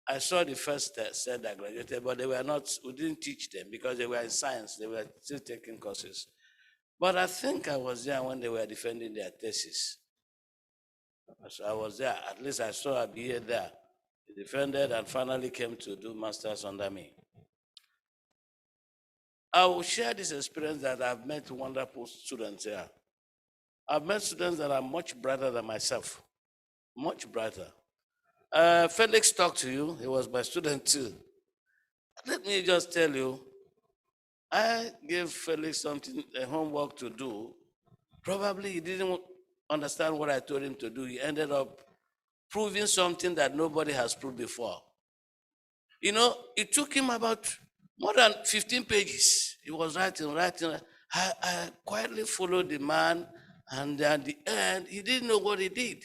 I saw the first set that graduated, but we didn't teach them because they were in science. They were still taking courses. But I think I was there when they were defending their thesis. So I was there. At least I saw a BA there. He defended and finally came to do masters under me. I will share this experience that I've met wonderful students here. I've met students that are much brighter than myself. Much brighter. Felix talked to you. He was my student too. Let me just tell you, I gave Felix a homework to do. Probably he didn't understand what I told him to do. He ended up proving something that nobody has proved before. You know, it took him about more than 15 pages. He was writing. I quietly followed the man, and at the end, he didn't know what he did.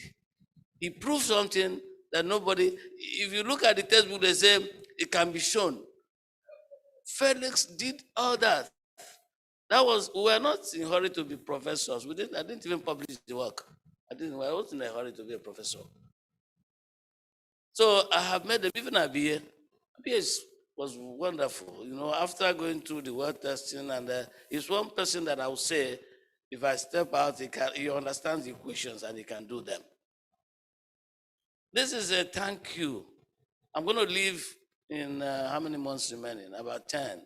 He proved something that nobody, if you look at the textbook, they say it can be shown. Felix did all that. We were not in a hurry to be professors. I didn't even publish the work. I wasn't in a hurry to be a professor. So I have met them, even at BA. BA was wonderful. You know, after going through the word testing, and he's one person that I would say, if I step out, he understands the questions and he can do them. This is a thank you. I'm going to leave in how many months remaining? About 10.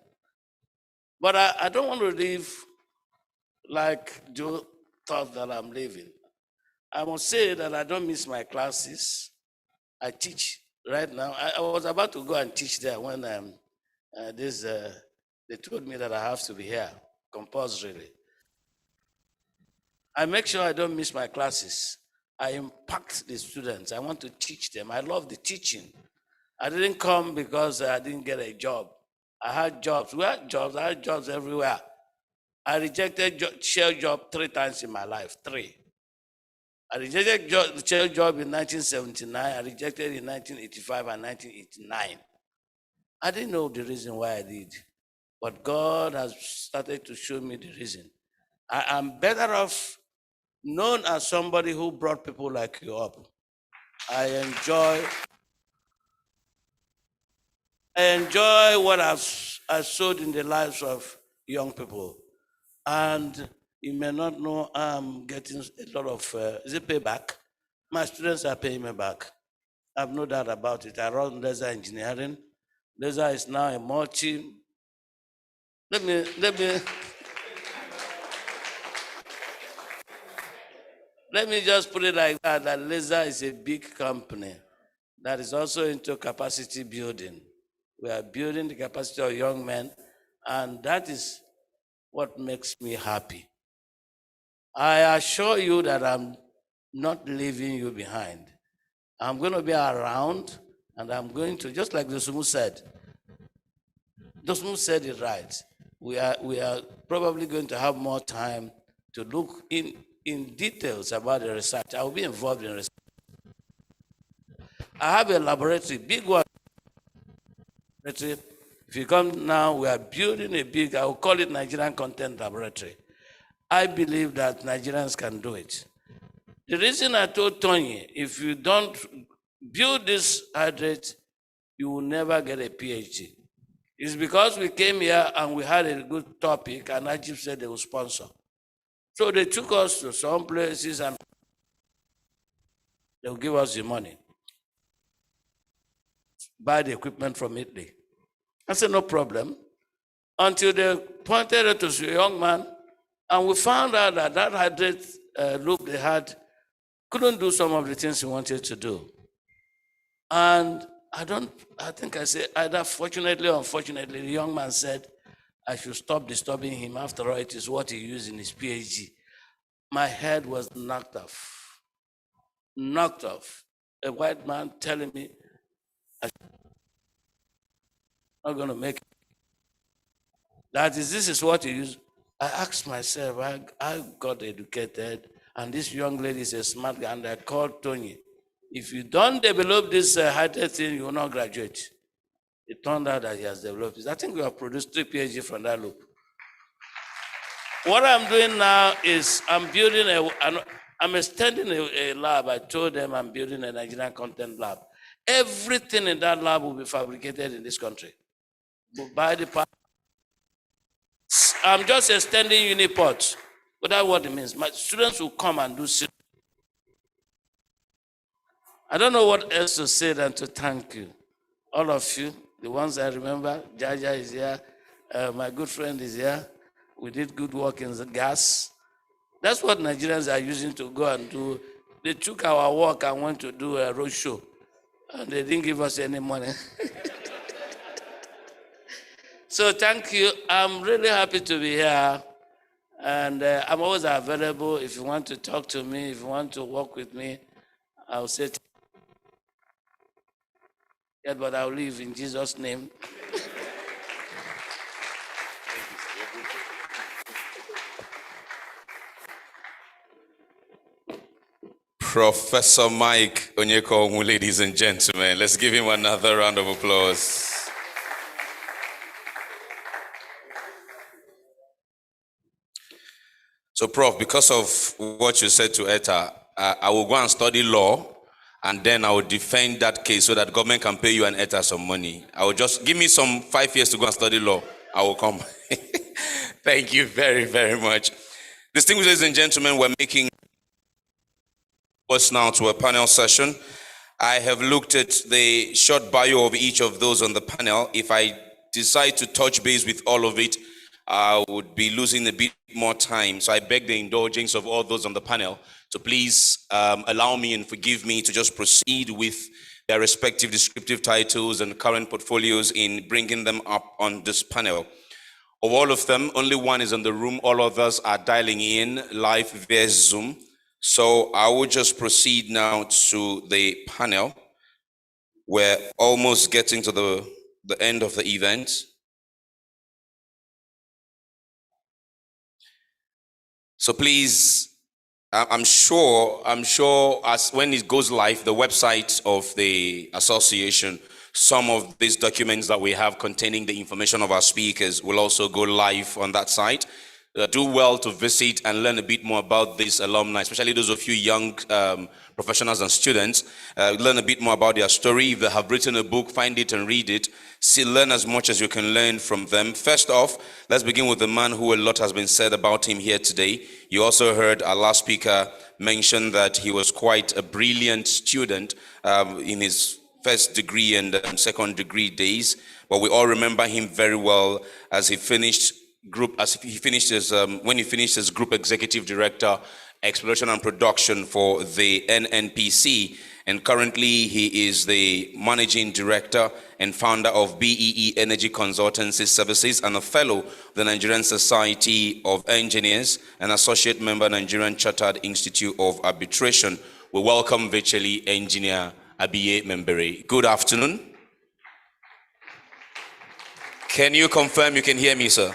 But I don't want to leave like Joe thought that I'm leaving. I must say that I don't miss my classes. I teach right now. I was about to go and teach there when they told me that I have to be here compulsorily. I make sure I don't miss my classes. I impact the students. I want to teach them. I love the teaching. I didn't come because I didn't get a job. I had jobs. We had jobs. I had jobs everywhere. I rejected share job 3 times in my life. 3. I rejected the church job in 1979. I rejected it in 1985 and 1989. I didn't know the reason why I did, but God has started to show me the reason. I am better off known as somebody who brought people like you up. I enjoy what I've sowed in the lives of young people. And you may not know I'm getting a lot of, is it payback? My students are paying me back. I have no doubt about it. I run laser engineering. Laser is now a multi. Let me just put it like that, that Laser is a big company that is also into capacity building. We are building the capacity of young men, and that is what makes me happy. I assure you that I'm not leaving you behind. I'm going to be around, and I'm going to, just like Dosumu said it right. We are probably going to have more time to look in details about the research. I will be involved in research. I have a laboratory, big one. If you come now, we are building a big, I will call it Nigerian Content Laboratory. I believe that Nigerians can do it. The reason I told Tony, if you don't build this hydrate, you will never get a PhD. It's because we came here and we had a good topic, and Najib said they will sponsor. So they took us to some places and they'll give us the money. Buy the equipment from Italy. I said, no problem. Until they pointed it to a young man, and we found out that that hydrate loop they had couldn't do some of the things he wanted to do. And I think I said either fortunately or unfortunately, the young man said, I should stop disturbing him. After all, it is what he used in his PhD. My head was knocked off. Knocked off. A white man telling me, I'm not going to make it. This is what he used. I asked myself, I got educated, and this young lady is a smart guy, and I called Tony. If you don't develop this hydrate thing, you will not graduate. It turned out that he has developed this. I think we have produced 3 PhD from that loop. What I'm doing now is I'm building I'm extending a lab. I told them I'm building a Nigerian content lab. Everything in that lab will be fabricated in this country. By the part, I'm just extending Uniport. But that's what it means. My students will come and do. I don't know what else to say than to thank you. All of you, the ones I remember, Jaja is here, my good friend is here. We did good work in the gas. That's what Nigerians are using to go and do. They took our work and went to do a road show, and they didn't give us any money. So thank you. I'm really happy to be here. And I'm always available. If you want to talk to me, if you want to work with me, I'll say, yeah, but I'll leave in Jesus' name. Professor Mike Onyeko, ladies and gentlemen. Let's give him another round of applause. So, Prof, because of what you said to ETA, I will go and study law, and then I will defend that case so that government can pay you and ETA some money. I will just give me some 5 years to go and study law. I will come. Thank you very, very much. Distinguished ladies and gentlemen, we're making us now to a panel session. I have looked at the short bio of each of those on the panel. If I decide to touch base with all of it, I would be losing a bit more time. So I beg the indulgence of all those on the panel to please allow me and forgive me to just proceed with their respective descriptive titles and current portfolios in bringing them up on this panel. Of all of them, only one is in the room. All others are dialing in live via Zoom. So I will just proceed now to the panel. We're almost getting to the end of the event. So please I'm sure as when it goes live, the website of the association, some of these documents that we have containing the information of our speakers will also go live on that site. Do well to visit and learn a bit more about these alumni, especially those of you young professionals and students. Learn a bit more about their story. If they have written a book, find it and read it. See, learn as much as you can learn from them. First off, let's begin with the man who a lot has been said about him here today. You also heard our last speaker mention that he was quite a brilliant student in his first degree and second degree days. But we all remember him very well as he finished when he finished as group executive director, exploration and production for the NNPC, and currently he is the managing director and founder of BEE Energy Consultancy Services and a fellow of the Nigerian Society of Engineers and associate member Nigerian Chartered Institute of Arbitration. We welcome virtually Engineer Abiye Membere. Good afternoon. Can you confirm you can hear me, sir?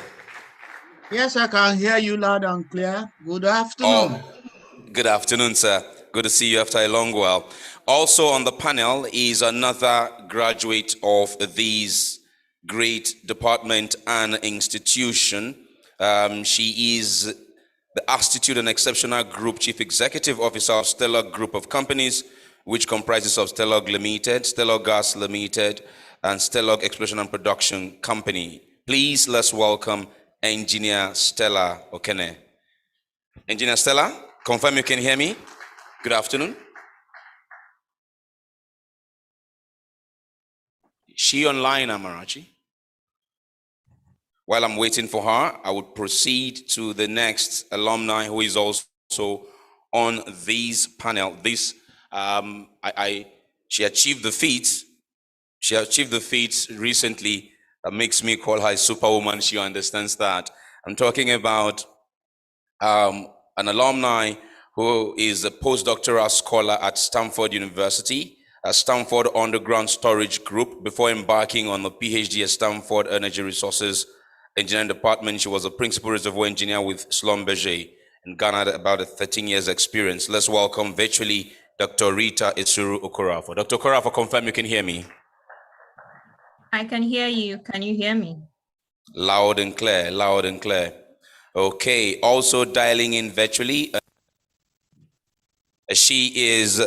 Yes, I can hear you loud and clear. Good afternoon. Good afternoon, sir. Good to see you after a long while. Also on the panel is another graduate of this great department and institution. She is the Astute and Exceptional Group Chief Executive Officer of Stellar Group of Companies, which comprises of Stellar Limited, Stellar Gas Limited, and Stellar Exploration and Production Company. Please, let's welcome Engineer Stella Okene. Engineer Stella, confirm you can hear me. Good afternoon. Is she online, Amarachi? While I'm waiting for her, I would proceed to the next alumni who is also on this panel. She achieved the feat. She achieved the feat recently that makes me call her a superwoman. She understands that. I'm talking about an alumni who is a postdoctoral scholar at Stanford University, at Stanford Underground Storage Group. Before embarking on the PhD at Stanford Energy Resources Engineering Department, she was a principal reservoir engineer with Schlumberger and garnered about 13 years experience. Let's welcome virtually Dr. Rita Isuru Okorafor. Dr. Okorafor, confirm you can hear me. I can hear you. Can you hear me? Loud and clear, loud and clear. Okay, also dialing in virtually. She is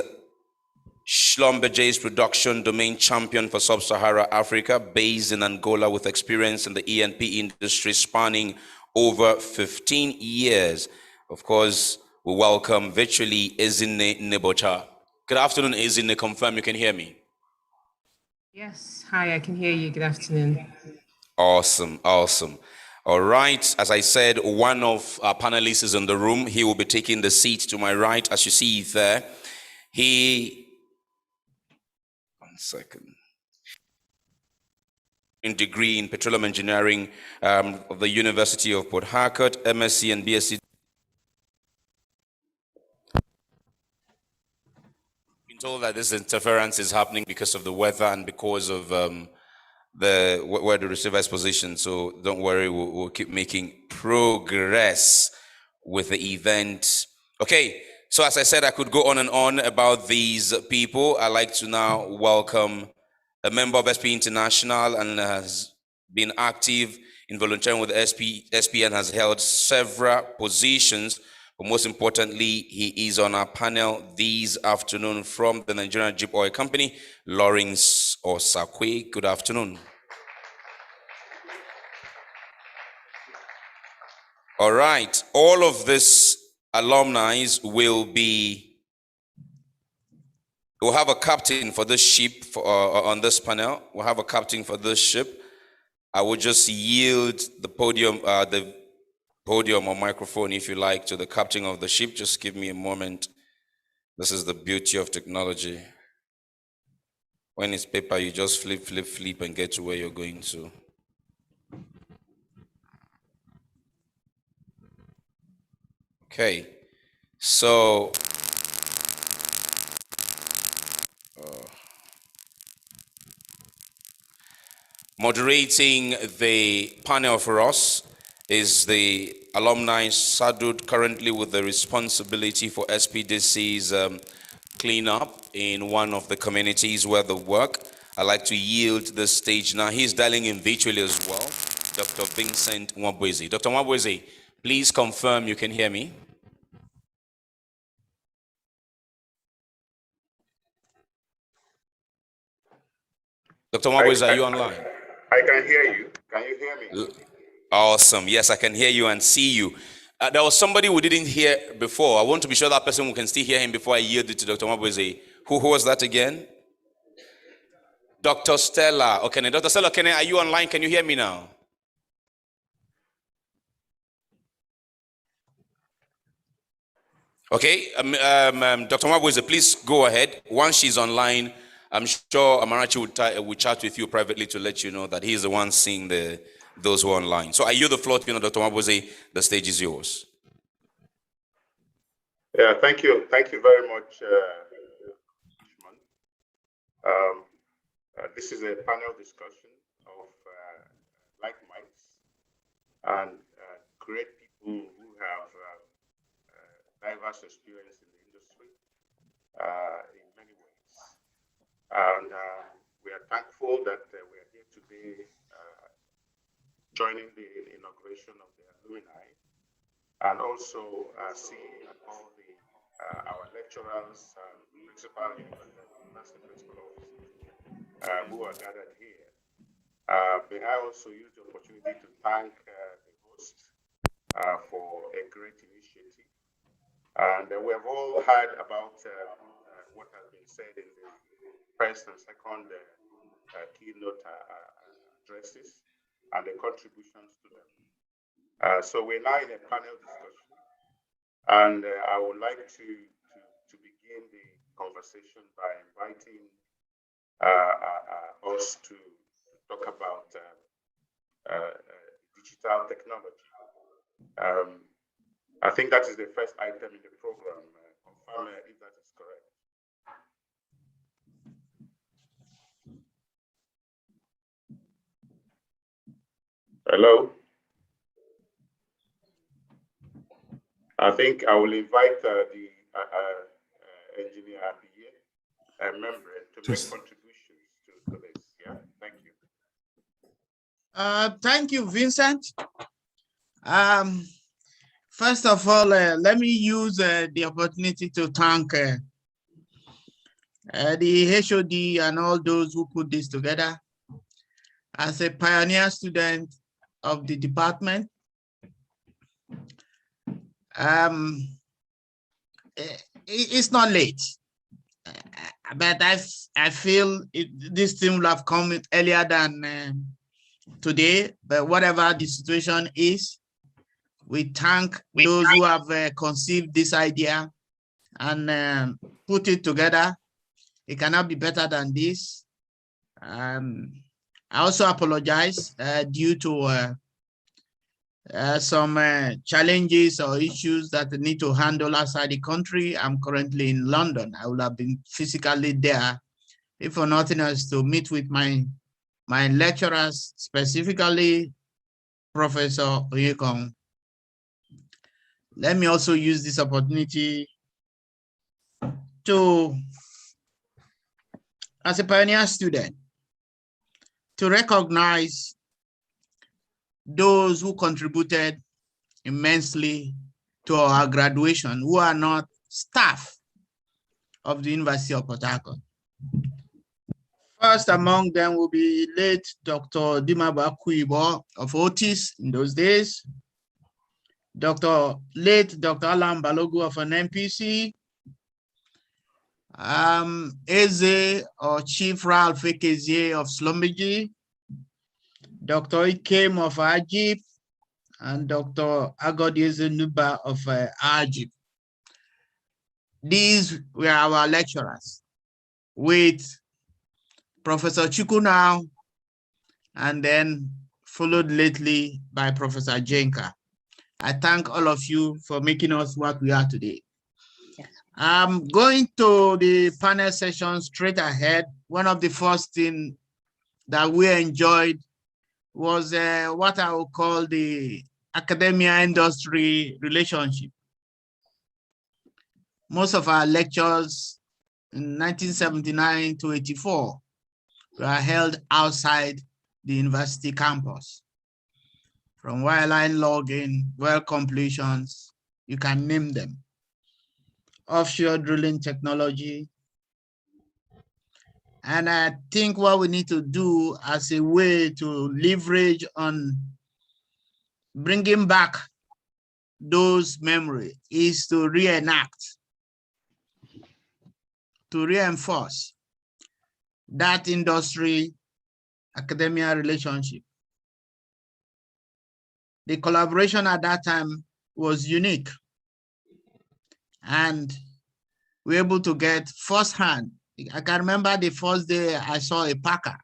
Schlumberger's production domain champion for Sub-Sahara Africa, based in Angola with experience in the E&P industry spanning over 15 years. Of course, we welcome virtually Ezinne Nebocha. Good afternoon, Ezinne. Confirm you can hear me. Yes, hi, I can hear you. Good afternoon. Awesome, awesome. All right, as I said, one of our panelists is in the room. He will be taking the seat to my right, as you see there. One second. In degree in petroleum engineering of the University of Port Harcourt, MSc and BSc. Been told that this interference is happening because of the weather and because of where the receiver is positioned. So don't worry, we'll keep making progress with the event. Okay, so as I said, I could go on and on about these people. I'd like to now welcome a member of SP International and has been active in volunteering with SP and has held several positions. But most importantly, he is on our panel this afternoon from the Nigerian Jeep Oil Company, Lawrence Osakwe. Good afternoon. All right, all of this alumni will we'll have a captain for this ship on this panel. We'll have a captain for this ship. I will just yield the podium or microphone, if you like, to the captain of the ship. Just give me a moment. This is the beauty of technology. When it's paper, you just flip, and get to where you're going to. Okay, so moderating the panel for us is the alumni saddled currently with the responsibility for SPDC's cleanup in one of the communities where they work. I'd like to yield the stage now. He's dialing in virtually as well, Dr. Vincent Mwabwezi. Dr. Mwabwezi, please confirm you can hear me. Dr. Mwabwezi, are you online? I can hear you. Can you hear me? Awesome. Yes, I can hear you and see you. There was somebody who didn't hear before. I want to be sure that person who can still hear him before I yield it to Dr. Mwabwezi. Who was that again? Dr. Stella. Okay, now, Dr. Stella, are you online? Can you hear me now? Okay, Dr. Mwabwezi, please go ahead. Once she's online, I'm sure Amarachi will chat with you privately to let you know that he's the one seeing those who are online. So I yield the floor to you, Dr. Mwabwezi. The stage is yours. Yeah, thank you. Thank you very much, this is a panel discussion of like minds and great people who have diverse experience in the industry in many ways. And we are thankful that we are here today joining the inauguration of the alumni, and also seeing all the our lecturers, principal university principal officers who are gathered here. May I also use the opportunity to thank the host for a great initiative. And we have all heard about what has been said in the first and second keynote addresses and the contributions to them. So we're now in a panel discussion, and I would like to begin the conversation by inviting us to talk about digital technology. I think that is the first item in the program. Confirm if that is correct. Hello? I think I will invite the engineer here, a member, to make contributions to this. Yeah, thank you. Thank you, Vincent. First of all, let me use the opportunity to thank the HOD and all those who put this together. As a pioneer student of the department, it's not late, but I feel this thing will have come earlier than today. But whatever the situation is, we thank those who have conceived this idea and put it together. It cannot be better than this. I also apologize due to some challenges or issues that I need to handle outside the country. I'm currently in London. I would have been physically there, if for nothing else, to meet with my lecturers, specifically Professor Oyekong. Let me also use this opportunity to, as a pioneer student, to recognize those who contributed immensely to our graduation, who are not staff of the University of Port Harcourt. First among them will be late Dr. Dimaba Kuibo of Otis in those days, late Dr. Alan Balogu of an NPC, Eze or Chief Ralph Ekezie of Slombiji, Dr. Ikem of Ajib, and Dr. Agodieze Nuba of Ajib. These were our lecturers, with Professor Chukunau, and then followed lately by Professor Jenka. I thank all of you for making us what we are today. Yes. I'm going to the panel session straight ahead. One of the first things that we enjoyed was what I would call the academia-industry relationship. Most of our lectures in 1979 to 84 were held outside the university campus. From wireline logging, well completions, you can name them. Offshore drilling technology. And I think what we need to do as a way to leverage on bringing back those memories is to reenact, to reinforce that industry academia relationship. The collaboration at that time was unique, and we were able to get firsthand. I can remember the first day I saw a packer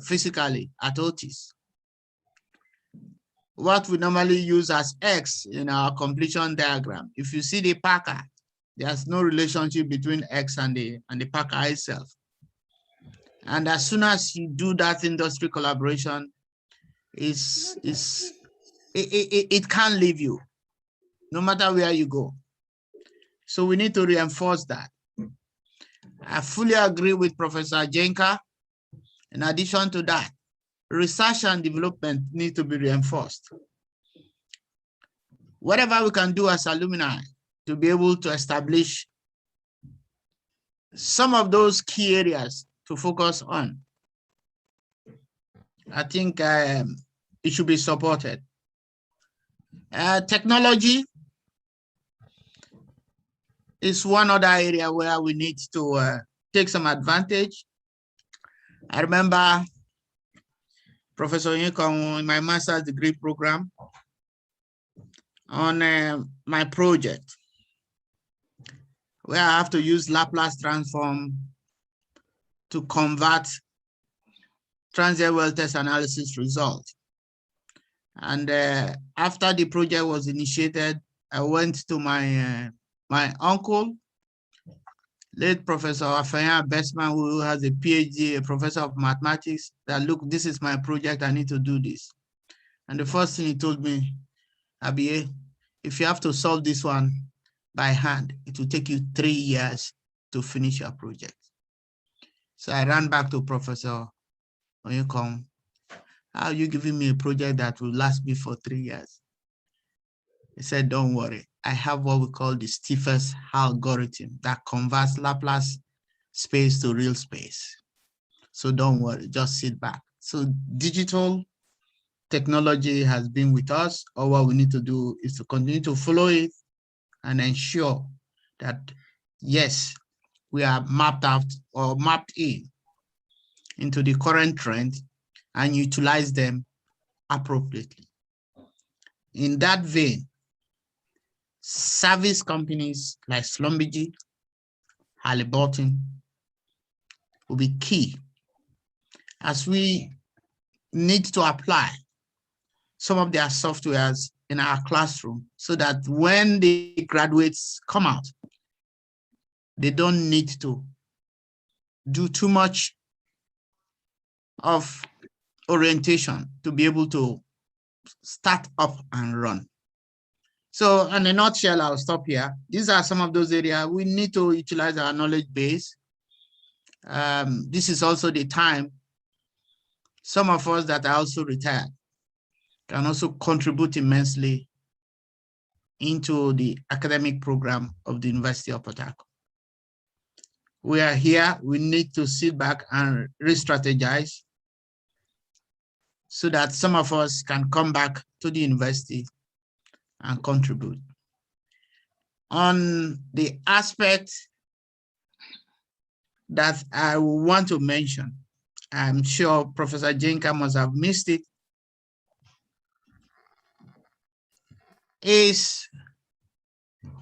physically at Otis. What we normally use as X in our completion diagram, if you see the packer, there's no relationship between X and the packer itself. And as soon as you do that industry collaboration, it can't leave you, no matter where you go. So we need to reinforce that. I fully agree with Professor Jenka. In addition to that, research and development need to be reinforced. Whatever we can do as alumni to be able to establish some of those key areas to focus on, I think it should be supported. Technology is one other area where we need to take some advantage. I remember Professor Onyekon in my master's degree program on my project, where I have to use Laplace transform to convert transient well test analysis result. And after the project was initiated, I went to my uncle, late Professor Afanya Bestman, who has a PhD, a professor of mathematics, that look, this is my project, I need to do this. And the first thing he told me, Abie, if you have to solve this one by hand, it will take you 3 years to finish your project. So I ran back to Professor Onyekon. How are you giving me a project that will last me for 3 years? He said, don't worry. I have what we call the stiffest algorithm that converts Laplace space to real space. So don't worry, just sit back. So digital technology has been with us. All what we need to do is to continue to follow it and ensure that, yes, we are mapped out or mapped into the current trend and utilize them appropriately. In that vein, service companies like Schlumberger, Halliburton will be key as we need to apply some of their softwares in our classroom so that when the graduates come out, they don't need to do too much of orientation to be able to start up and run. So in a nutshell, I'll stop here. These are some of those areas we need to utilize our knowledge base. This is also the time some of us that are also retired can also contribute immensely into the academic program of the University of Port Harcourt. We are here, we need to sit back and re-strategize so that some of us can come back to the university and contribute. On the aspect that I want to mention, I'm sure Professor Jenka must have missed it, is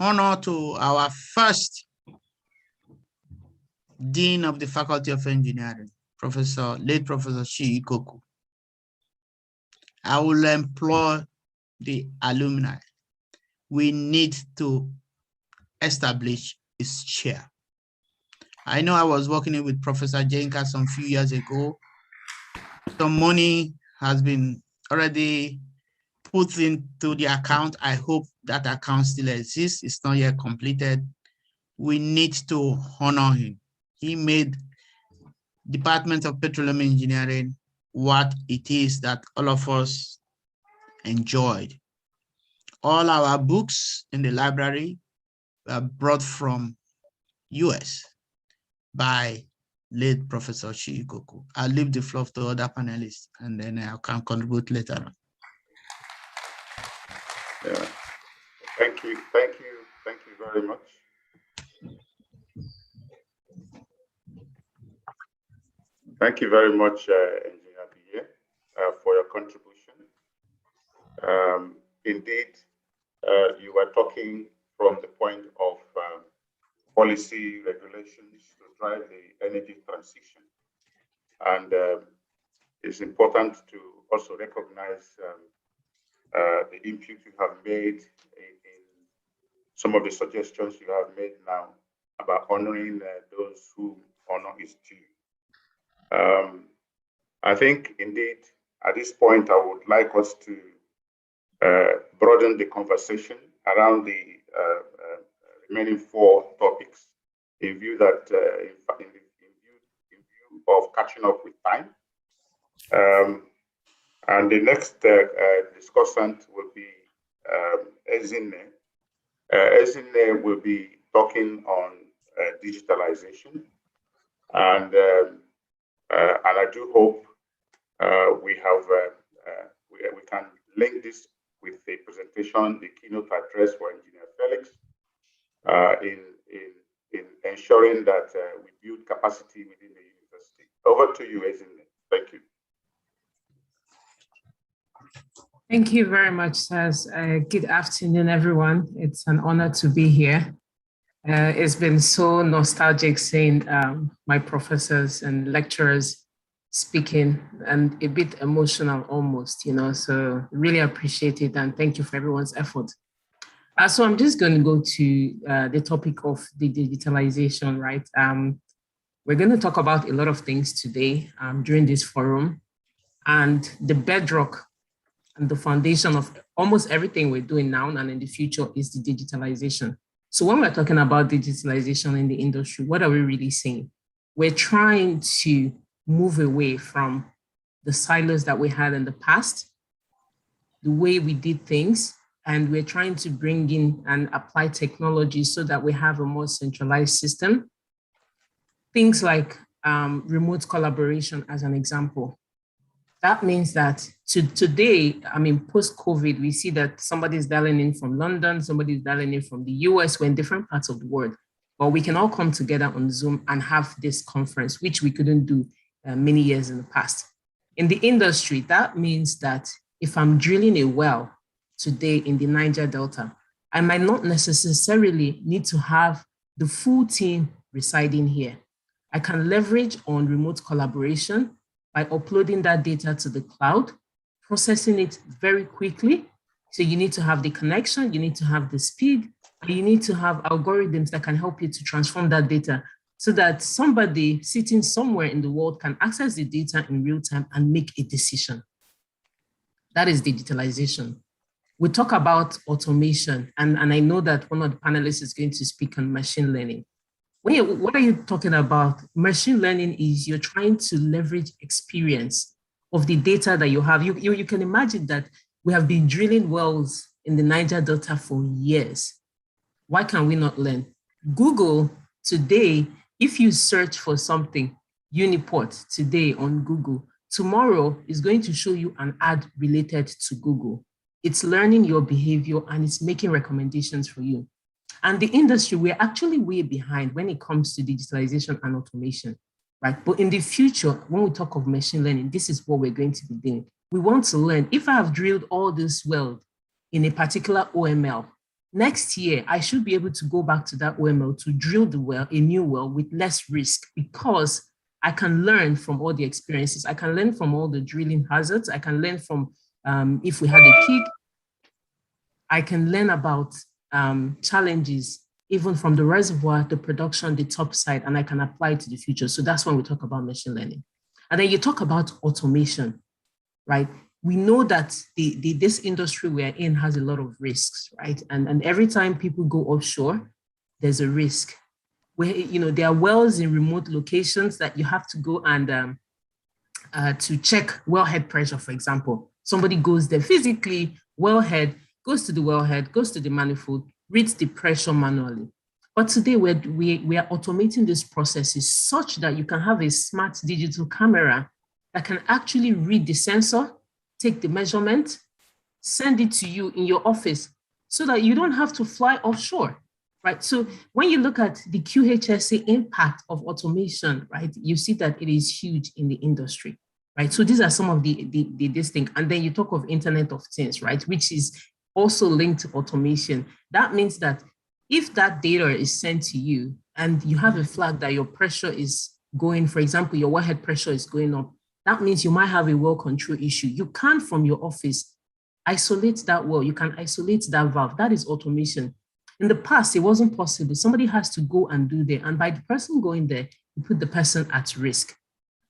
honor to our first Dean of the Faculty of Engineering, late Professor Shi Ikoku. I will employ the alumni. We need to establish its chair. I know I was working with Professor Jenka some few years ago. Some money has been already put into the account. I hope that account still exists. It's not yet completed. We need to honor him. He made Department of Petroleum Engineering what it is that all of us enjoyed. All our books in the library were brought from US by late Professor Shiikoku. I'll leave the floor to other panelists and then I can contribute later on. Yeah. Thank you very much. Thank you very much, Engineer Biye, for your contribution. Indeed, you were talking from the point of policy regulations to drive the energy transition. And it's important to also recognize the input you have made in some of the suggestions you have made now about honoring those who honor is due. I think indeed at this point I would like us to broaden the conversation around the remaining 4 topics in view that in view of catching up with time. And the next discussant will be Ezinne. Ezinne will be talking on digitalization, and I do hope we can link this with the presentation, the keynote address for Engineer Felix, in ensuring that we build capacity within the university. Over to you, Ezinne. Thank you. Thank you very much, Saz. Good afternoon, everyone. It's an honor to be here. It's been so nostalgic seeing my professors and lecturers speaking, and a bit emotional almost, so really appreciate it, and thank you for everyone's effort. So I'm just going to go to the topic of the digitalization, right? We're going to talk about a lot of things today during this forum, and the bedrock and the foundation of almost everything we're doing now and in the future is the digitalization. So when we're talking about digitalization in the industry, what are we really saying? We're trying to move away from the silos that we had in the past, the way we did things, and we're trying to bring in and apply technology so that we have a more centralized system. Things like remote collaboration as an example. That means that today, post-COVID, we see that somebody's dialing in from London, somebody's dialing in from the US, we're in different parts of the world, but we can all come together on Zoom and have this conference, which we couldn't do many years in the past. In the industry, that means that if I'm drilling a well today in the Niger Delta, I might not necessarily need to have the full team residing here. I can leverage on remote collaboration by uploading that data to the cloud, processing it very quickly. So you need to have the connection, you need to have the speed, and you need to have algorithms that can help you to transform that data so that somebody sitting somewhere in the world can access the data in real time and make a decision. That is digitalization. We talk about automation, and I know that one of the panelists is going to speak on machine learning. What are you talking about? Machine learning is you're trying to leverage experience of the data that you have. You can imagine that we have been drilling wells in the Niger Delta for years. Why can we not learn? Google today, if you search for something, Uniport today on Google, tomorrow is going to show you an ad related to Google. It's learning your behavior and it's making recommendations for you. And the industry, we're actually way behind when it comes to digitalization and automation, right? But in the future, when we talk of machine learning, this is what we're going to be doing. We want to learn, if I have drilled all this well in a particular OML, next year, I should be able to go back to that OML to drill the well, a new well with less risk, because I can learn from all the experiences. I can learn from all the drilling hazards. I can learn from if we had a kick. I can learn about challenges, even from the reservoir, the production, the top side, and I can apply it to the future. So that's when we talk about machine learning. And then you talk about automation, right? we know that this industry we're in has a lot of risks, right? And every time people go offshore, there's a risk. Where, there are wells in remote locations that you have to go and to check wellhead pressure, for example. Somebody goes there physically, wellhead, goes to the wellhead, goes to the manifold, reads the pressure manually. But today we are automating these processes such that you can have a smart digital camera that can actually read the sensor, take the measurement, send it to you in your office so that you don't have to fly offshore, right? So when you look at the QHSA impact of automation, right, you see that it is huge in the industry, right? So these are some of this thing. And then you talk of Internet of Things, right, which is also linked to automation. That means that if that data is sent to you and you have a flag that your pressure is going, for example, your wellhead pressure is going up, that means you might have a well control issue. You can, from your office, isolate that well. You can isolate that valve. That is automation. In the past, it wasn't possible. Somebody has to go and do that. And by the person going there, you put the person at risk.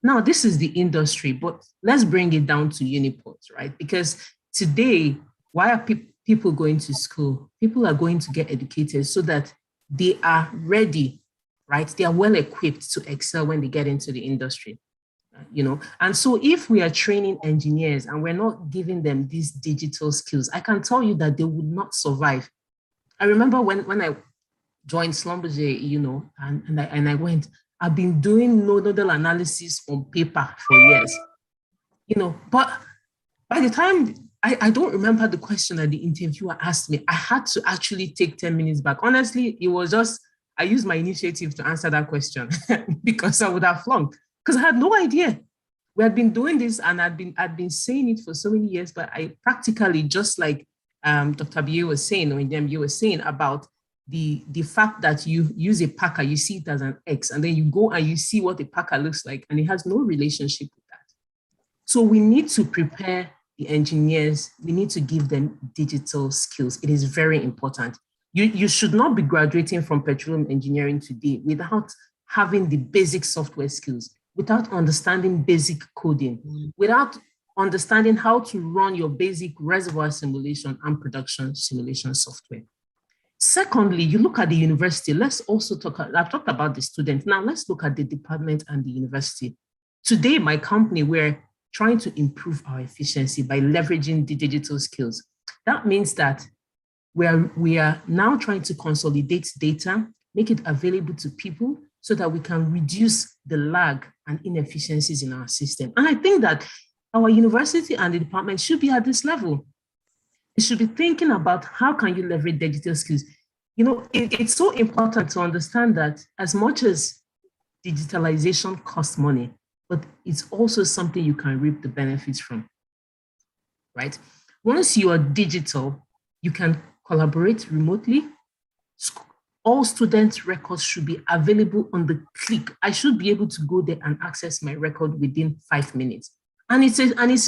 Now, this is the industry, but let's bring it down to Uniport, right? Because today, why are people going to school? People are going to get educated so that they are ready, right? They are well equipped to excel when they get into the industry. And so if we are training engineers and we're not giving them these digital skills, I can tell you that they would not survive. I remember when I joined Schlumberger, and I went, I've been doing nodal analysis on paper for years, but by the time, I don't remember the question that the interviewer asked me. I had to actually take 10 minutes back. Honestly, it was just, I used my initiative to answer that question because I would have flunked. Because I had no idea. We had been doing this and I'd been saying it for so many years, but I practically, just like Dr. Bie was saying, or you were saying about the fact that you use a packer, you see it as an X, and then you go and you see what a packer looks like, and it has no relationship with that. So we need to prepare the engineers. We need to give them digital skills. It is very important. You should not be graduating from petroleum engineering today without having the basic software skills, without understanding basic coding, without understanding how to run your basic reservoir simulation and production simulation software. Secondly, you look at the university. Let's also talk, I've talked about the student. Now let's look at the department and the university. Today, my company, we're trying to improve our efficiency by leveraging the digital skills. That means that we are now trying to consolidate data, make it available to people, so that we can reduce the lag and inefficiencies in our system. And I think that our university and the department should be at this level. It should be thinking about how can you leverage digital skills. It's so important to understand that as much as digitalization costs money, but it's also something you can reap the benefits from, right? Once you are digital, you can collaborate remotely. All students' records should be available on the click. I should be able to go there and access my record within 5 minutes. And it's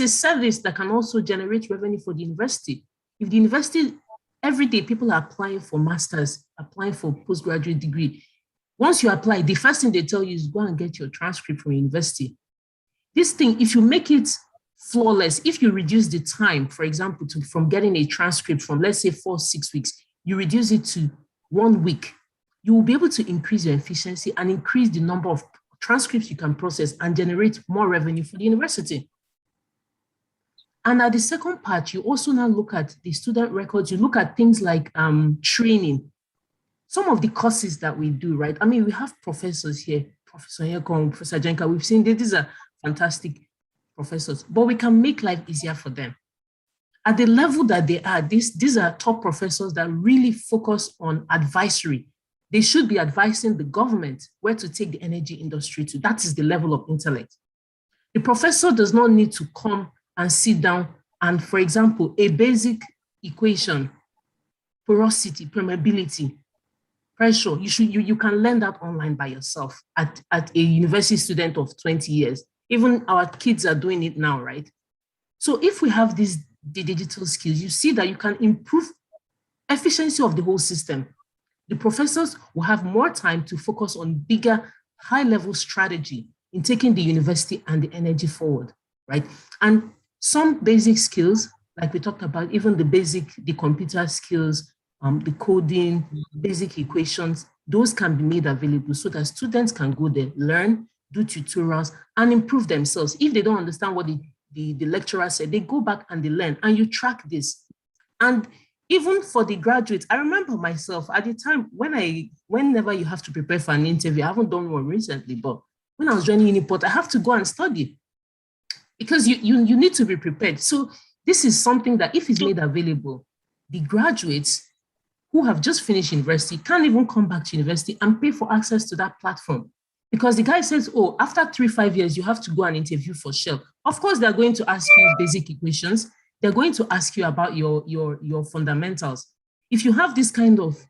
a service that can also generate revenue for the university. If the university, every day people are applying for masters, applying for postgraduate degree. Once you apply, the first thing they tell you is go and get your transcript from university. This thing, if you make it flawless, if you reduce the time, for example, from getting a transcript from, let's say, 4-6 weeks, you reduce it to 1 week, you will be able to increase your efficiency and increase the number of transcripts you can process and generate more revenue for the university. And at the second part, you also now look at the student records, you look at things like training. Some of the courses that we do, right? I mean, we have professors here, Professor Yekong, Professor Jenka, we've seen these are fantastic professors, but we can make life easier for them. At the level that they are, these are top professors that really focus on advisory. They should be advising the government where to take the energy industry to. That is the level of intellect. The professor does not need to come and sit down and, for example, a basic equation, porosity, permeability, pressure, you can learn that online by yourself at a university student of 20 years. Even our kids are doing it now, right? So if we have the digital skills, you see that you can improve efficiency of the whole system. The professors will have more time to focus on bigger, high-level strategy in taking the university and the energy forward, right? And some basic skills, like we talked about, even the computer skills, the coding, basic equations, those can be made available so that students can go there, learn, do tutorials, and improve themselves. If they don't understand what the lecturer said, they go back and they learn, and you track this. And even for the graduates, I remember myself at the time whenever you have to prepare for an interview, I haven't done one recently, but when I was joining Uniport, I have to go and study because you need to be prepared. So this is something that if it's made available, the graduates who have just finished university can't even come back to university and pay for access to that platform. Because the guy says, oh, after 3-5 years, you have to go and interview for Shell. Of course, they're going to ask you basic equations. They're going to ask you about your fundamentals. If you have this kind of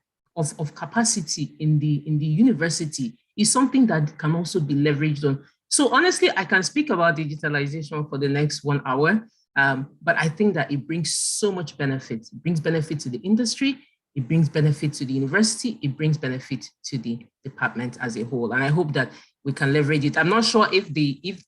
capacity in the university, is something that can also be leveraged on. So honestly, I can speak about digitalization for the next 1 hour, but I think that it brings so much benefit. It brings benefit to the industry. It brings benefit to the university. It brings benefit to the department as a whole. And I hope that we can leverage it. I'm not sure if the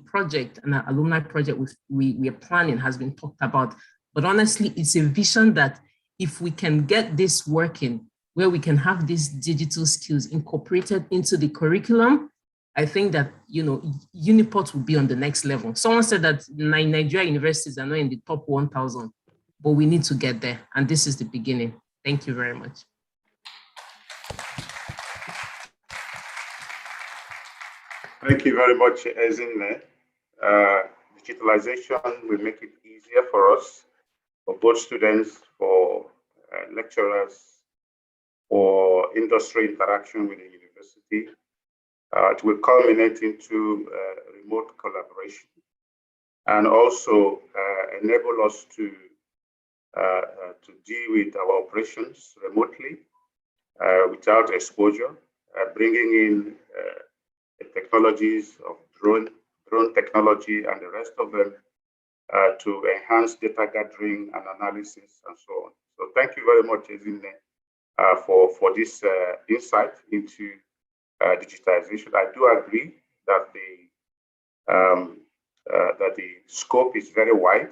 project and the alumni project we are planning has been talked about, but honestly, it's a vision that if we can get this working, where we can have these digital skills incorporated into the curriculum, I think that, Uniport will be on the next level. Someone said that Nigeria universities are not in the top 1,000, but we need to get there. And this is the beginning. Thank you very much. Thank you very much, Ezinne. Digitalization will make it easier for us, for both students, for lecturers, for industry interaction with the university. It will culminate into remote collaboration and also enable us to deal with our operations remotely without exposure, bringing in the technologies of drone technology and the rest of them to enhance data gathering and analysis and so on. So thank you very much, Ezinne, for this insight into digitization. I do agree that the scope is very wide,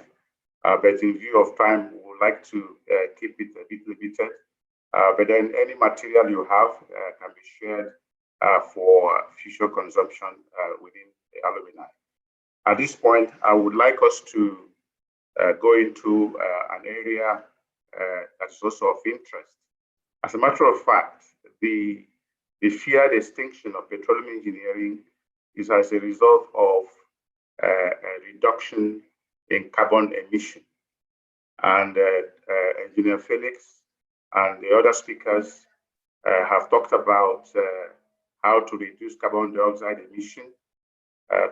but in view of time, we would like to keep it a bit limited. But then any material you have can be shared for future consumption within the alumni. At this point, I would like us to go into an area that is also of interest. As a matter of fact, the feared extinction of petroleum engineering is as a result of a reduction in carbon emission. And Engineer Felix and the other speakers have talked about how to reduce carbon dioxide emission,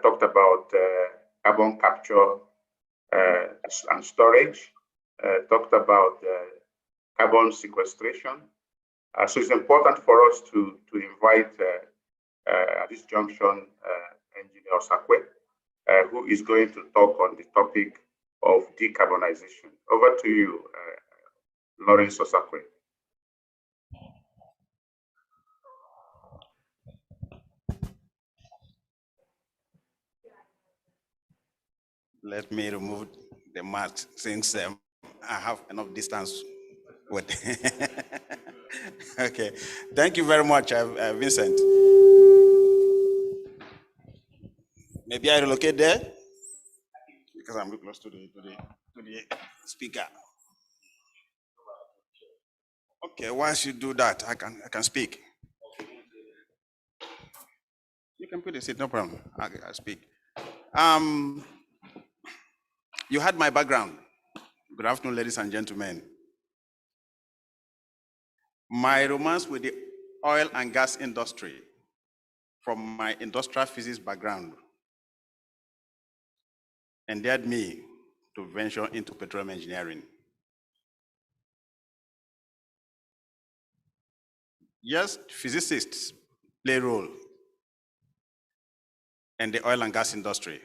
talked about carbon capture and storage, talked about carbon sequestration. So it's important for us to invite at this junction Engineer Osakwe, who is going to talk on the topic of decarbonization. Over to you, Lawrence Osakwe. Let me remove the mask since I have enough distance with. Okay, thank you very much, Vincent. Maybe I relocate there because I'm close to the speaker. Okay, once you do that, I can speak. You can put a seat, no problem. I'll speak. You had my background. Good afternoon, ladies and gentlemen. My romance with the oil and gas industry from my industrial physics background endeared me to venture into petroleum engineering. Yes, physicists play a role in the oil and gas industry,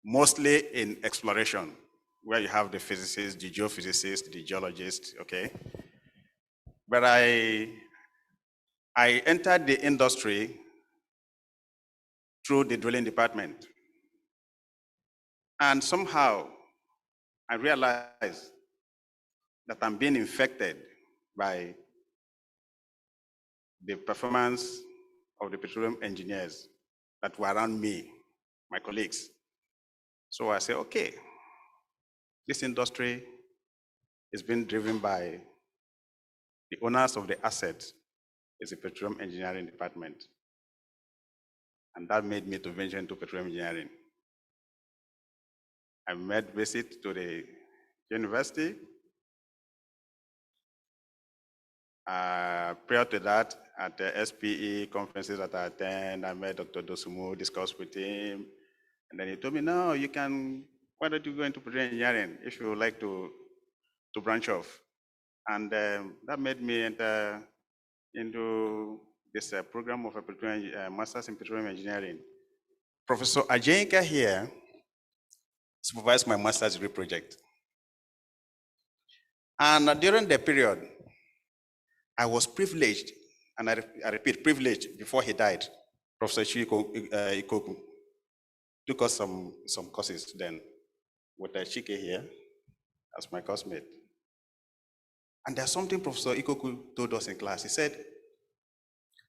mostly in exploration, where you have the physicists, the geophysicists, the geologists, okay? But I entered the industry through the drilling department. And somehow I realized that I'm being infected by the performance of the petroleum engineers that were around me, my colleagues. So I said, okay, this industry is being driven by the owners of the assets, is the petroleum engineering department. And that made me to venture into petroleum engineering. I made visit to the university. Prior to that, at the SPE conferences that I attend, I met Dr. Dosumu, discussed with him, and then he told me, no, you can, why don't you go into petroleum engineering if you would like to branch off? And that made me enter into this program of a master's in petroleum engineering. Professor Ajenka here supervised my master's degree project. And during the period, I was privileged, and I repeat, privileged before he died. Professor Ikoku took us some courses then with Chike here as my classmate. And there's something Professor Ikoku told us in class. He said,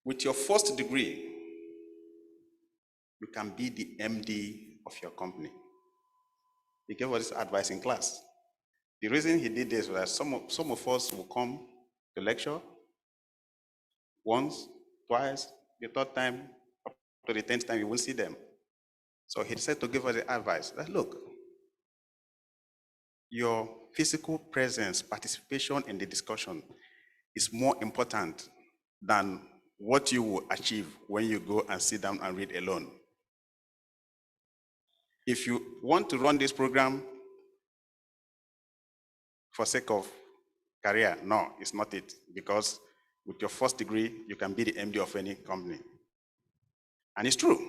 with your first degree, you can be the MD of your company. He gave us this advice in class. The reason he did this was that some of us will come to lecture once, twice, the third time, up to the 10th time, you won't see them. So he decided to give us the advice that, look, your physical presence, participation in the discussion is more important than what you will achieve when you go and sit down and read alone. If you want to run this program for sake of career, no, it's not it, because with your first degree, you can be the MD of any company. And it's true.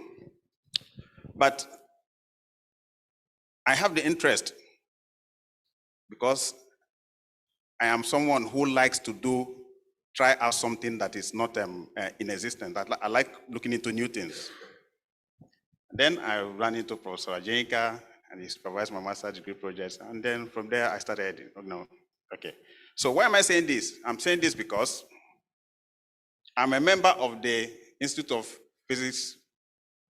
But I have the interest because I am someone who likes to try out something that is not in existence. I like looking into new things. Then I ran into Professor Ajenka, and he supervised my master's degree projects. And then from there, I started, okay. So why am I saying this? I'm saying this because I'm a member of the Institute of Physics,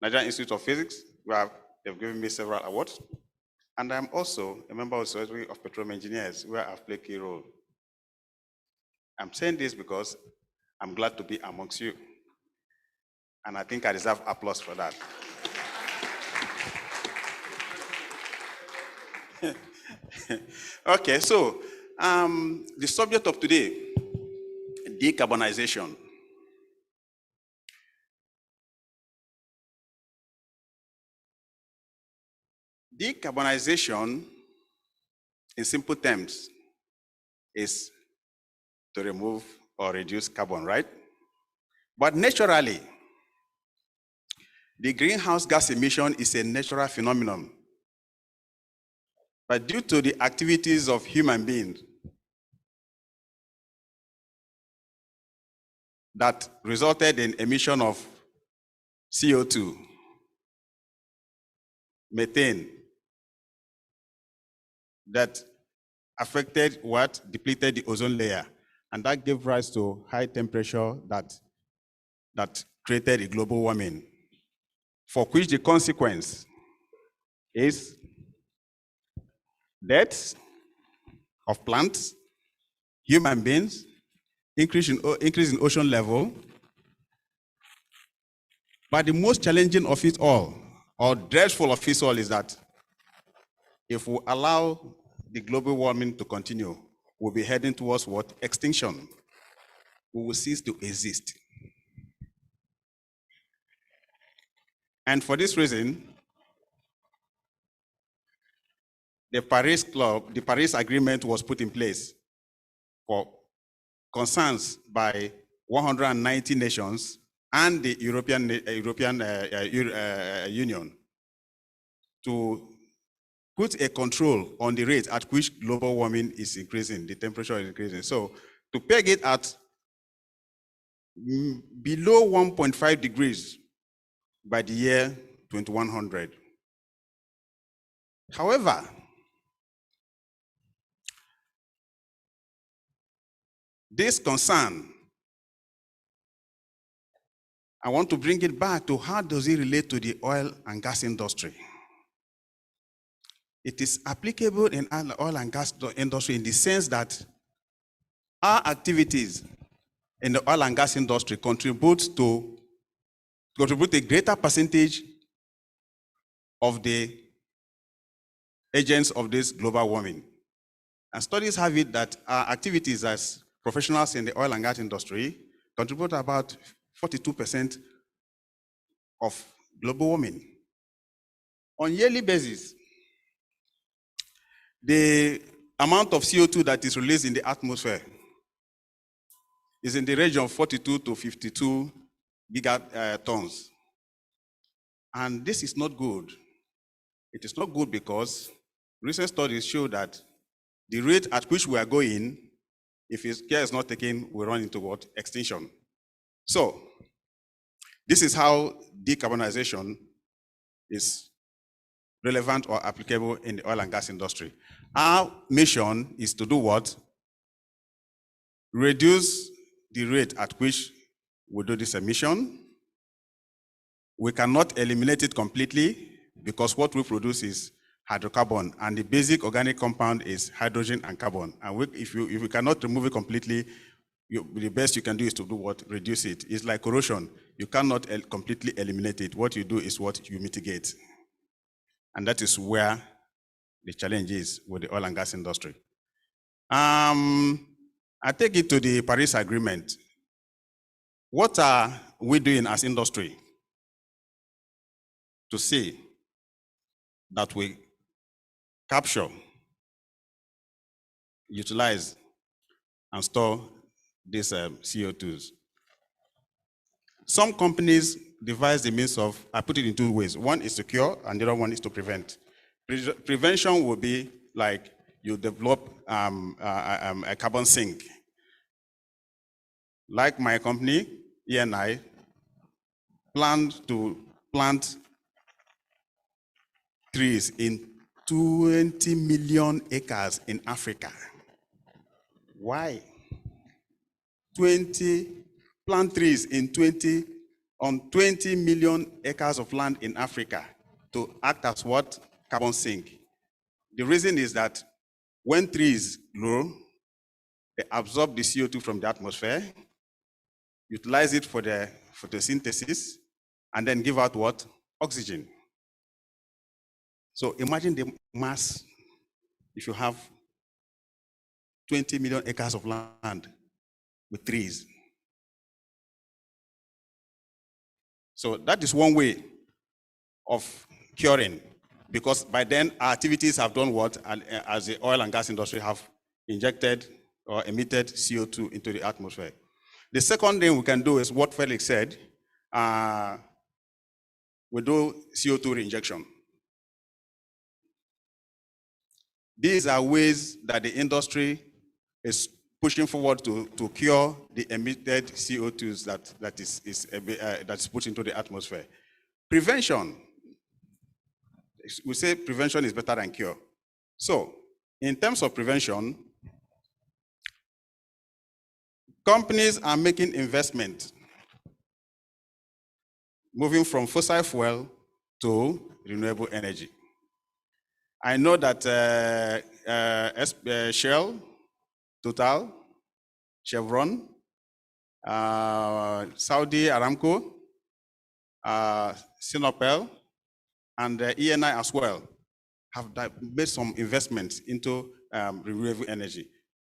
Nigerian Institute of Physics, where they've given me several awards. And I'm also a member of the Society of Petroleum Engineers, where I've played a key role. I'm saying this because I'm glad to be amongst you. And I think I deserve applause for that. Okay, so the subject of today, decarbonization. Decarbonization, in simple terms, is to remove or reduce carbon, right? But naturally, the greenhouse gas emission is a natural phenomenon. But due to the activities of human beings that resulted in emission of CO2, methane, that affected what? Depleted the ozone layer. And that gave rise to high temperature that created a global warming, for which the consequence is deaths of plants, human beings, increase in ocean level. But the most challenging of it all, or dreadful of it all, is that if we allow the global warming to continue, we'll be heading towards what? Extinction. We will cease to exist. And for this reason, the Paris Agreement was put in place for concerns by 190 nations and the European Union to put a control on the rate at which global warming is increasing, the temperature is increasing. So to peg it at below 1.5 degrees by the year 2100. However, This concern, I want to bring it back to how does it relate to the oil and gas industry? It is applicable in the oil and gas industry in the sense that our activities in the oil and gas industry contribute a greater percentage of the agents of this global warming. And studies have it that our activities as professionals in the oil and gas industry contribute about 42% of global warming. On a yearly basis, the amount of CO2 that is released in the atmosphere is in the range of 42 to 52 gigatons. And this is not good. It is not good because recent studies show that the rate at which we are going, if care is not taken, we run into what? Extinction. So, this is how decarbonization is relevant or applicable in the oil and gas industry. Our mission is to do what? Reduce the rate at which we do this emission. We cannot eliminate it completely because what we produce is hydrocarbon, and the basic organic compound is hydrogen and carbon. And if you cannot remove it completely, the best you can do is to do what? Reduce it. It's like corrosion. You cannot completely eliminate it. What you do is what? You mitigate. And that is where the challenge is with the oil and gas industry. I take it to the Paris Agreement. What are we doing as industry to see that we capture, utilize, and store these CO2s? Some companies devise the means of, I put it in two ways. One is to cure, and the other one is to prevent. Prevention will be like you develop a carbon sink. Like my company, E&I, planned to plant trees in 20 million acres in Africa. Why? Plant trees on 20 million acres of land in Africa to act as what? Carbon sink. The reason is that when trees grow, they absorb the CO2 from the atmosphere, utilize it for the photosynthesis, and then give out what? Oxygen. So imagine the mass if you have 20 million acres of land with trees. So that is one way of curing, because by then our activities have done what? And as the oil and gas industry have injected or emitted CO2 into the atmosphere. The second thing we can do is what Felix said, we do CO2 reinjection. These are ways that the industry is pushing forward to cure the emitted CO2s that's put into the atmosphere. Prevention. We say prevention is better than cure. So, in terms of prevention, companies are making investment, moving from fossil fuel to renewable energy. I know that Shell, Total, Chevron, Saudi Aramco, Sinopel, and E&I as well have made some investments into renewable energy.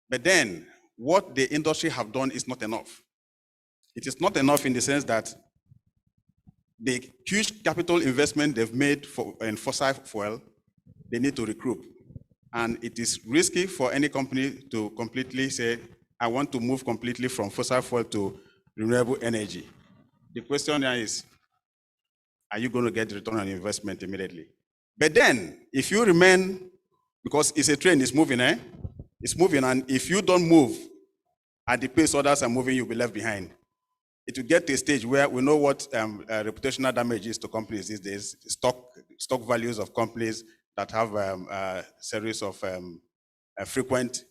But then, what the industry have done is not enough. It is not enough in the sense that the huge capital investment they've made in fossil fuel, they need to recoup. And it is risky for any company to completely say, I want to move completely from fossil fuel to renewable energy. The question is, are you going to get return on investment immediately? But then, if you remain, because it's a train, it's moving, It's moving, and if you don't move at the pace others are moving, you'll be left behind. It will get to a stage where we know what reputational damage is to companies these days, stock values of companies that have a series of frequent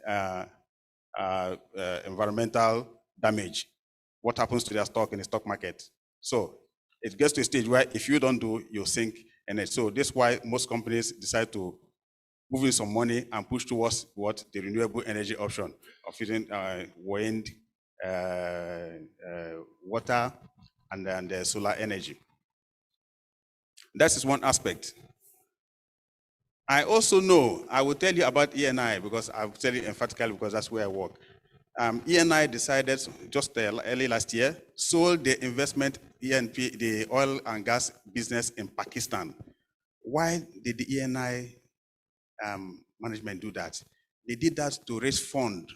environmental damage, what happens to their stock in the stock market? So it gets to a stage where if you don't do, you sink in it. So this is why most companies decide to move in some money and push towards what the renewable energy option of using wind, water, and then the solar energy. That is one aspect. I also know, I will tell you about ENI because I'll tell you emphatically because that's where I work. ENI decided just early last year, sold the investment ENP, the oil and gas business in Pakistan. Why did the ENI management do that? They did that to raise funds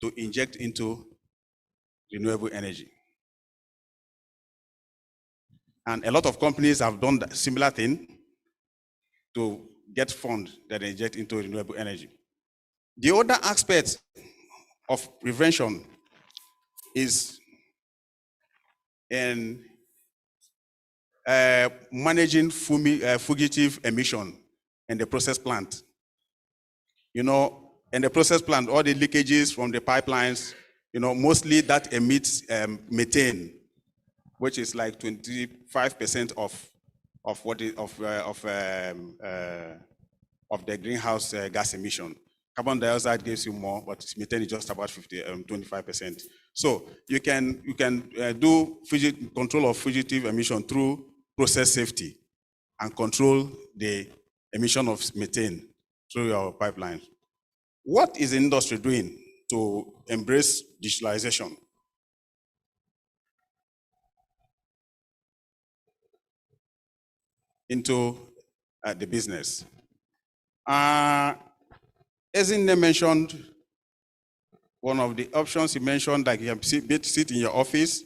to inject into renewable energy. And a lot of companies have done that similar thing to get funds that they inject into renewable energy. The other aspect of prevention is in managing fugitive emission in the process plant. You know, in the process plant, all the leakages from the pipelines, you know, mostly that emits methane, which is like 25% of what is of the greenhouse gas emission. Carbon dioxide gives you more, but methane is just about 25%. So you can do control of fugitive emission through process safety and control the emission of methane through your pipeline. What is the industry doing to embrace digitalization? Into the business. Ezinne mentioned one of the options he mentioned, like you can sit in your office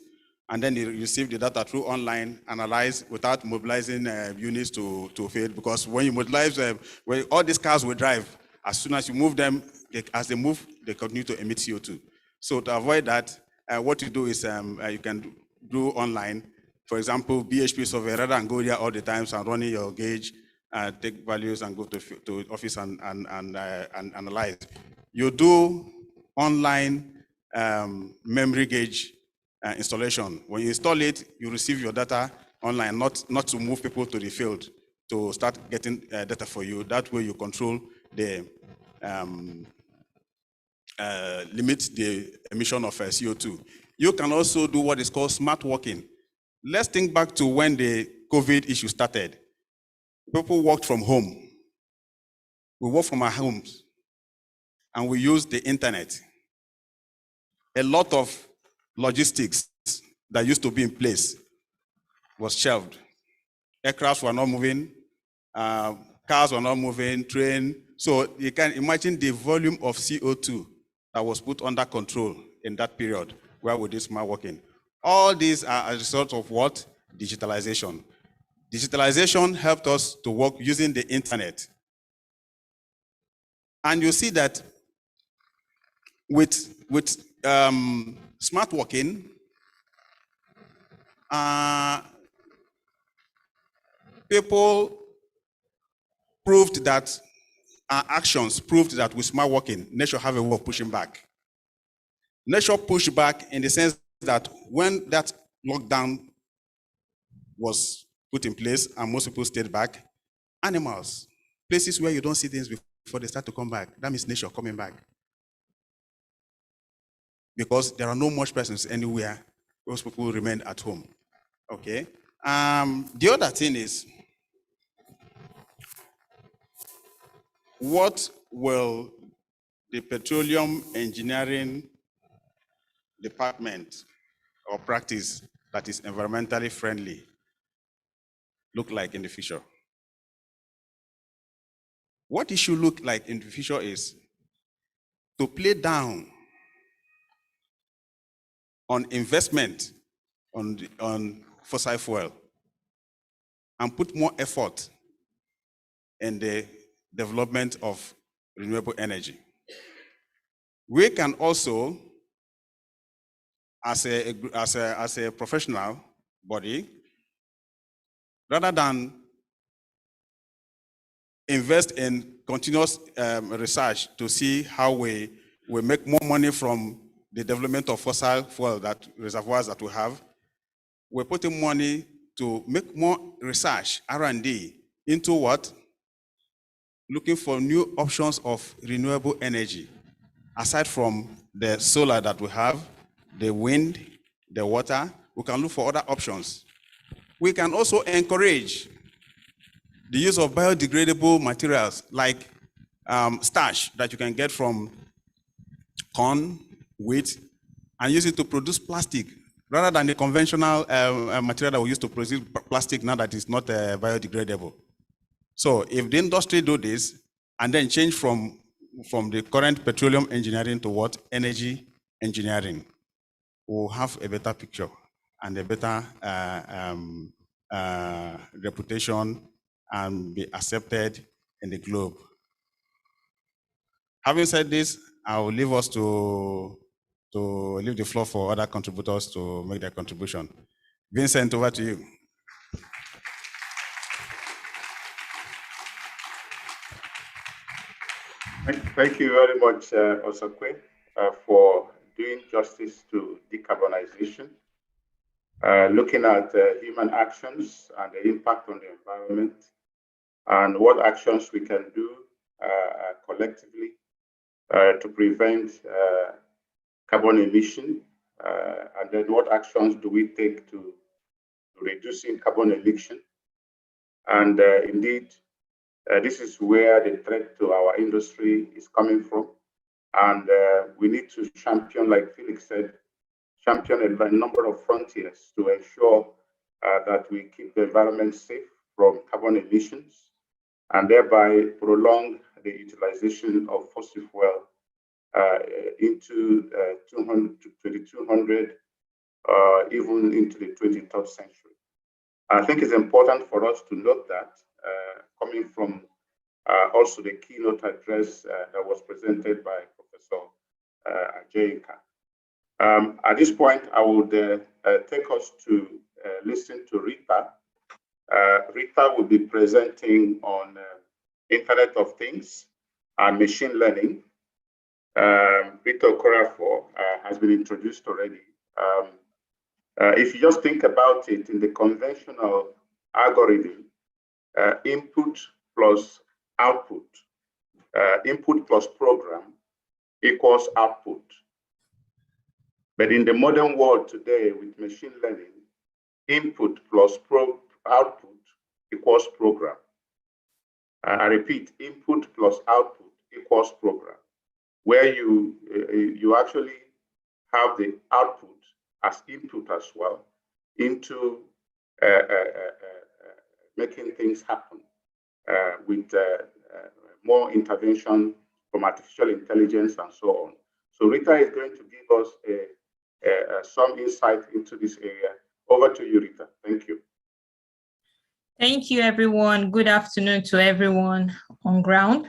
and then you receive the data through online, analyze without mobilizing units to field, because when you mobilize, when all these cars will drive, as soon as you move them, as they move, they continue to emit CO2. So to avoid that, what you do is you can do online. For example, BHP survey, rather than go there all the time and running your gauge, take values and go to office and analyze. You do online memory gauge installation. When you install it, you receive your data online, not to move people to the field to start getting data for you. That way you control the limit the emission of CO2. You can also do what is called smart working. Let's think back to when the COVID issue started. People worked from home. We work from our homes and we use the internet. A lot of logistics that used to be in place was shelved. Aircrafts were not moving, cars were not moving, train. So you can imagine the volume of CO2 that was put under control in that period where we did smart working. All these are a result of what? Digitalization. Digitalization helped us to work using the internet. And you see that with smart working, people proved that our actions proved that with smart working, nature have a way of pushing back. Nature pushed back in the sense that when that lockdown was put in place and most people stayed back, animals, places where you don't see things before they start to come back, that means nature coming back. Because there are no much persons anywhere, those people remain at home. Okay. The other thing is, what will the petroleum engineering department or practice that is environmentally friendly look like in the future? What it should look like in the future is to play down on investment on fossil fuel and put more effort in the development of renewable energy. We can also, as a professional body, rather than invest in continuous research to see how we we make more money from the development of fossil fuel reservoirs that we have. We're putting money to make more research, R&D, into what? Looking for new options of renewable energy. Aside from the solar that we have, the wind, the water, we can look for other options. We can also encourage the use of biodegradable materials like starch that you can get from corn, wheat, and use it to produce plastic rather than the conventional material that we use to produce plastic now that is not biodegradable. So if the industry do this and then change from the current petroleum engineering to what? Energy engineering, we'll have a better picture and a better reputation and be accepted in the globe. Having said this, I will leave us to leave the floor for other contributors to make their contribution. Vincent, over to you. Thank you very much, Osakwe, for doing justice to decarbonization, looking at human actions and the impact on the environment, and what actions we can do collectively to prevent carbon emission, and then what actions do we take to reducing carbon emission. And indeed, this is where the threat to our industry is coming from. And we need to champion, like Felix said, champion a number of frontiers to ensure that we keep the environment safe from carbon emissions and thereby prolong the utilization of fossil fuel into 2200, even into the 23rd century. I think it's important for us to note that coming from also the keynote address that was presented by Professor Ajayinka. At this point, I would take us to listen to Rita. Rita will be presenting on Internet of Things and machine learning. Rita Okorafor has been introduced already. If you just think about it in the conventional algorithm, input plus output, input plus program equals output. But in the modern world today with machine learning, input plus output equals program. I repeat, input plus output equals program, where you actually have the output as input as well into making things happen with more intervention from artificial intelligence and so on. So Rita is going to give us some insight into this area. Over to you, Rita. Thank you. Thank you, everyone. Good afternoon to everyone on ground.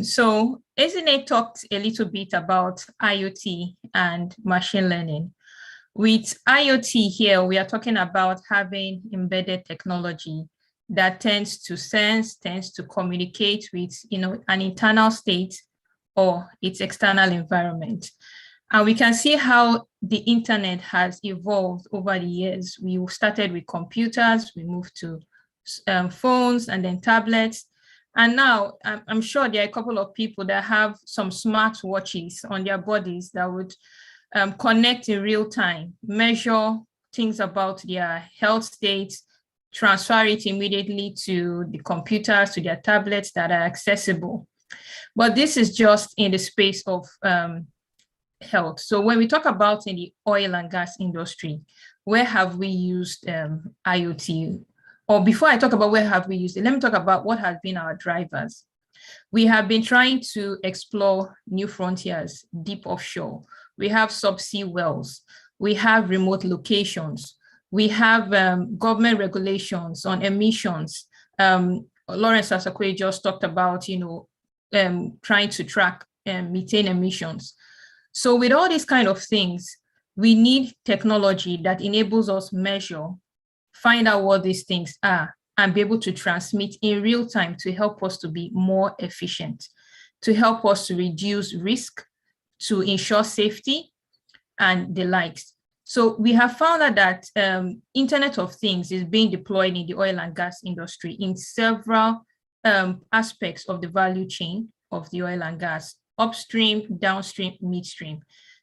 So Ezine talked a little bit about IoT and machine learning. With IoT here, we are talking about having embedded technology that tends to sense, tends to communicate with, an internal state or its external environment. And we can see how the internet has evolved over the years. We started with computers, we moved to phones and then tablets. And now I'm sure there are a couple of people that have some smart watches on their bodies that would connect in real time, measure things about their health state, transfer it immediately to the computers, to their tablets that are accessible. But this is just in the space of health. So when we talk about in the oil and gas industry, where have we used IoT? Or before I talk about where have we used it, let me talk about what has been our drivers. We have been trying to explore new frontiers deep offshore. We have subsea wells. We have remote locations. We have government regulations on emissions. Lawrence Asakwe just talked about, trying to track methane emissions. So with all these kind of things, we need technology that enables us measure, find out what these things are, and be able to transmit in real time to help us to be more efficient, to help us to reduce risk, to ensure safety and the likes. So we have found out that Internet of Things is being deployed in the oil and gas industry in several aspects of the value chain of the oil and gas, upstream, downstream, midstream.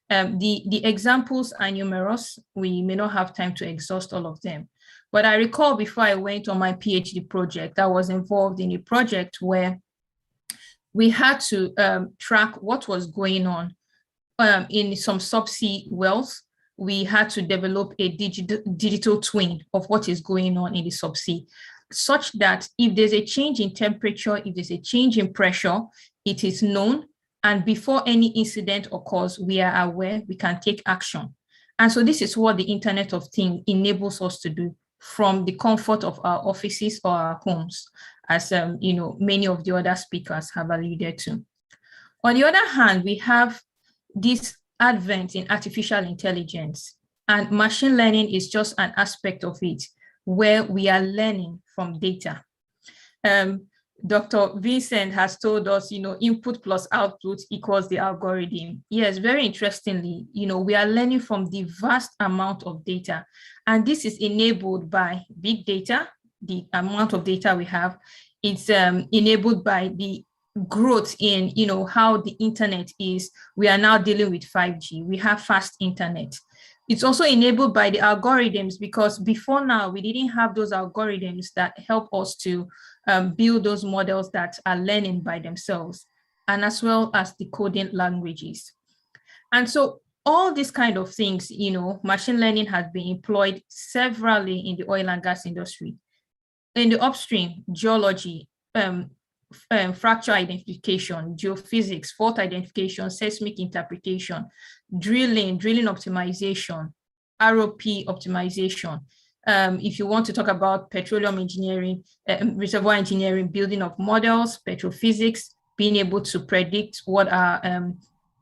The examples are numerous. We may not have time to exhaust all of them. But I recall before I went on my PhD project, I was involved in a project where we had to track what was going on in some subsea wells. We had to develop a digital twin of what is going on in the subsea, such that if there's a change in temperature, if there's a change in pressure, it is known. And before any incident occurs, we are aware, we can take action. And so this is what the Internet of Things enables us to do from the comfort of our offices or our homes, as many of the other speakers have alluded to. On the other hand, we have this advent in artificial intelligence, and machine learning is just an aspect of it where we are learning from data. Dr. Vincent has told us, input plus output equals the algorithm. Yes, very interestingly, we are learning from the vast amount of data, and this is enabled by big data, the amount of data we have. It's enabled by the growth in, how the internet is. We are now dealing with 5G. We have fast internet. It's also enabled by the algorithms, because before now, we didn't have those algorithms that help us to build those models that are learning by themselves, and as well as the coding languages. And so all these kind of things, machine learning has been employed severally in the oil and gas industry. In the upstream, geology, fracture identification, geophysics, fault identification, seismic interpretation, drilling optimization, ROP optimization. If you want to talk about petroleum engineering, reservoir engineering, building of models, petrophysics, being able to predict what our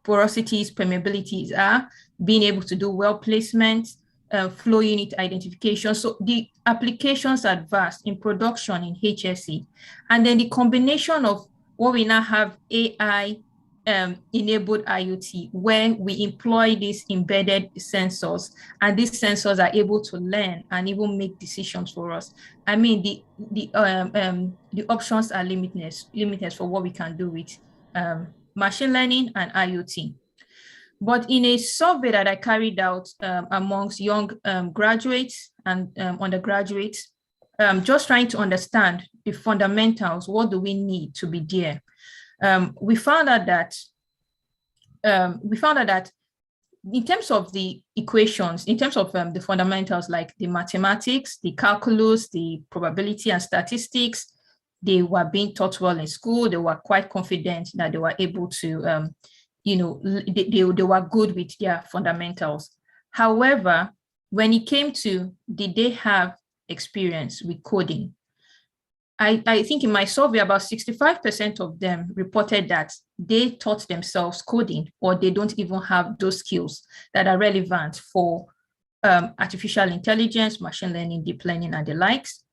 porosities, permeabilities are, being able to do well placement, flow unit identification. So the applications are vast in production, in HSE. And then the combination of what we now have AI enabled IoT, where we employ these embedded sensors, and these sensors are able to learn and even make decisions for us. I mean, the options are limitless for what we can do with machine learning and IoT. But in a survey that I carried out amongst young graduates and undergraduates, just trying to understand the fundamentals, what do we need to be there? We found out that in terms of the equations, in terms of the fundamentals like the mathematics, the calculus, the probability and statistics, they were being taught well in school. They were quite confident that they were able to, they were good with their fundamentals. However, when it came to, did they have experience with coding? I think in my survey, about 65% of them reported that they taught themselves coding, or they don't even have those skills that are relevant for artificial intelligence, machine learning, deep learning, and the likes.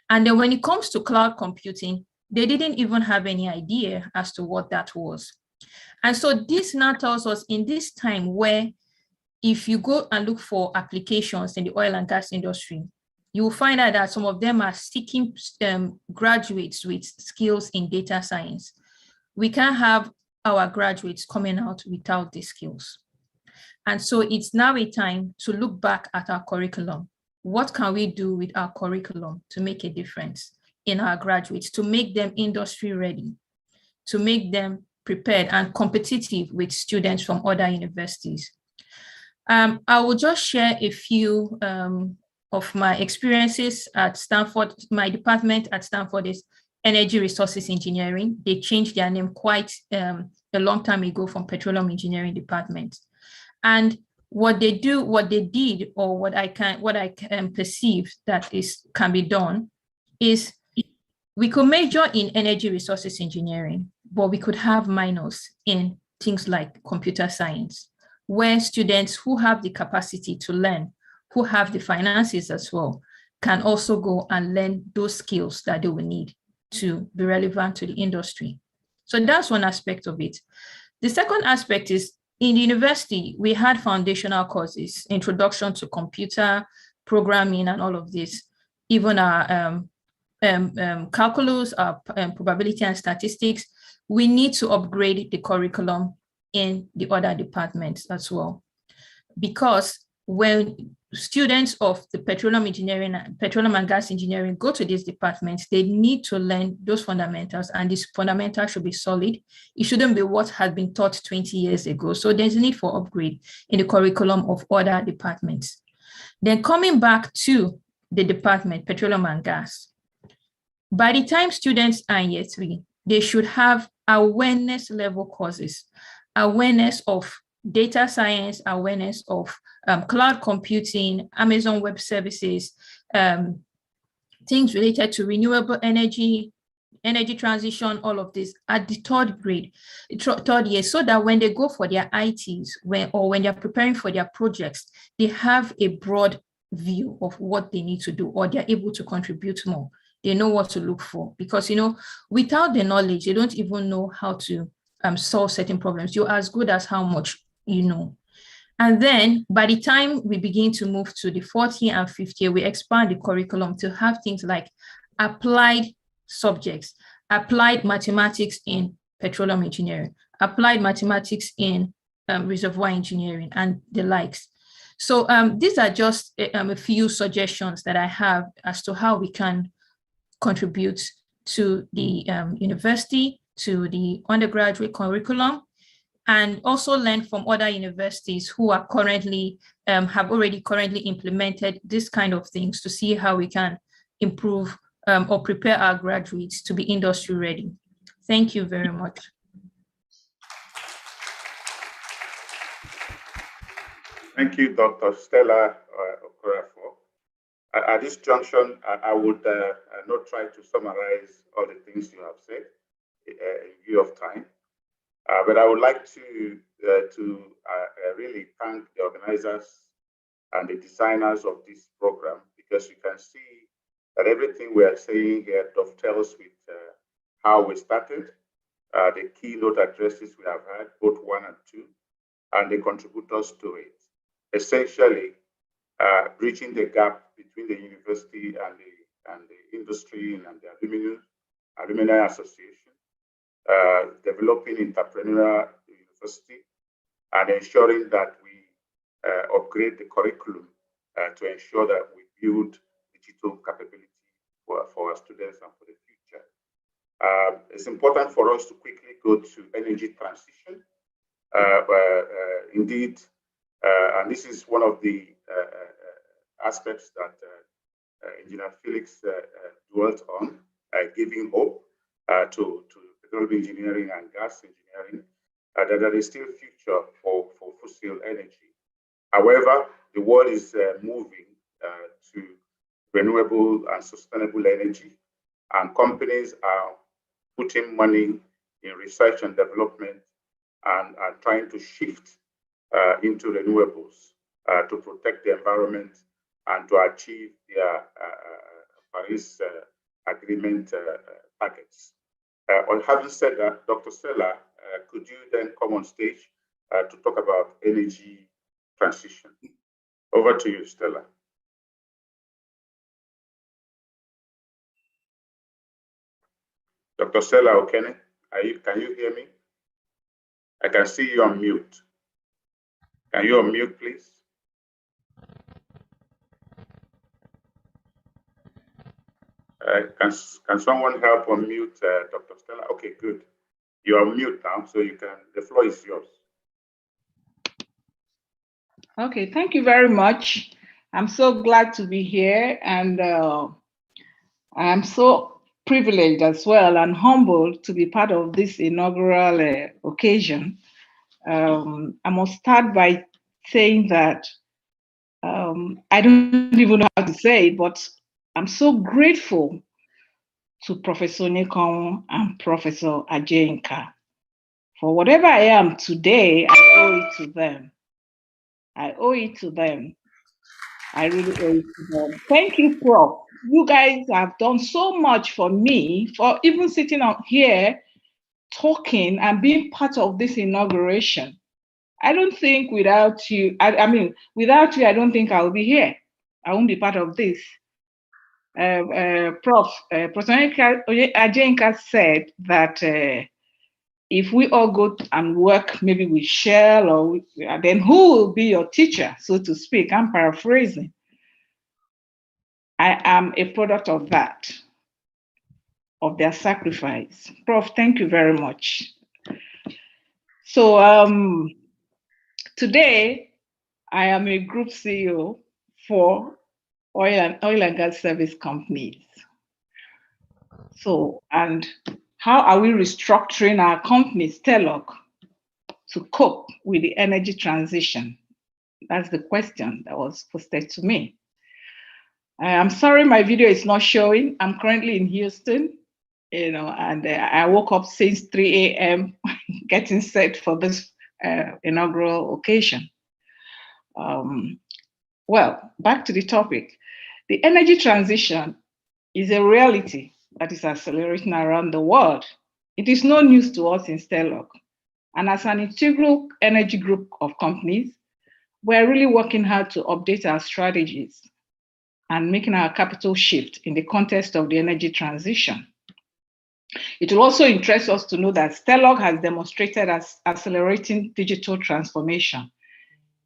And then when it comes to cloud computing, they didn't even have any idea as to what that was. And so this now tells us, in this time where if you go and look for applications in the oil and gas industry, you will find out that some of them are seeking graduates with skills in data science. We can't have our graduates coming out without these skills. And so it's now a time to look back at our curriculum. What can we do with our curriculum to make a difference in our graduates, to make them industry ready, to make them prepared and competitive with students from other universities? I will just share a few of my experiences at Stanford. My department at Stanford is Energy Resources Engineering. They changed their name quite a long time ago from Petroleum Engineering Department. And what they did, or what I can perceive that can be done, is we could major in energy resources engineering, but we could have minors in things like computer science, where students who have the capacity to learn, who have the finances as well, can also go and learn those skills that they will need to be relevant to the industry. So that's one aspect of it. The second aspect is in the university, we had foundational courses, introduction to computer programming and all of this, even our calculus, our probability and statistics. We need to upgrade the curriculum in the other departments as well. Because when students of the petroleum engineering, petroleum and gas engineering go to these departments, they need to learn those fundamentals, and these fundamentals should be solid. It shouldn't be what had been taught 20 years ago. So there's a need for upgrade in the curriculum of other departments. Then coming back to the department, petroleum and gas, by the time students are in year 3, they should have awareness level courses, awareness of data science, awareness of cloud computing, Amazon Web Services, things related to renewable energy, energy transition, all of this at the third year, so that when they go for their ITs, when they're preparing for their projects, they have a broad view of what they need to do, or they're able to contribute more. They know what to look for, because, without the knowledge, they don't even know how to solve certain problems. You're as good as how much you know. And then by the time we begin to move to the 4th year and 5th year, we expand the curriculum to have things like applied subjects, applied mathematics in petroleum engineering, applied mathematics in reservoir engineering, and the likes. So these are just a few suggestions that I have as to how we can contribute to the university, to the undergraduate curriculum, and also learn from other universities who are currently, have already implemented this kind of things, to see how we can improve or prepare our graduates to be industry ready. Thank you very much. Thank you, Dr. Stella Okorafor. At this junction, I would not try to summarize all the things you have said in view of time, but I would like to really thank the organizers and the designers of this program, because you can see that everything we are saying here dovetails with how we started, the keynote addresses we have had, both 1 and 2, and the contributors to it. Essentially, bridging the gap between the university and the industry and the alumni association, developing entrepreneurial university, and ensuring that we upgrade the curriculum to ensure that we build digital capability for our students and for the future. It's important for us to quickly go to energy transition. Indeed, and this is one of the aspects that Engineer Felix dwelt on, giving hope to petroleum engineering and gas engineering, that there is still a future for fossil energy. However, the world is moving to renewable and sustainable energy, and companies are putting money in research and development and are trying to shift into renewables to protect the environment and to achieve their Paris Agreement targets. Having said that, Dr. Stella, could you then come on stage to talk about energy transition? Over to you, Stella. Dr. Stella Okene, can you hear me? I can see you on mute. Can you unmute, please? Can someone help unmute Dr. Stella? Okay, good. You're on mute now, so the floor is yours. Okay, thank you very much. I'm so glad to be here, and I'm so privileged as well and humbled to be part of this inaugural occasion. I must start by saying that I don't even know how to say it, but I'm so grateful to Professor Nikon and Professor Ajenka. For whatever I am today, I owe it to them. I owe it to them. I really owe it to them. Thank you, Prof. You guys have done so much for me, for even sitting out here talking and being part of this inauguration. I don't think without you, I mean, without you, I don't think I'll be here. I won't be part of this. Professor Ajenka said that if we all go and work maybe with Shell or then who will be your teacher, so to speak? I'm paraphrasing. I am a product of that, of their sacrifice. Prof, thank you very much. So today, I am a group CEO for oil and gas service companies. So, and how are we restructuring our company, Stelog, to cope with the energy transition? That's the question that was posted to me. I'm sorry my video is not showing. I'm currently in Houston, and I woke up since 3 a.m. getting set for this inaugural occasion. Well, back to the topic. The energy transition is a reality that is accelerating around the world. It is no news to us in Stelog. And as an integral energy group of companies, we're really working hard to update our strategies and making our capital shift in the context of the energy transition. It will also interest us to know that Stelog has demonstrated as accelerating digital transformation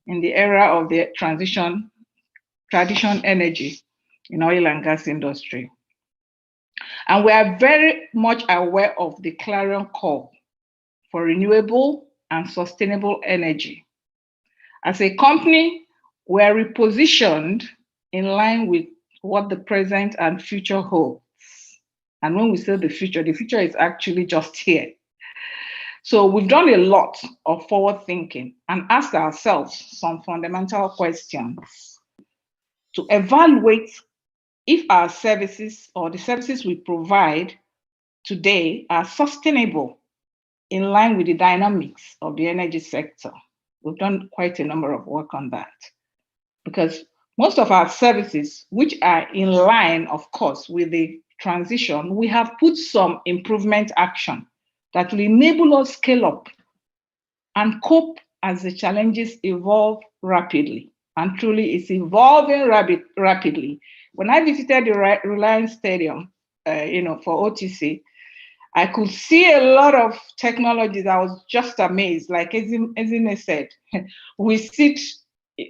in the era of the transition energy in oil and gas industry. And we are very much aware of the clarion call for renewable and sustainable energy. As a company, we are repositioned in line with what the present and future holds. And when we say the future is actually just here. So we've done a lot of forward thinking and asked ourselves some fundamental questions to evaluate if our services or the services we provide today are sustainable in line with the dynamics of the energy sector. We've done quite a number of work on that because most of our services, which are in line, of course, with the transition, we have put some improvement action that will enable us scale up and cope as the challenges evolve rapidly. And truly, it's evolving rapidly. When I visited the Reliance Stadium, for OTC, I could see a lot of technologies. I was just amazed. Like Ezine said, we sit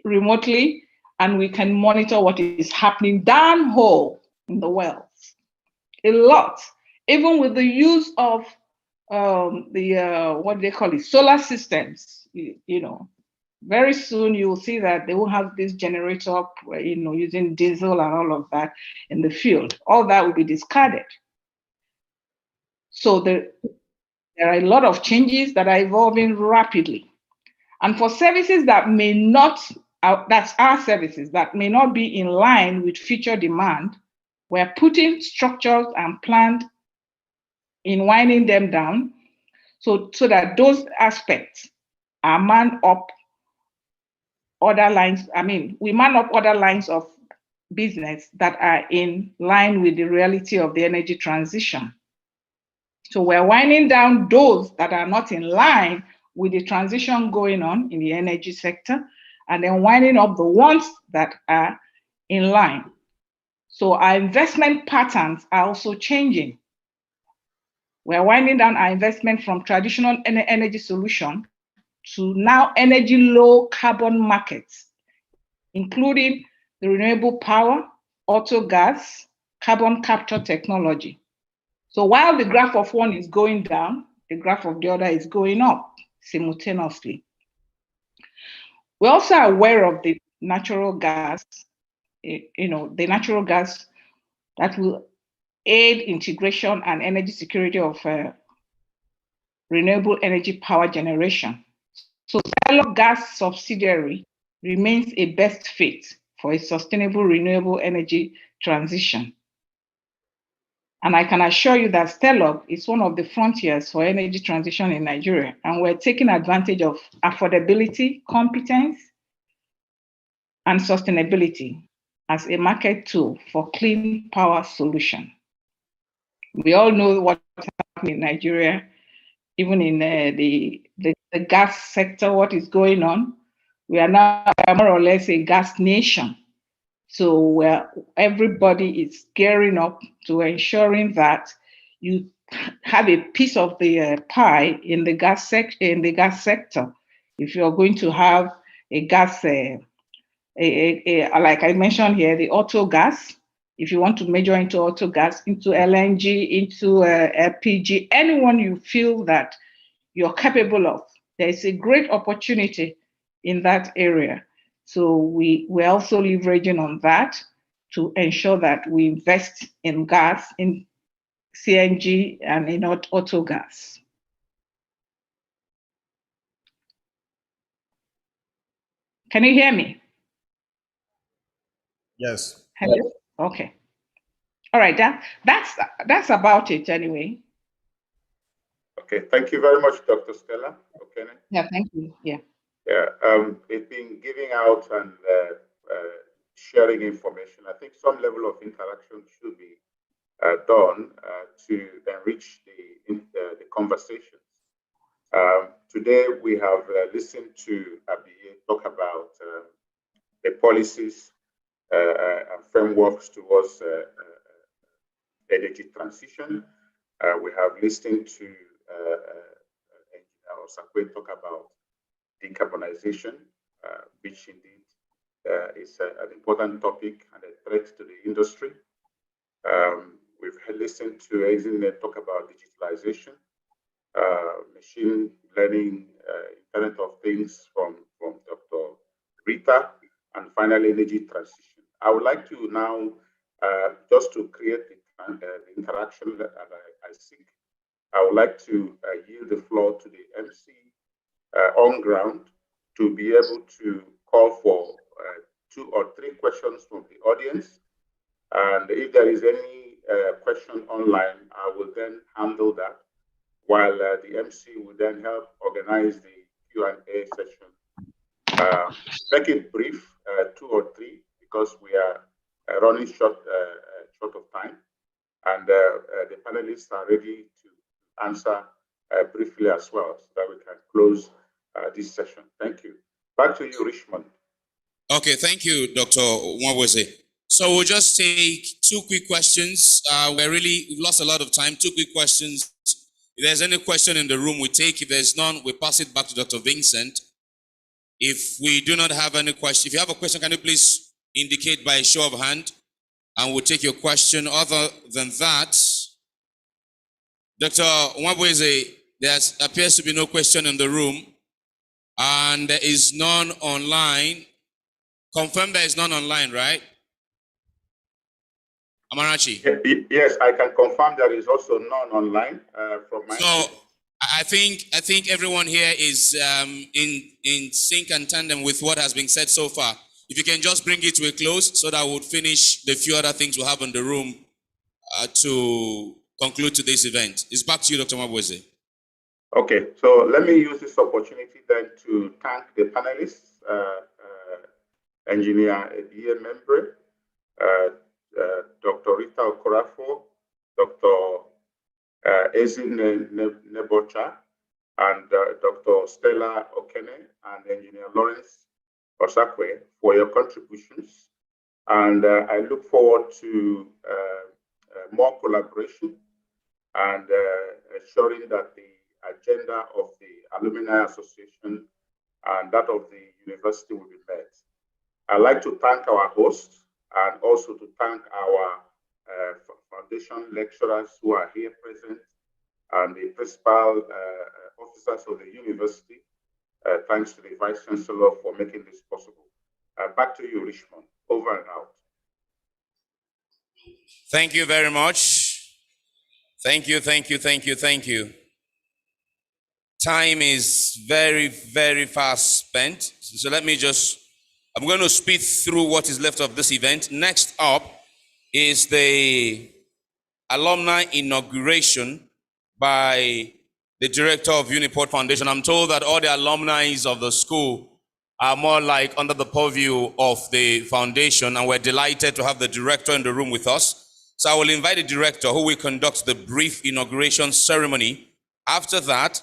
remotely and we can monitor what is happening downhole in the wells. A lot, even with the use of what they call it, solar systems. Very soon you will see that they will have this generator, using diesel and all of that in the field. All that will be discarded. So there are a lot of changes that are evolving rapidly. And for services that may not, that's our services, that may not be in line with future demand, we're putting structures and plans in winding them down so that those aspects are manned up other lines. We man up other lines of business that are in line with the reality of the energy transition. So we're winding down those that are not in line with the transition going on in the energy sector, and then winding up the ones that are in line. So our investment patterns are also changing. We're winding down our investment from traditional energy solution to now energy low carbon markets, including the renewable power, auto gas, carbon capture technology. So while the graph of one is going down, the graph of the other is going up simultaneously. We're also aware of the natural gas, the natural gas that will aid integration and energy security of renewable energy power generation. So Stelog Gas subsidiary remains a best fit for a sustainable renewable energy transition. And I can assure you that Stelog is one of the frontiers for energy transition in Nigeria, and we're taking advantage of affordability, competence, and sustainability as a market tool for clean power solution. We all know what's happening in Nigeria even in the gas sector, what is going on. We are now more or less a gas nation. So where everybody is gearing up to ensuring that you have a piece of the pie in the gas sector. If you're going to have a gas, like I mentioned here, the auto gas. If you want to major into auto gas, into LNG, into LPG, anyone you feel that you're capable of, there is a great opportunity in that area. So we're also leveraging on that to ensure that we invest in gas, in CNG, and in auto gas. Can you hear me? Yes. Hello? Okay. All right, that's about it anyway. Okay, thank you very much, Dr. Stella. Okay. Yeah, thank you. Yeah. Yeah, it's been giving out and sharing information. I think some level of interaction should be done to enrich the conversations. Today we have listened to Abiye talk about the policies and frameworks towards energy transition. We have listened to Sakwe talk about decarbonization, which indeed is an important topic and a threat to the industry. We've listened to Ezine talk about digitalization, machine learning, Internet of Things from Dr. Rita, and finally energy transition. I would like to now, just to create the interaction that I seek, I would like to yield the floor to the MC on ground to be able to call for 2 or 3 questions from the audience. And if there is any question online, I will then handle that, while the MC will then help organize the Q&A session. Make it brief, 2 or 3, because we are running short of time. And the panelists are ready to answer briefly as well, so that we can close this session. Thank you. Back to you, Richmond. Okay, thank you, Dr. Nwabweze. So we'll just take 2 quick questions. We've lost a lot of time. 2 quick questions. If there's any question in the room, we take. If there's none, we pass it back to Dr. Vincent. If we do not have any question, if you have a question, can you please indicate by a show of hand, and we'll take your question. Other than that, Dr. Nwabweze, there appears to be no question in the room, and there is none online. Confirm there is none online, right? Amarachi? Yes, I can confirm there is also none online from my So I think everyone here is in sync and tandem with what has been said so far. If you can just bring it to a close so that we'll finish the few other things we'll have in the room to conclude today's event. It's back to you, Dr. Nwabweze. Okay, so let me use this opportunity then to thank the panelists, Engineer Ediye Membre, Dr. Rita Okorafo, Dr. Ezine Nebocha, and Dr. Stella Okene, and Engineer Lawrence Osakwe for your contributions. And I look forward to more collaboration and ensuring that the agenda of the Alumni Association and that of the university will be met. I'd like to thank our hosts and also to thank our foundation lecturers who are here present and the principal officers of the university. Thanks to the Vice Chancellor for making this possible. Back to you, Richmond. Over and out. Thank you very much. Thank you. Time is very, very fast spent. So I'm going to speed through what is left of this event. Next up is the alumni inauguration by the director of Uniport Foundation. I'm told that all the alumni of the school are more like under the purview of the foundation, and we're delighted to have the director in the room with us. So I will invite the director, who will conduct the brief inauguration ceremony After that,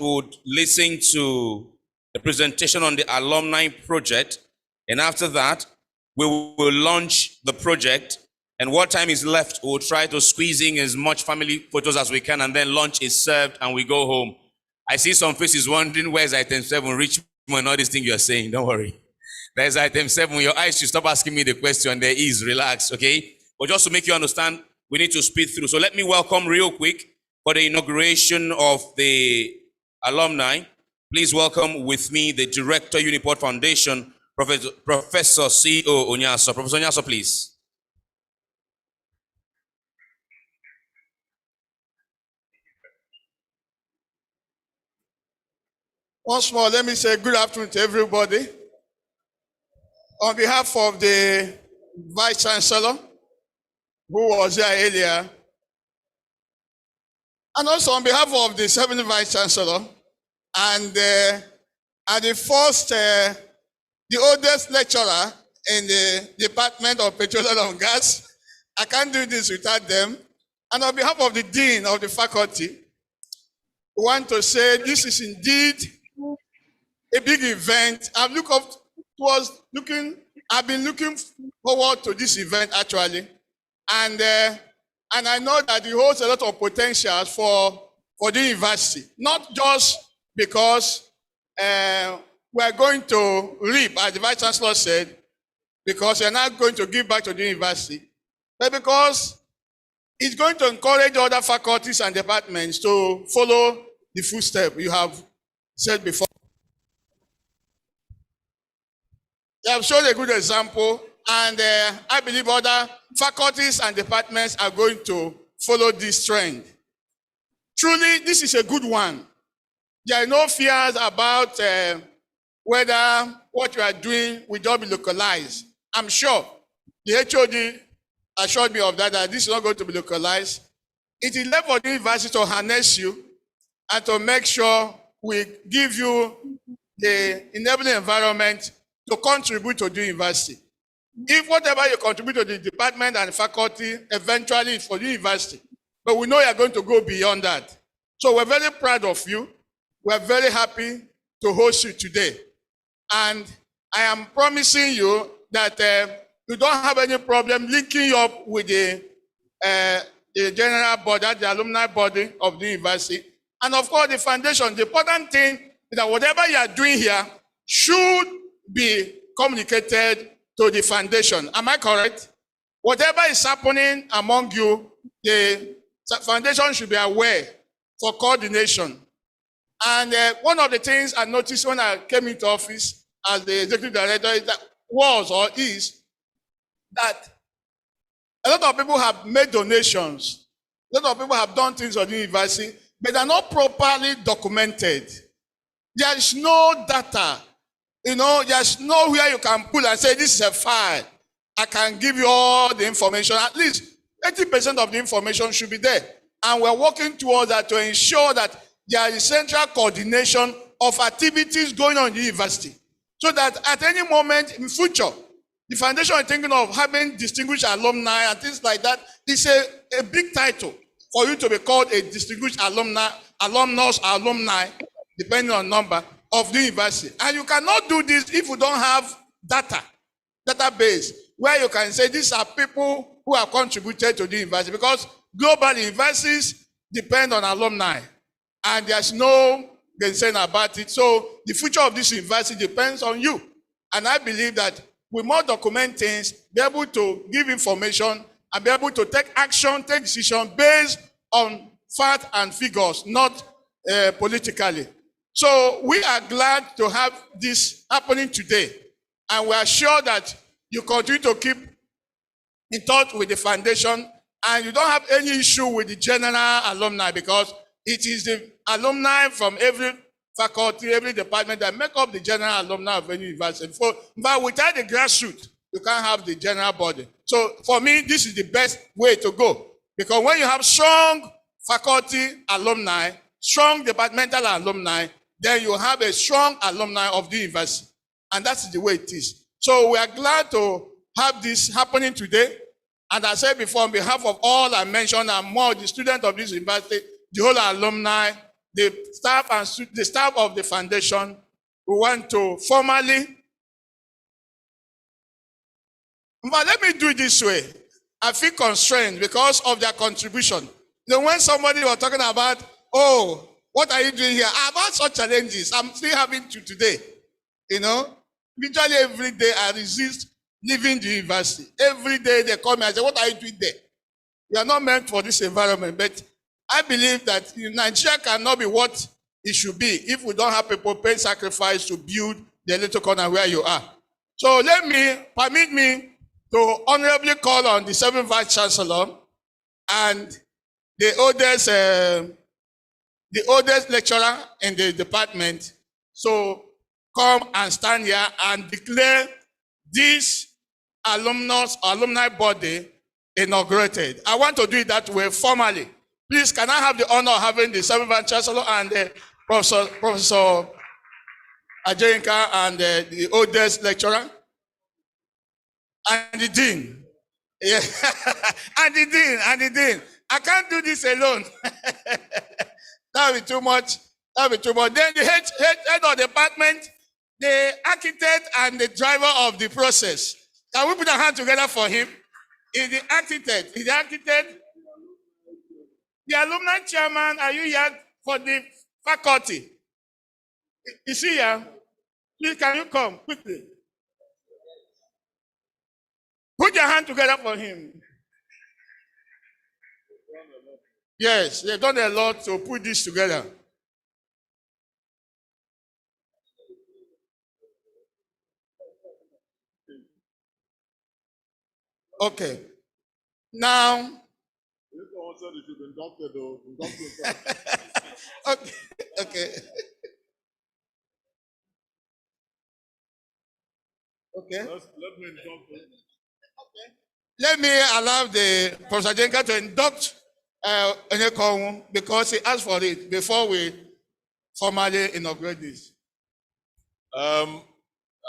we would listen to the presentation on the alumni project. And after that, we will launch the project. And what time is left, we'll try to squeeze in as much family photos as we can, and then lunch is served and we go home. I see some faces wondering, where's item 7, Richmond, all these things you're saying. Don't worry. There's item 7. Your eyes should stop asking me the question. There is, relax, okay? But just to make you understand, we need to speed through. So let me welcome real quick for the inauguration of the alumni. Please welcome with me the Director, Uniport Foundation, Professor C.O. Onyaso. Professor Onyaso, please. Once more, let me say good afternoon to everybody. On behalf of the Vice Chancellor, who was here earlier, and also on behalf of the 7th Vice Chancellor, and the first, the oldest lecturer in the Department of Petroleum and Gas, I can't do this without them. And on behalf of the Dean of the faculty, we want to say this is indeed a big event. I've been looking forward to this event actually, and I know that it holds a lot of potential for the university, not just because we are going to reap, as the Vice Chancellor said, because we are not going to give back to the university, but because it's going to encourage other faculties and departments to follow the footsteps you have said before. They have shown a good example, and I believe other faculties and departments are going to follow this trend. Truly, this is a good one. There are no fears about whether what you are doing will not be localized. I'm sure the HOD assured me of that this is not going to be localized. It is left for the university to harness you and to make sure we give you the enabling environment to contribute to the university. If whatever you contribute to the department and faculty, eventually it's for the university. But we know you are going to go beyond that. So we're very proud of you. We're very happy to host you today. And I am promising you that you don't have any problem linking you up with the general body, the alumni body of the university. And of course, the foundation. The important thing is that whatever you are doing here should be communicated to the foundation. Am I correct? Whatever is happening among you, the foundation should be aware for coordination. And one of the things I noticed when I came into office as the executive director is that a lot of people have made donations. A lot of people have done things on the university, but they're not properly documented. There is no data. You know, there's nowhere you can pull and say, this is a file. I can give you all the information. At least 80% of the information should be there. And we're working towards that to ensure that there is central coordination of activities going on in the university. So that at any moment in future, the foundation is thinking of having distinguished alumni and things like that. It's a big title for you to be called a distinguished alumnus, alumni, depending on number, of the university. And you cannot do this if you don't have database, where you can say these are people who have contributed to the university, because global universities depend on alumni, and there's no concern about it. So the future of this university depends on you. And I believe that we must document things, be able to give information, and be able to take action, take decision based on fact and figures, not politically. So we are glad to have this happening today. And we are sure that you continue to keep in touch with the foundation, and you don't have any issue with the general alumni, because it is the alumni from every faculty, every department that make up the general alumni of any university. But without the grassroots, you can't have the general body. So for me, this is the best way to go. Because when you have strong faculty alumni, strong departmental alumni, then you have a strong alumni of the university. And that's the way it is. So we are glad to have this happening today. And I said before, on behalf of all I mentioned and more the students of this university, the whole alumni, the staff and the staff of the foundation, we want to formally. But let me do it this way. I feel constrained because of their contribution. Then when somebody was talking about, oh, what are you doing here? I've had such challenges. I'm still having to today. You know, literally every day I resist leaving the university. Every day they call me and say, what are you doing there? You are not meant for this environment. But I believe that Nigeria cannot be what it should be if we don't have people paying sacrifice to build the little corner where you are. So permit me to honorably call on the 7th Vice Chancellor and the oldest lecturer in the department. So come and stand here and declare this alumni body inaugurated. I want to do it that way formally. Please, can I have the honor of having the 7th Vice Chancellor and Professor Ajenka and the oldest lecturer? And the dean. Yeah. and the dean. I can't do this alone. That will be too much. Then the head of the department, the architect and the driver of the process. Can we put our hands together for him? Is the architect. The alumni chairman, are you here for the faculty? Is he here? Please, can you come quickly? Put your hand together for him. Yes, they've done a lot to put this together. Okay. Now. Okay. Okay. Let me allow the Professor Jenka to induct Onyekonwu because he asked for it before we formally inaugurate this.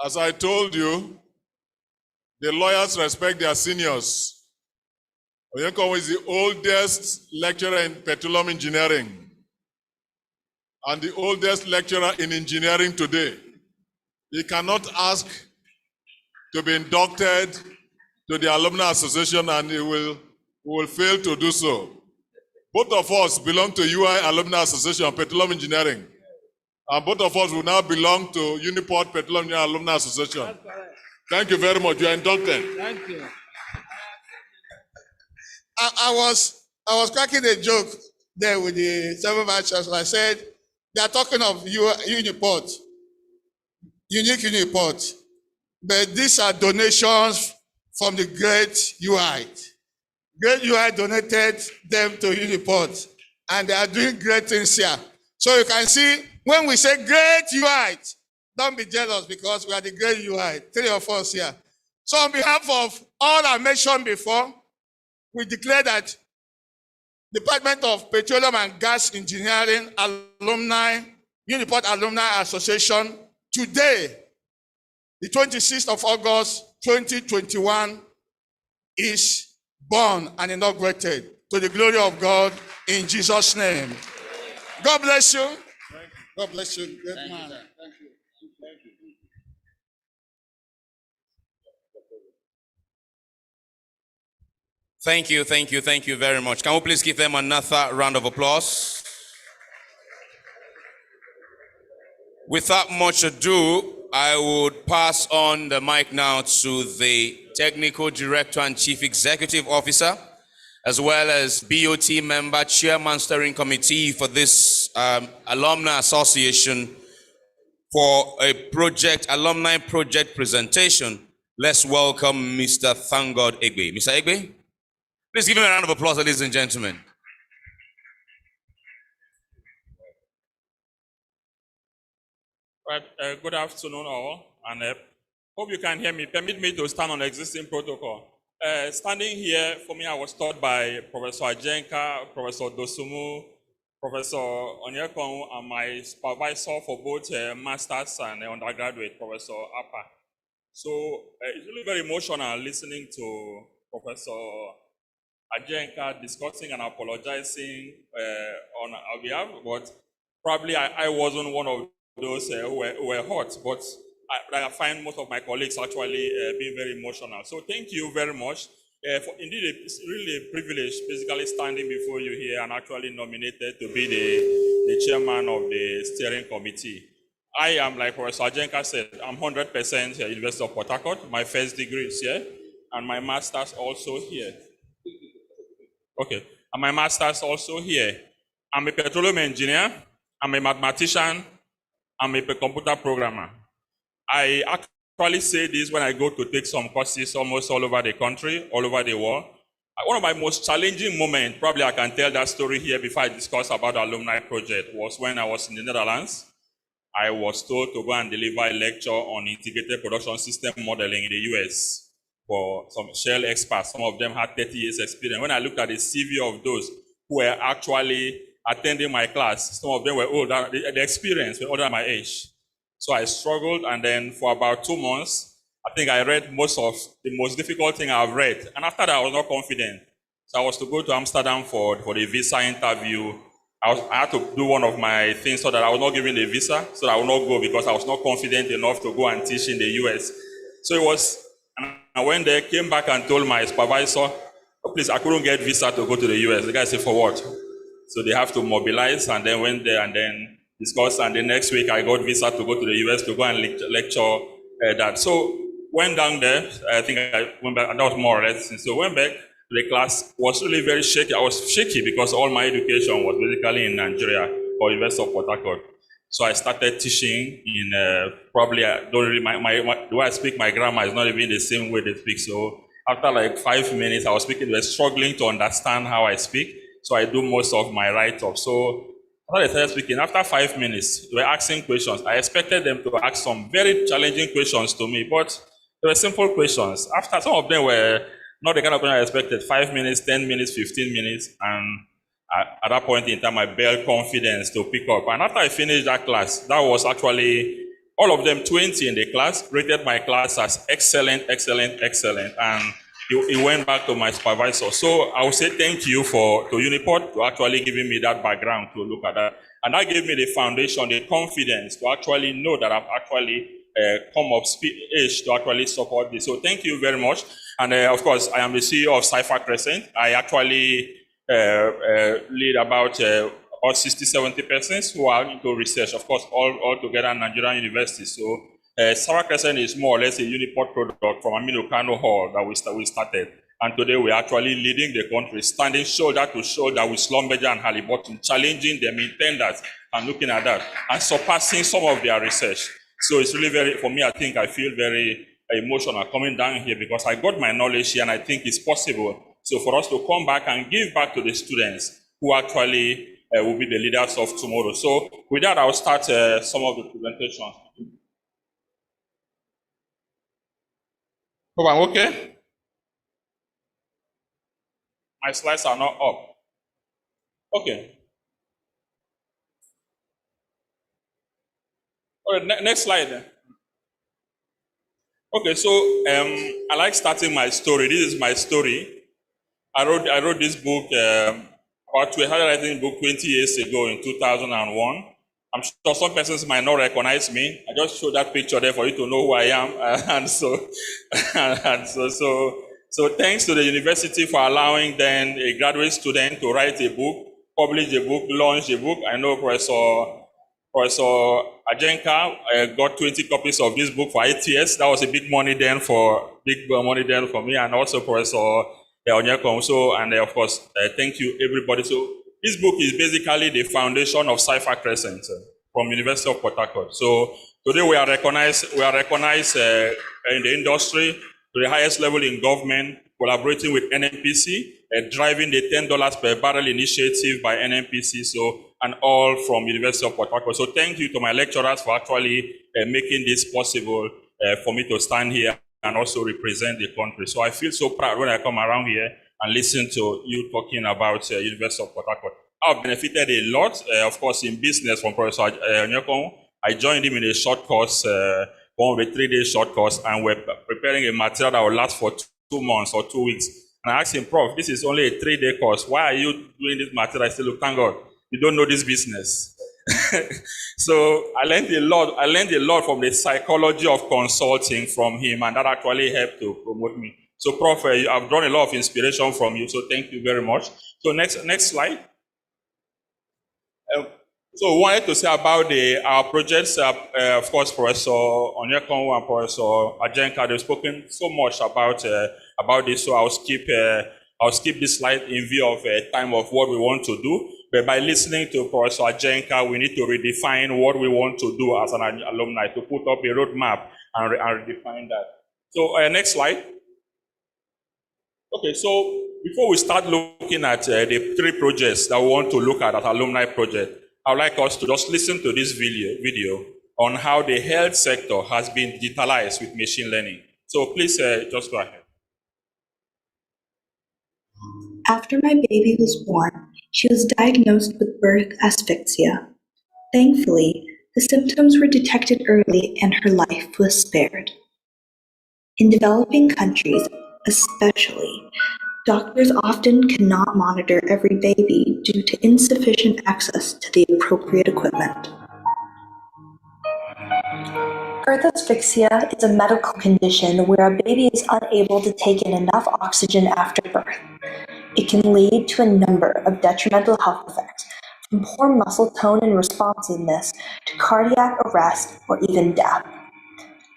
As I told you, the lawyers respect their seniors. Onyekonwu is the oldest lecturer in petroleum engineering and the oldest lecturer in engineering today. He cannot ask to be inducted to the Alumni Association and he will fail to do so. Both of us belong to UI Alumni Association, Petroleum Engineering. And both of us will now belong to Uniport Petroleum Alumni Association. Thank you very much. You are inducted. Thank you. I was cracking a joke there with the 7th Vice Chancellor. I said, they are talking of Uniport, unique Uniport. But these are donations from the great UI. Great UI donated them to Uniport, and they are doing great things here. So you can see, when we say great UI, don't be jealous because we are the great UI, 3 of us here. So on behalf of all I mentioned before, we declare that Department of Petroleum and Gas Engineering Alumni, Uniport Alumni Association, today, the 26th of August, 2021, is born and inaugurated to the glory of God in Jesus' name. God bless you. God bless you. Great man. Thank you. Thank you very much. Can we please give them another round of applause? Without much ado, I would pass on the mic now to the Technical Director and Chief Executive Officer, as well as BOT member, Chairman Steering Committee for this Alumni Association for a alumni project presentation. Let's welcome Mr. Thangod Egbe. Mr. Egbe, please give him a round of applause, ladies and gentlemen. Right, good afternoon all, and hope you can hear me. Permit me to stand on existing protocol. Standing here, for me, I was taught by Professor Ajenka, Professor Dosumu, Professor Onyekonwu, and my supervisor for both masters and undergraduate, Professor Apa. So it's really very emotional listening to Professor Ajenka discussing and apologizing on our behalf, but probably I wasn't one of those who were hurt, but I find most of my colleagues actually being very emotional. So thank you very much. Indeed, it's really a privilege basically standing before you here and actually nominated to be the chairman of the steering committee. I am, like Professor Ajenka said, I'm 100% University of Port Harcourt. My first degree is here, and my master's also here. Okay, and my master's also here. I'm a petroleum engineer, I'm a mathematician, I'm a computer programmer. I actually say this when I go to take some courses almost all over the country, all over the world. One of my most challenging moments, probably I can tell that story here before I discuss about the alumni project, was when I was in the Netherlands. I was told to go and deliver a lecture on integrated production system modeling in the US for some Shell experts. Some of them had 30 years experience. When I looked at the CV of those who were actually attending my class, some of them were older, the experience were older than my age. So I struggled, and then for about 2 months, I think I read most of the most difficult thing I've read. And after that, I was not confident. So I was to go to Amsterdam for the visa interview. I had to do one of my things so that I was not given the visa, so that I would not go because I was not confident enough to go and teach in the US. So it was, and I went there, came back and told my supervisor, oh, please, I couldn't get visa to go to the US. The guy said, for what? So they have to mobilize, and then went there and then discussed, and the next week I got visa to go to the US to go and lecture that. So went down there, I think I went back, and that was more or less. So went back. The class was really very shaky. I was shaky because all my education was basically in Nigeria or University of Port Harcourt. So I started teaching in probably, I don't really, the way I speak, my grammar is not even the same way they speak. So after like 5 minutes, I was speaking, they were struggling to understand how I speak. So I do most of my write-up. So after they started speaking, after 5 minutes, they were asking questions. I expected them to ask some very challenging questions to me, but they were simple questions. After some of them were not the kind of question I expected. 5 minutes, 10 minutes, 15 minutes. And at that point in time, I built confidence to pick up. And after I finished that class, that was actually all of them 20 in the class, rated my class as excellent, excellent, excellent. And it went back to my supervisor. So I would say thank you to Uniport to actually giving me that background to look at that. And that gave me the foundation, the confidence to actually know that I've actually come up age to actually support this. So thank you very much. And of course, I am the CEO of Cypher Crescent. I actually lead about 60, 70 persons who are into research, of course, all together in Nigerian universities. So Cypher Crescent is more or less a Uniport product from Aminu Kano Hall that we started. And today we're actually leading the country, standing shoulder to shoulder with Schlumberger and Halliburton, challenging them in tenders and looking at that and surpassing some of their research. So it's really very, for me, I think I feel very emotional coming down here because I got my knowledge here and I think it's possible. So for us to come back and give back to the students who actually will be the leaders of tomorrow. So with that, I'll start some of the presentations. Hope I'm okay? My slides are not up. Okay. All right, next slide then. Okay, so I like starting my story. This is my story. I wrote this book about I started writing book 20 years ago in 2001. I'm sure some persons might not recognize me. I just showed that picture there for you to know who I am, so thanks to the university for allowing then a graduate student to write a book, publish a book, launch a book. I know Professor Ajenka got 20 copies of this book for 8 years. That was a big money then for me, and also Professor Onyeko. So, and of course, thank you everybody. So this book is basically the foundation of Cypher Crescent from University of Port Harcourt. So today we are recognized in the industry to the highest level in government, collaborating with NNPC, driving the $10 per barrel initiative by NNPC. So, and all from University of Port Harcourt. So thank you to my lecturers for actually making this possible for me to stand here and also represent the country. So I feel so proud when I come around here and listen to you talking about University of Port Harcourt. I've benefited a lot, of course, in business from Professor Onyeko. I joined him in a short course, one of a 3-day short course, and we're preparing a material that will last for 2 months or 2 weeks. And I asked him, Prof, this is only a 3-day course. Why are you doing this material? I said, look, thank God, you don't know this business. So I learned a lot. I learned a lot from the psychology of consulting from him, and that actually helped to promote me. So, Prof, I've drawn a lot of inspiration from you. So, thank you very much. So, next slide. So, we wanted to say about our projects. Of course, Professor Onyekonwu and Professor Ajenka, they've spoken so much about this. So, I'll skip this slide in view of time of what we want to do. But by listening to Professor Ajenka, we need to redefine what we want to do as an alumni, to put up a roadmap and redefine that. So next slide. Okay, so before we start looking at the 3 projects that we want to look at alumni project, I would like us to just listen to this video on how the health sector has been digitalized with machine learning. So please just go ahead. After my baby was born, she was diagnosed with birth asphyxia. Thankfully, the symptoms were detected early and her life was spared. In developing countries, especially, doctors often cannot monitor every baby due to insufficient access to the appropriate equipment. Birth asphyxia is a medical condition where a baby is unable to take in enough oxygen after birth. It can lead to a number of detrimental health effects, from poor muscle tone and responsiveness to cardiac arrest or even death.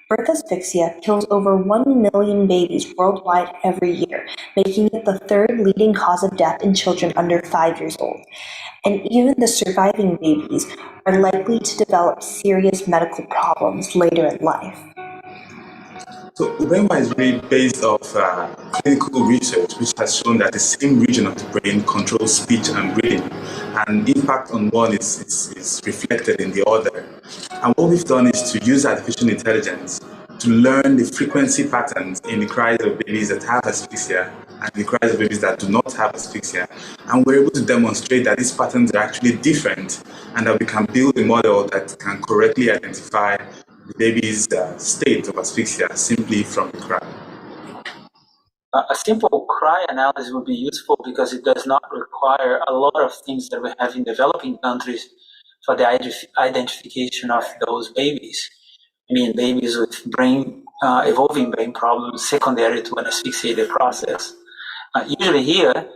Birth asphyxia kills over 1 million babies worldwide every year, making it the 3rd leading cause of death in children under 5 years old. And even the surviving babies are likely to develop serious medical problems later in life. So UBEMA is really based off clinical research, which has shown that the same region of the brain controls speech and reading, and impact on one is reflected in the other. And what we've done is to use artificial intelligence to learn the frequency patterns in the cries of babies that have asphyxia and the cries of babies that do not have asphyxia. And we're able to demonstrate that these patterns are actually different and that we can build a model that can correctly identify the baby's state of asphyxia simply from the cry. A simple cry analysis would be useful because it does not require a lot of things that we have in developing countries for the identification of those babies. I mean, babies with evolving brain problems secondary to an asphyxiated process. Usually here,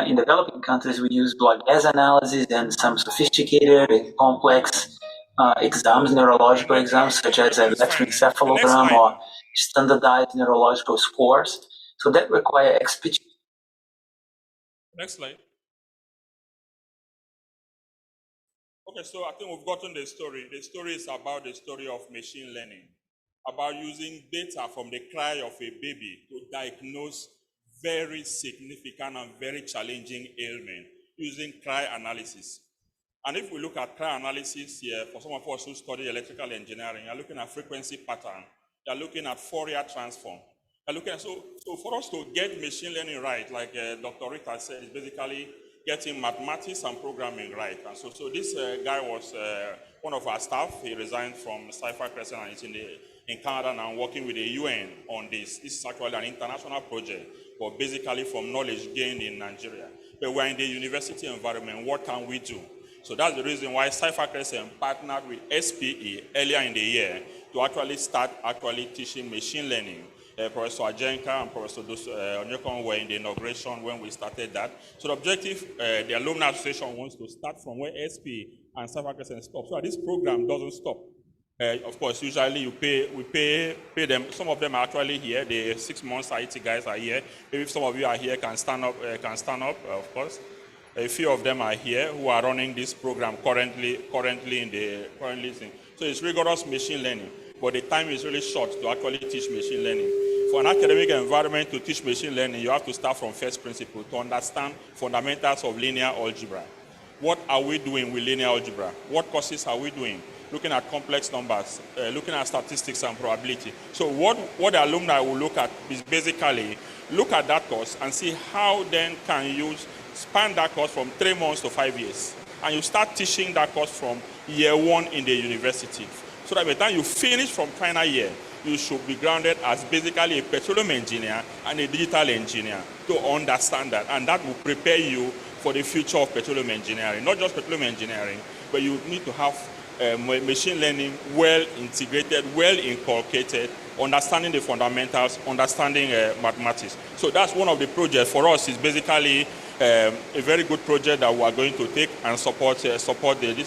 in developing countries, we use blood gas analysis and some sophisticated and complex exams, neurological exams, such as an electroencephalogram or standardized neurological scores. So that require expertise. Next slide. Okay, so I think we've gotten the story. The story is about the story of machine learning, about using data from the cry of a baby to diagnose very significant and very challenging ailment using cry analysis. And if we look at cry analysis here, for some of us who study electrical engineering, you're looking at frequency pattern, you're looking at Fourier transform. You're looking at, so for us to get machine learning right, like Dr. Rita said, is basically getting mathematics and programming right. And so this guy was one of our staff. He resigned from Sci-Fi Crescent and is in Canada now working with the UN on this. This is actually an international project, but basically from knowledge gained in Nigeria. But we're in the university environment. What can we do? So that's the reason why Sci-Fi Crescent partnered with SPE earlier in the year to actually start teaching machine learning. Professor Ajenka and Professor Onyekonwu were in the inauguration when we started that. So the objective, the Alumni Association wants to start from where SPE and Sci-Fi Crescent stop, so that this program doesn't stop. Of course, usually we pay them. Some of them are actually here. The 6 months IT guys are here. Maybe if some of you are here, can stand up. Of course. A few of them are here who are running this program currently. So it's rigorous machine learning, but the time is really short to actually teach machine learning. For an academic environment to teach machine learning, you have to start from first principle to understand fundamentals of linear algebra. What are we doing with linear algebra? What courses are we doing? Looking at complex numbers, looking at statistics and probability. So what the alumni will look at is basically look at that course and see how then can you span that course from 3 months to 5 years. And you start teaching that course from year 1 in the university. So that by the time you finish from final year, you should be grounded as basically a petroleum engineer and a digital engineer to understand that. And that will prepare you for the future of petroleum engineering. Not just petroleum engineering, but you need to have machine learning well integrated, well inculcated, understanding the fundamentals, understanding mathematics. So that's one of the projects for us. Is basically a very good project that we are going to take and support this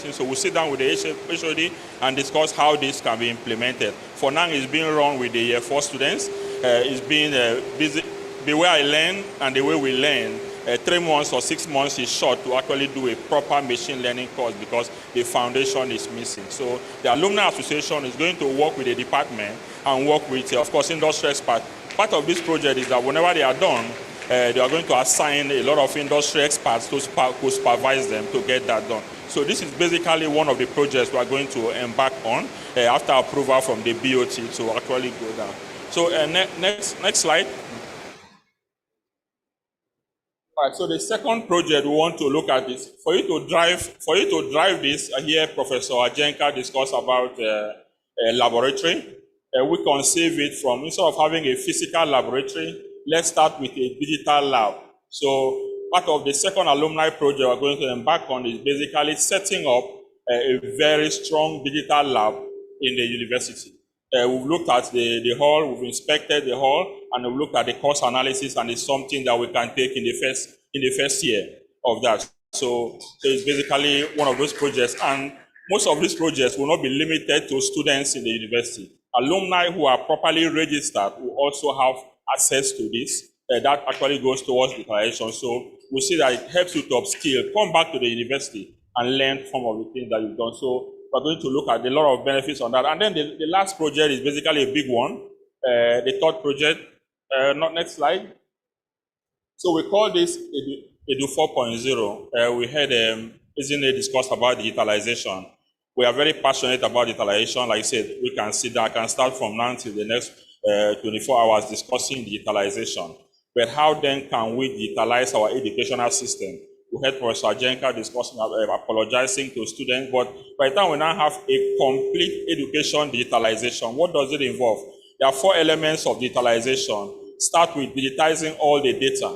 thing. So we'll sit down with the HOD and discuss how this can be implemented. For now, it's being run with the year 4 students. It's being busy. The way I learn and the way we learn, 3 months or 6 months is short to actually do a proper machine learning course because the foundation is missing. So the Alumni Association is going to work with the department and work with, of course, industry experts. Part of this project is that whenever they are done, they are going to assign a lot of industry experts to supervise them to get that done. So this is basically one of the projects we are going to embark on after approval from the BOT to actually go down. So next slide. All right, so the second project we want to look at is for you to drive this. Here, Professor Ajenka discussed about a laboratory. We conceive it from, instead of having a physical laboratory, let's start with a digital lab. So part of the second alumni project we're going to embark on is basically setting up a very strong digital lab in the university. We've looked at the hall, we've inspected the hall, and we've looked at the cost analysis, and it's something that we can take in the first year of that. So it's basically one of those projects, and most of these projects will not be limited to students in the university. Alumni who are properly registered will also have access to this. That actually goes towards declaration. So we see that it helps you to upskill, come back to the university and learn some of the things that you've done. So we're going to look at a lot of benefits on that. And then the last project is basically a big one. The third project, next slide. So we call this Edu 4.0. We had Izine discuss about digitalization. We are very passionate about digitalization. Like I said, we can see that I can start from now till the next 24 hours discussing digitalization. But how then can we digitalize our educational system? We heard Professor Ajenka discussing, apologizing to students, but by the time we now have a complete education digitalization, what does it involve? There are 4 elements of digitalization. Start with digitizing all the data.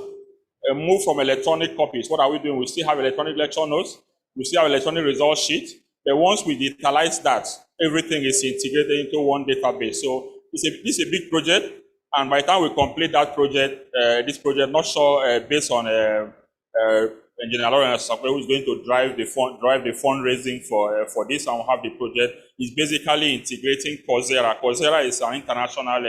Move from electronic copies. What are we doing? We still have electronic lecture notes. We still have electronic result sheet. But once we digitalize that, everything is integrated into one database. So this is a big project. And by the time we complete that project, this project, not sure based on Engineer Lawrence, who is going to drive the fundraising for this, and we'll have the project, is basically integrating Coursera. Coursera is an international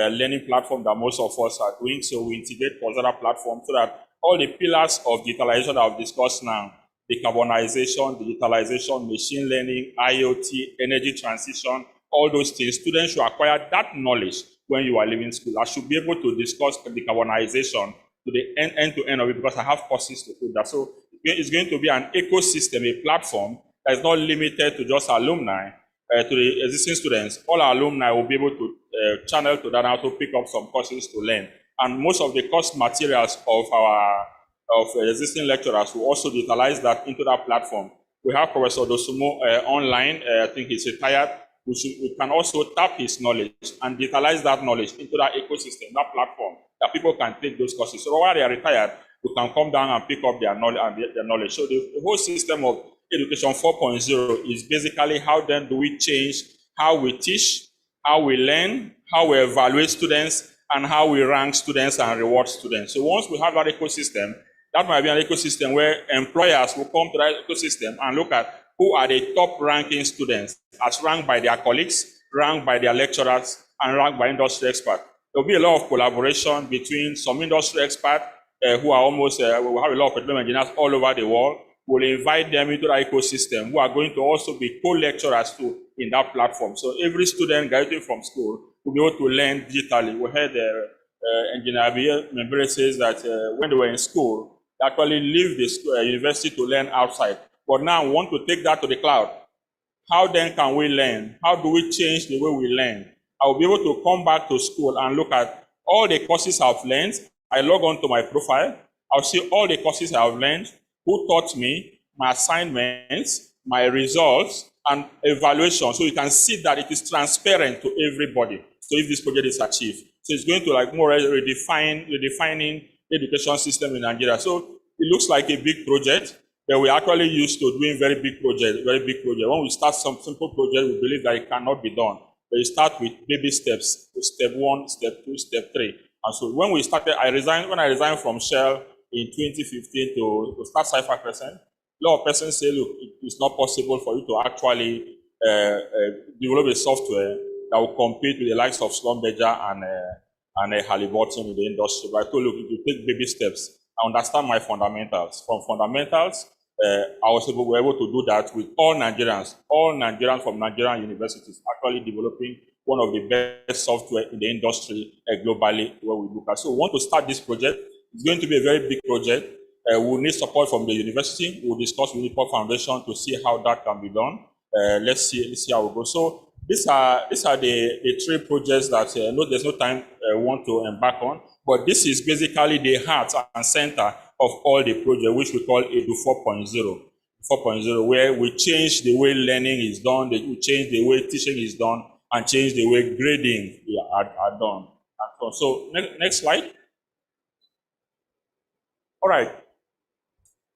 learning platform that most of us are doing. So we integrate Coursera platform so that all the pillars of digitalization that I've discussed now, decarbonization, digitalization, machine learning, IoT, energy transition, all those things, students should acquire that knowledge when you are leaving school. I should be able to discuss decarbonization to the end to end of it because I have courses to do that. So it's going to be an ecosystem, a platform that is not limited to just alumni, to the existing students. All our alumni will be able to channel to that and also pick up some courses to learn. And most of the course materials of existing lecturers will also utilize that into that platform. We have Professor Dosumo online. I think he's retired. We can also tap his knowledge and utilize that knowledge into that ecosystem, that platform, that people can take those courses. So while they are retired, we can come down and pick up their knowledge. So the whole system of Education 4.0 is basically how then do we change how we teach, how we learn, how we evaluate students, and how we rank students and reward students. So once we have that ecosystem, that might be an ecosystem where employers will come to that ecosystem and look at who are the top ranking students as ranked by their colleagues, ranked by their lecturers, and ranked by industry experts. There will be a lot of collaboration between some industry experts who are almost, we have a lot of petroleum engineers all over the world. We'll invite them into that ecosystem who are going to also be co-lecturers too in that platform. So every student graduating from school will be able to learn digitally. We heard Engineer Membere says that when they were in school, they actually leave the university to learn outside. But now we want to take that to the cloud. How then can we learn? How do we change the way we learn? I will be able to come back to school and look at all the courses I've learned. I log on to my profile. I'll see all the courses I've learned, who taught me, my assignments, my results, and evaluation, so you can see that it is transparent to everybody. So if this project is achieved, so it's going to like more redefining the education system in Nigeria. So it looks like a big project, but we're actually used to doing very big projects. When we start some simple project, we believe that it cannot be done. But you start with baby steps, step 1, step 2, step 3. And so when we started, when I resigned from Shell in 2015 to start Cypher Crescent, a lot of persons say, look, it's not possible for you to actually develop a software that will compete with the likes of Schlumberger and Halliburton in the industry. But I told you, look, if you take baby steps, I understand my fundamentals. From fundamentals, we were able to do that with all Nigerians from Nigerian universities actually developing one of the best software in the industry globally where we look at. So we want to start this project. It's going to be a very big project. We'll need support from the university. We'll discuss with Uniport Foundation to see how that can be done. Let's see how we go. So these are the 3 projects that there's no time we want to embark on. But this is basically the heart and center of all the projects, which we call Edu 4.0, where we change the way learning is done, we change the way teaching is done, and change the way grading are done. So next slide. All right.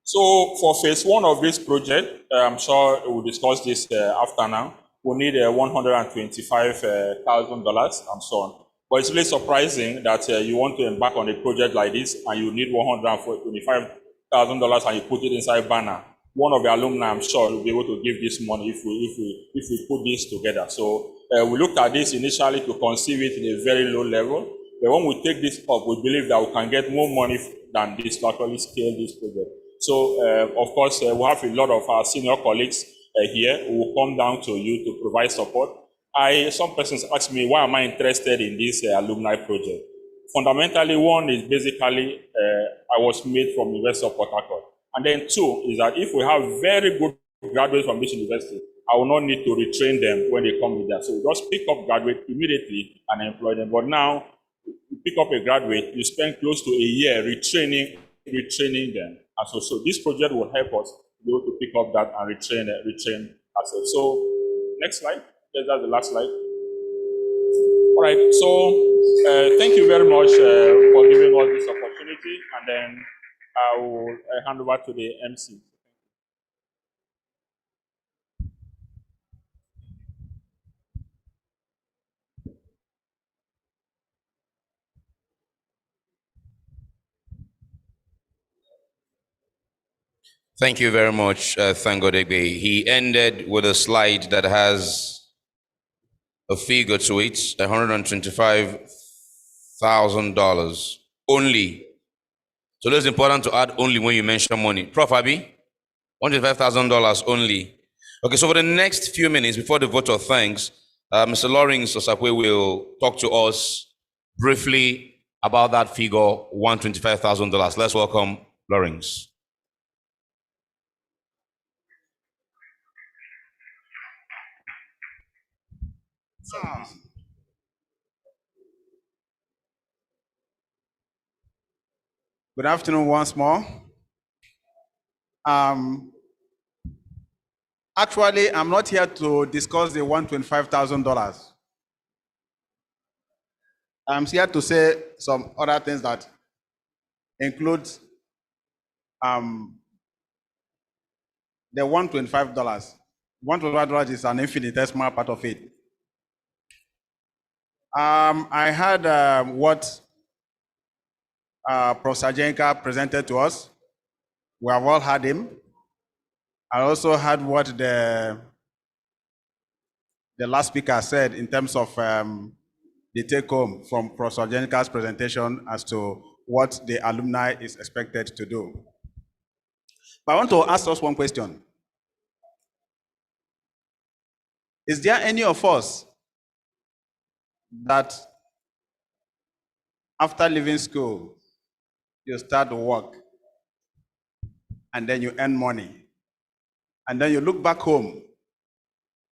So for phase 1 of this project, I'm sure we'll discuss this after now. We need $125,000 and so on. But it's really surprising that you want to embark on a project like this and you need $125,000 and you put it inside banner. One of the alumni, I'm sure, will be able to give this money if we put this together. So we looked at this initially to conceive it in a very low level. But when we take this up, we believe that we can get more money than this to actually scale this project. So, of course, we have a lot of our senior colleagues here who will come down to you to provide support. Some persons ask me, why am I interested in this alumni project? Fundamentally, one is basically, I was made from University of Port Harcourt. And then 2 is that if we have very good graduates from this university, I will not need to retrain them when they come with that. So we just pick up graduate immediately and employ them. But now, you pick up a graduate, you spend close to a year retraining them. And so this project will help us be able to pick up that and retrain ourselves. So next slide. Yes, that's the last slide. All right. So thank you very much for giving us this opportunity. And then I will hand over to the MC. Thank you very much, Thangodegbe. He ended with a slide that has a figure to it, $125,000 only. So it's important to add only when you mention money. Prof. Abi, $125,000 only. Okay, so for the next few minutes before the vote of thanks, Mr. Lawrence Osakwe will talk to us briefly about that figure, $125,000. Let's welcome Lawrence. Good afternoon once more. Actually, I'm not here to discuss the $125,000. I'm here to say some other things that include the $125. $125 is an infinitesimal part of it. I heard what Professor Jenka presented to us. We have all heard him. I also heard what the last speaker said in terms of the take home from Professor Jenka's presentation as to what the alumni is expected to do. But I want to ask us one question. Is there any of us that after leaving school, you start to work and then you earn money and then you look back home,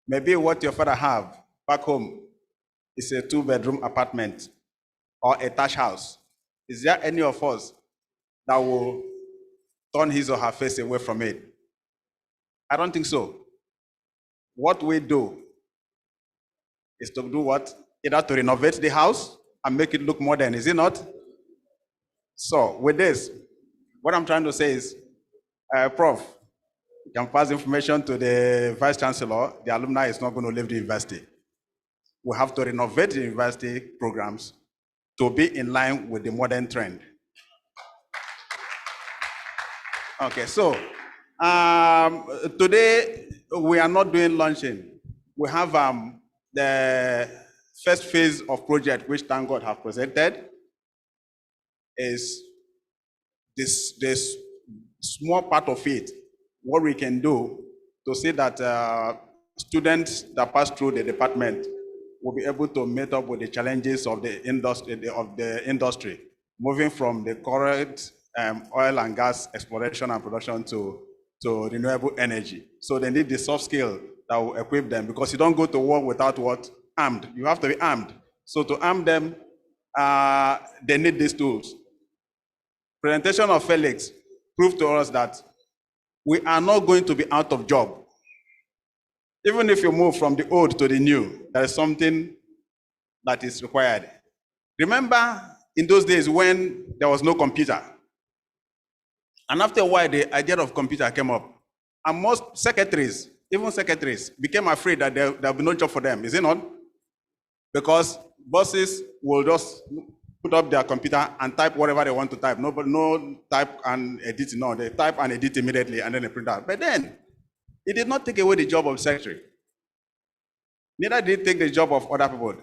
maybe what your father have back home is a 2-bedroom apartment or a thatch house. Is there any of us that will turn his or her face away from it? I don't think so. what we do is to do what? Either to renovate the house and make it look modern, is it not? So with this, what I'm trying to say is, Prof, you can pass information to the Vice Chancellor. The alumni is not going to leave the university. We have to renovate the university programs to be in line with the modern trend. Okay, so today we are not doing launching. We have the first phase of project, which thank God have presented, is this small part of it, what we can do to see that students that pass through the department will be able to meet up with the challenges of the industry, moving from the current oil and gas exploration and production to renewable energy. So they need the soft skill that will equip them, because you don't go to war without what? Armed. You have to be armed. So to arm them, they need these tools. Presentation of Felix proved to us that we are not going to be out of job. Even if you move from the old to the new, there is something that is required. Remember in those days when there was no computer, and after a while the idea of computer came up, and most secretaries, even secretaries, became afraid that there will be no job for them, is it not? Because bosses will just put up their computer and type whatever they want to type. No type and edit, no, they type and edit immediately and then they print out. But then, it did not take away the job of secretary. Neither did it take the job of other people.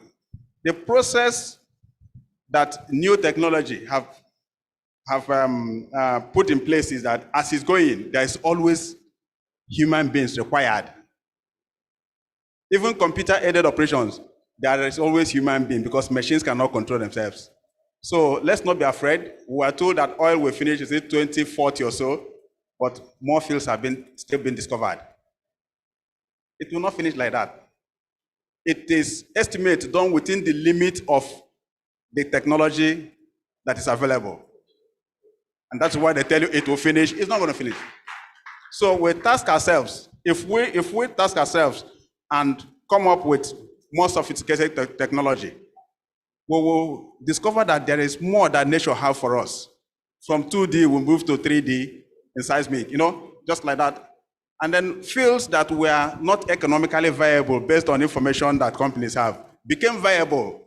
The process that new technology have put in place is that as it's going, there is always human beings required. Even computer-aided operations, there is always human being, because machines cannot control themselves. So let's not be afraid. We are told that oil will finish, is it 2040 or so, but more fields have still been discovered. It will not finish like that. It is estimated done within the limit of the technology that is available. And that's why they tell you it will finish. It's not going to finish. So we task ourselves, if we task ourselves and come up with more sophisticated technology, we will discover that there is more that nature has for us. From 2D, we move to 3D in seismic, just like that. And then fields that were not economically viable based on information that companies have became viable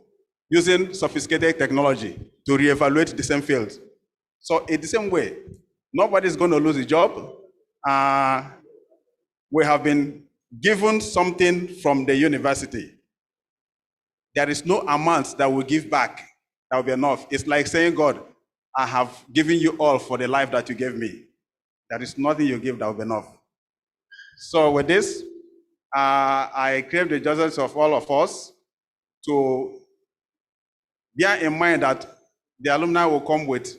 using sophisticated technology to reevaluate the same fields. So in the same way, nobody's going to lose a job. We have been given something from the university. There is no amount that will give back that will be enough. It's like saying, God, I have given you all for the life that you gave me. There is nothing you give that will be enough. So with this, I crave the justice of all of us to bear in mind that the alumni will come with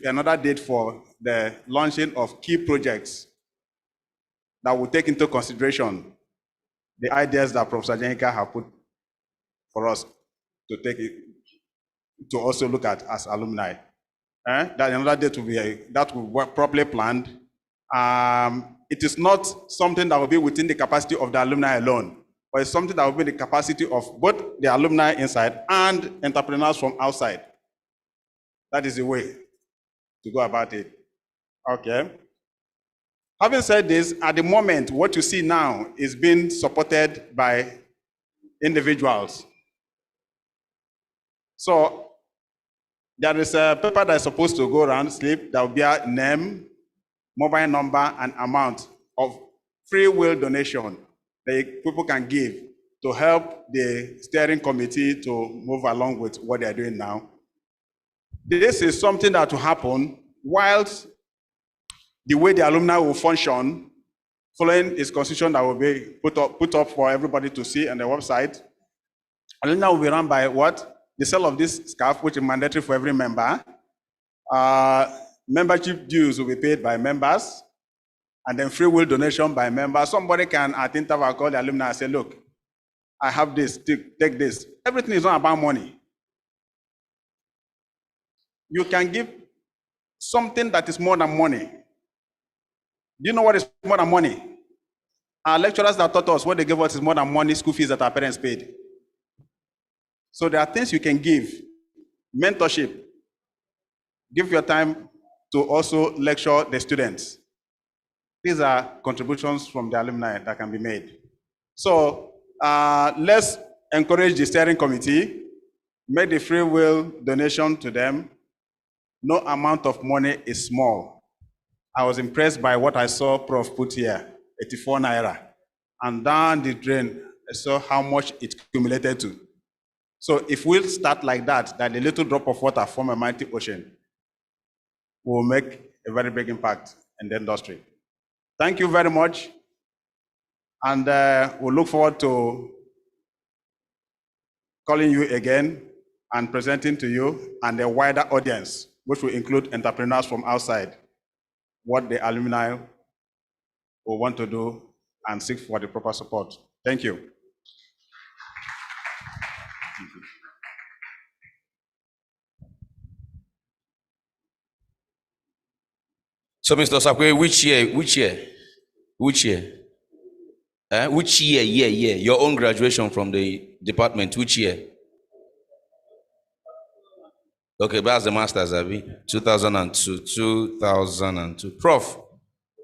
another date for the launching of key projects that will take into consideration the ideas that Professor Jenka have put for us to take it, to also look at as alumni. That another date will be that will work properly planned. It is not something that will be within the capacity of the alumni alone, but it's something that will be the capacity of both the alumni inside and entrepreneurs from outside. That is the way to go about it. Okay. Having said this, at the moment, what you see now is being supported by individuals. So there is a paper that is supposed to go around, slip, that will be a name, mobile number, and amount of free will donation that people can give to help the steering committee to move along with what they are doing now. This is something that will happen whilst the way the alumni will function, following its constitution that will be put up for everybody to see on the website. Alumni will be run by what? The sale of this scarf, which is mandatory for every member. Membership dues will be paid by members, and then free will donation by members. Somebody can at interval call the alumni and say, look, I have this, take this. Everything is not about money. You can give something that is more than money. Do you know what is more than money? Our lecturers that taught us, what they gave us is more than money, school fees that our parents paid. So there are things you can give. Mentorship. Give your time to also lecture the students. These are contributions from the alumni that can be made. So let's encourage the steering committee, make the free will donation to them. No amount of money is small. I was impressed by what I saw Prof put here, 84 naira. And down the drain, I saw how much it accumulated to. So if we start like that a little drop of water form a mighty ocean, will make a very big impact in the industry. Thank you very much. And we'll look forward to calling you again and presenting to you and a wider audience, which will include entrepreneurs from outside, what the alumni will want to do and seek for the proper support. Thank you. So, Mr. Sakwe, which year? Which year? Your own graduation from the department, which year? Okay, but that's the master's, Abi. 2002. Prof,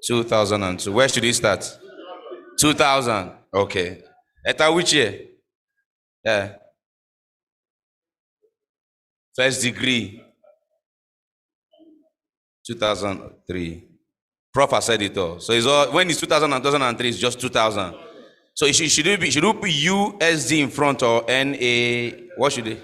2002. Where should he start? 2000. Okay. Eta which year? Yeah. First degree. 2003. Prof has said it all. So it's all, when it's 2000 and 2003, it's just 2000. So should it be USD in front or NA? What should it?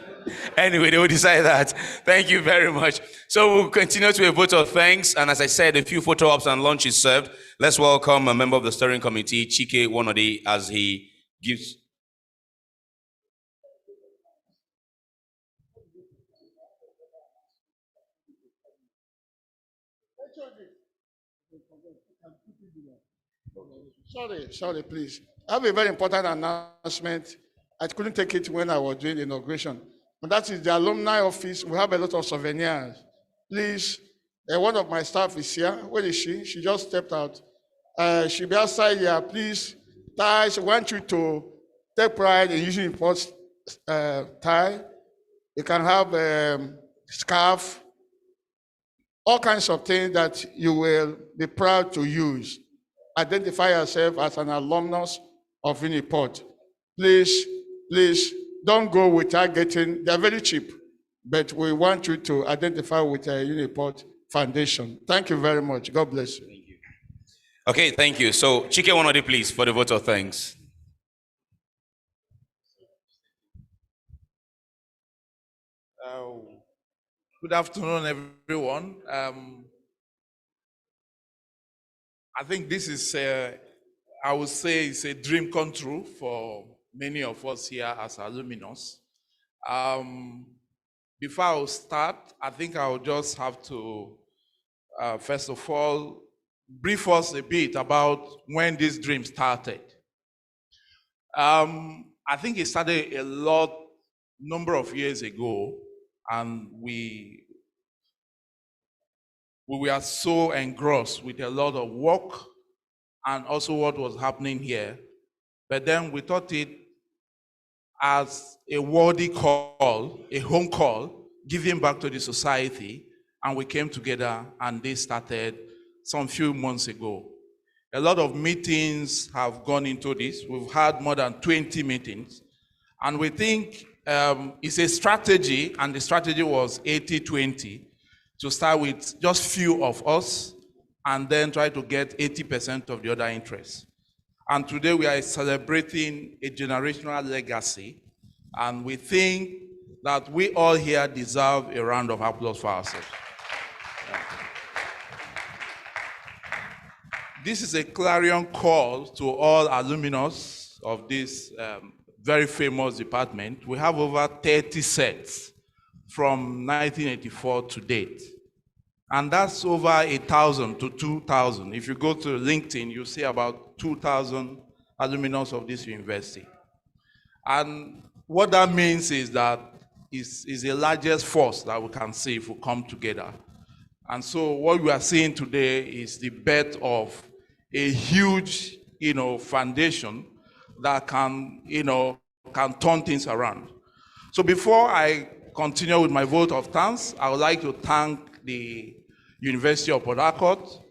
Anyway, they will decide that. Thank you very much. So we'll continue to a vote of thanks. And as I said, a few photo ops and lunch is served. Let's welcome a member of the steering committee, Chike Wonode, as he gives. Sorry, please. I have a very important announcement. I couldn't take it when I was doing the inauguration. And that is the alumni office. We have a lot of souvenirs. Please, one of my staff is here. Where is she? She just stepped out. She'll be outside here. Please, ties, I want you to take pride in using Uniport tie. You can have scarf, all kinds of things that you will be proud to use. Identify yourself as an alumnus of Uniport. Please, don't go without getting, they're very cheap, but we want you to identify with a Uniport Foundation. Thank you very much. God bless you. Thank you. Okay, thank you. So, Chike Wonode, please, for the vote of thanks. Good afternoon, everyone. I think this is, I would say, it's a dream come true for many of us here as alumnus. Before I start, I think I will just have to, first of all, brief us a bit about when this dream started. I think it started a number of years ago, and we were so engrossed with a lot of work and also what was happening here. But then we thought it as a worthy call, a home call, giving back to the society, and we came together and this started some few months ago. A lot of meetings have gone into this. We've had more than 20 meetings, and we think it's a strategy, and the strategy was 80-20, to start with just few of us and then try to get 80% of the other interests. And today we are celebrating a generational legacy, and we think that we all here deserve a round of applause for ourselves. This is a clarion call to all alumnus of this very famous department. We have over 30 sets from 1984 to date. And that's over 1,000 to 2,000. If you go to LinkedIn, you see about 2,000 alumnus of this university. And what that means is that it's the largest force that we can see if we come together. And so what we are seeing today is the birth of a huge foundation that can, can turn things around. So before I continue with my vote of thanks, I would like to thank the University of Port Harcourt.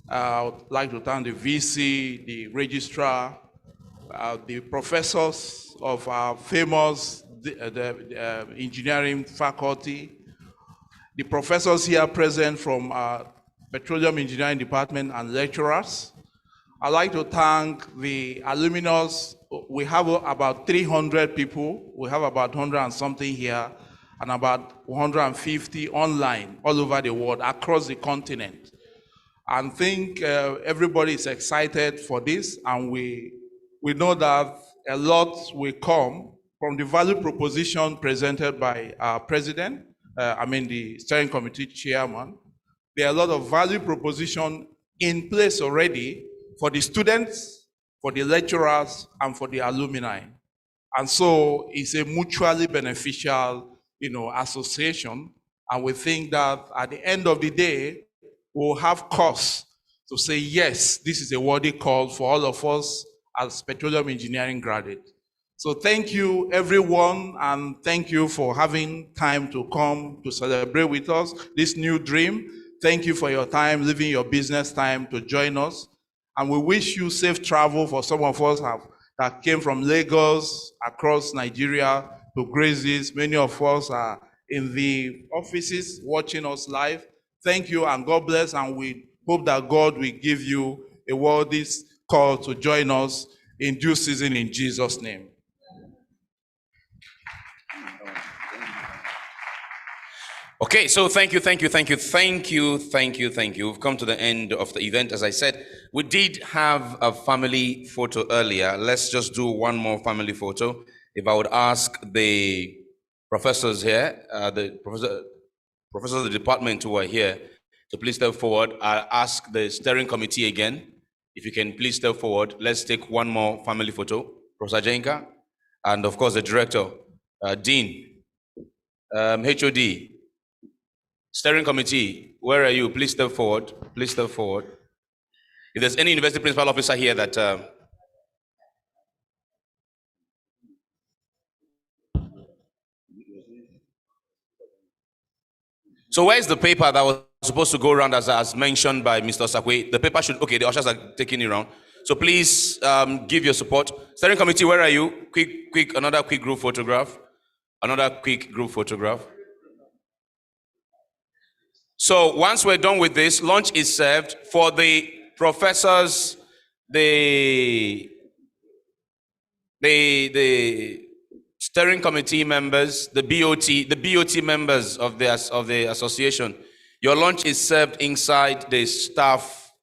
I would like to thank the VC, the registrar, the professors of our famous engineering faculty, the professors here present from Petroleum Engineering Department and lecturers. I'd like to thank the alumnus. We have about 300 people. We have about 100 and something here and about 150 online all over the world, across the continent. And I think everybody is excited for this, and we know that a lot will come from the value proposition presented by our president, the steering committee chairman. There are a lot of value proposition in place already for the students, for the lecturers, and for the alumni. And so it's a mutually beneficial, association. And we think that at the end of the day, we'll have cause to say, yes, this is a worthy call for all of us as petroleum engineering graduates. So thank you, everyone, and thank you for having time to come to celebrate with us this new dream. Thank you for your time, leaving your business time to join us. And we wish you safe travel. For some of us that came from Lagos, across Nigeria to grace this. Many of us are in the offices watching us live. Thank you and God bless, and we hope that God will give you a worthy call to join us in due season in Jesus' name. Okay, so thank you. We've come to the end of the event. As I said, we did have a family photo earlier. Let's just do one more family photo. If I would ask the professors here, the professors of the department who are here, to please step forward. I'll ask the steering committee again, if you can please step forward. Let's take one more family photo. Professor Jenka, and of course the director, Dean, HOD, steering committee, where are you? Please step forward. Please step forward. If there's any university principal officer here that so where's the paper that was supposed to go around as mentioned by Mr. Sakwe? The paper should, okay, the ushers are taking it around. So please give your support. Steering committee, where are you? Another quick group photograph. So once we're done with this, lunch is served for the professors, the steering committee members, the BOT members of the association. Your lunch is served inside the staff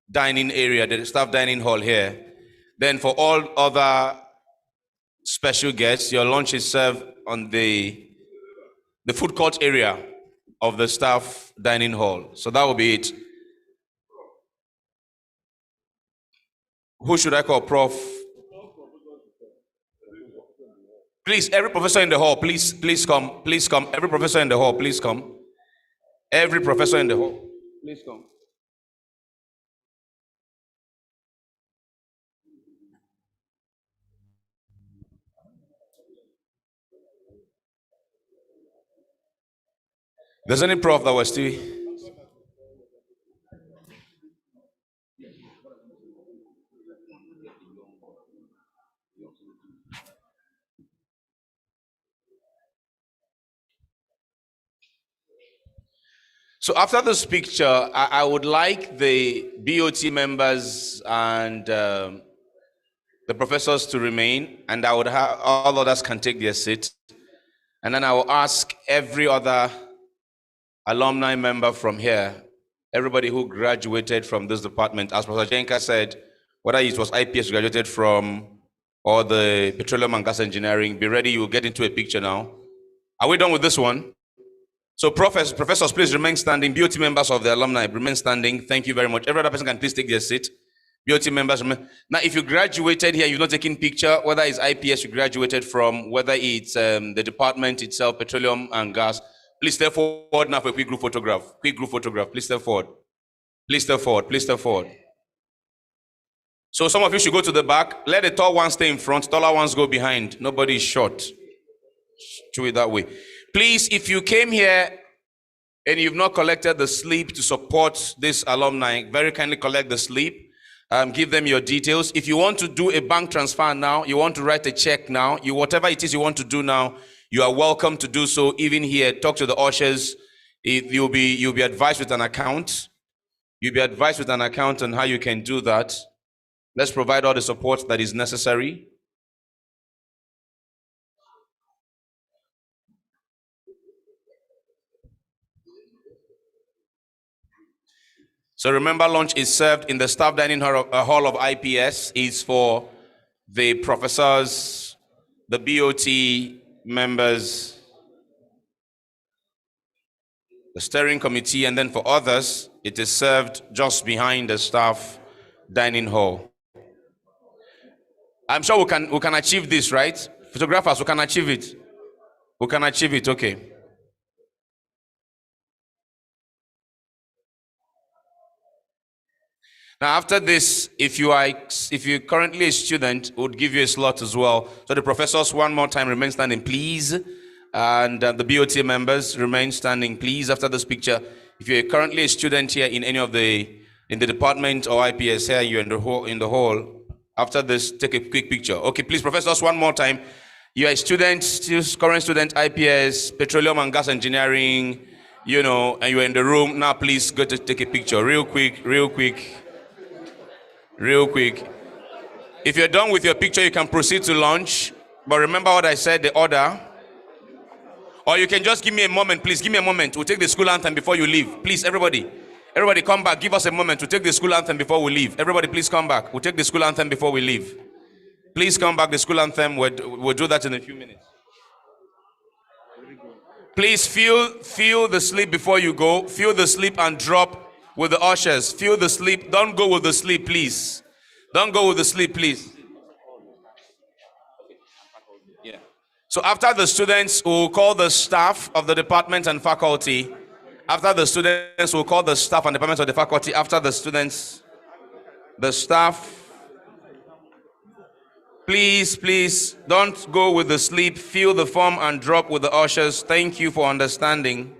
dining area, the staff dining hall here. Then for all other special guests, your lunch is served on the food court area of the staff dining hall. So that will be it. Who should I call? Prof? Please, every professor in the hall, please come. Please come. Every professor in the hall, please come. Every professor in the hall, please come. There's any prof that was still. So after this picture, I would like the BOT members and the professors to remain, and I would have all others can take their seats. And then I will ask every other alumni member from here, everybody who graduated from this department, as Professor Jenka said, whether it was IPS graduated from or the Petroleum and Gas Engineering, be ready, you'll get into a picture now. Are we done with this one? So professors, please remain standing. BOT members of the alumni, remain standing. Thank you very much. Every other person can please take their seat. BOT members, remain. Now, if you graduated here, you've not taken picture, whether it's IPS you graduated from, whether it's the department itself, Petroleum and Gas, please step forward now for a quick group photograph. Please step forward. Please step forward. So some of you should go to the back. Let the tall ones stay in front, taller ones go behind. Nobody is short. Do it that way. Please, if you came here and you've not collected the slip to support this alumni, very kindly collect the slip. Give them your details. If you want to do a bank transfer now, you want to write a check now, whatever it is you want to do now, you are welcome to do so. Even here, talk to the ushers. You'll be advised with an account. You'll be advised with an account on how you can do that. Let's provide all the support that is necessary. So remember, lunch is served in the staff dining hall of IPS. Is for the professors, the BOT members, the steering committee, and then for others, it is served just behind the staff dining hall. I'm sure we can achieve this, right? Photographers, we can achieve it. We can achieve it, okay. Now, after this, if you're currently a student, we'll give you a slot as well. So the professors, one more time, remain standing, please. And the BOT members remain standing, please, after this picture. If you're currently a student here in any of in the department or IPS here, you're in the hall. After this, take a quick picture. Okay, please, professors, one more time. You're a student, still current student, IPS, Petroleum and Gas Engineering, and you're in the room. Now, please go to take a picture real quick. If you're done with your picture, you can proceed to lunch. But remember what I said, the order. Or you can just give me a moment, please. Give me a moment. We'll take the school anthem before you leave. Please, everybody come back. Give us a moment to take the school anthem before we leave. Everybody, please come back. We'll take the school anthem before we leave. Please come back, the school anthem. We'll do that in a few minutes. Please feel the slip before you go. Feel the slip and drop with the ushers. Feel the slip. Don't go with the slip, please. Don't go with the slip, please. Yeah. So after the students, we'll call the staff of the department and faculty. After the students, we'll call the staff and departments of the faculty. After the students, the staff. Please, don't go with the slip. Fill the form and drop with the ushers. Thank you for understanding.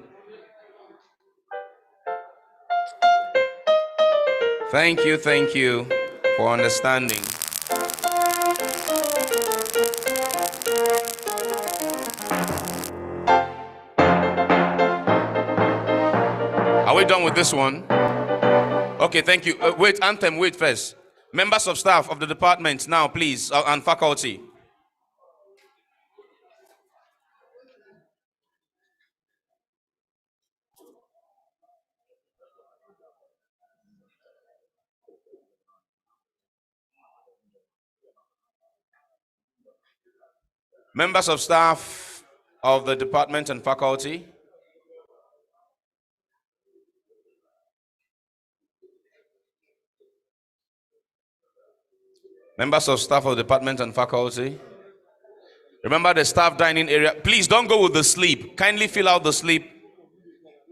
Thank you for understanding. Are we done with this one? Okay, thank you. Wait first. Members of staff of the department now, please, and faculty. Members of staff of the department and faculty. Members of staff of the department and faculty. Remember the staff dining area. Please don't go with the slip. Kindly fill out the slip.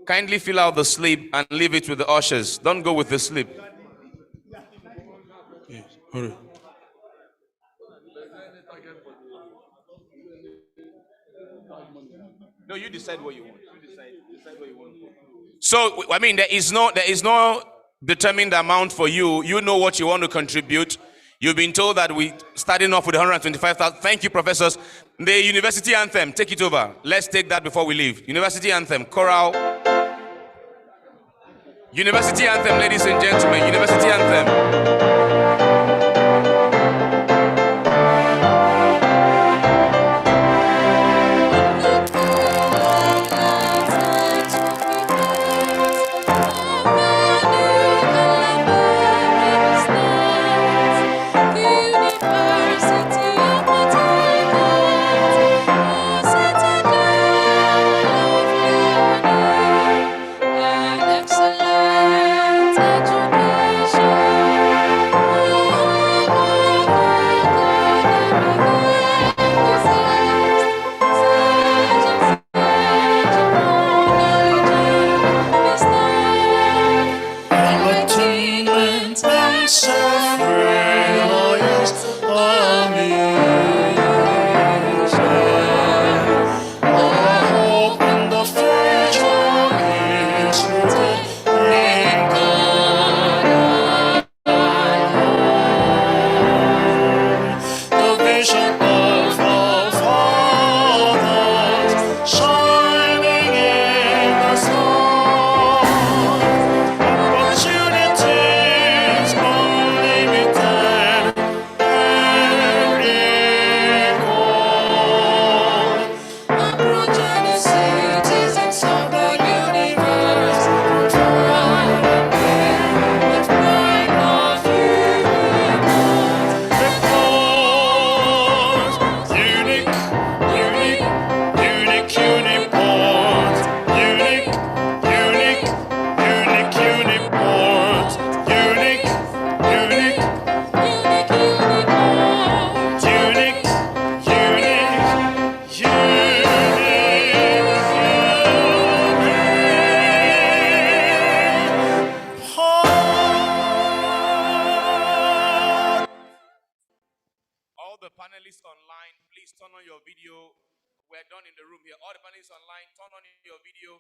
Kindly fill out the slip and leave it with the ushers. Don't go with the slip. Yes, hurry. No, you decide what you want. Decide what you want. So, I mean, there is no determined amount for you. You know what you want to contribute. You've been told that we starting off with 125,000. Thank you, professors. The university anthem, take it over. Let's take that before we leave. University anthem, choral. University anthem, ladies and gentlemen. University anthem. we're done in the room here. All the panelists online, turn on your video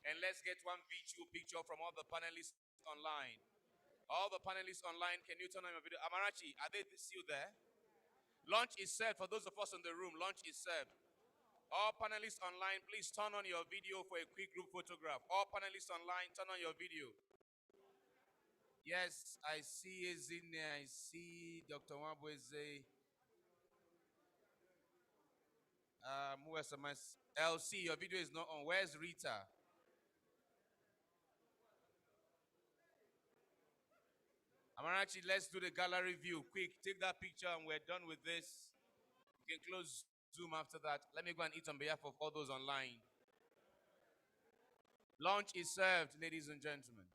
and let's get one virtual picture from all the panelists online. All the panelists online, can you turn on your video? Amarachi, are they still there? Lunch is served. For those of us in the room, lunch is served. All panelists online, please turn on your video for a quick group photograph. All panelists online, turn on your video. Yes, I see is in there. I see Dr. Wabweze. Who else am I? LC, your video is not on. Where's Rita? Amarachi, let's do the gallery view. Quick, take that picture and we're done with this. You can close Zoom after that. Let me go and eat on behalf of all those online. Lunch is served, ladies and gentlemen.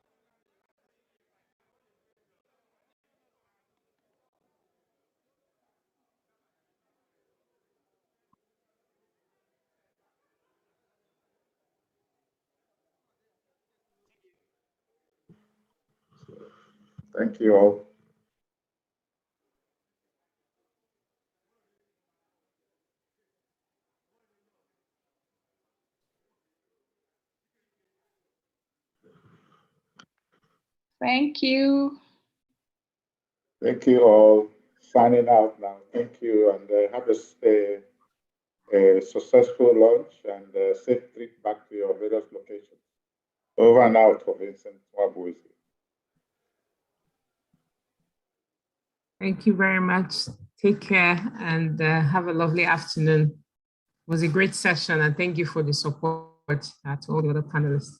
Thank you all. Thank you. Thank you all. Signing out now. Thank you, and have a successful lunch and a safe trip back to your various locations. Over and out for Vincent Wabwezi. Thank you very much. Take care and have a lovely afternoon. It was a great session and thank you for the support to all the other panelists.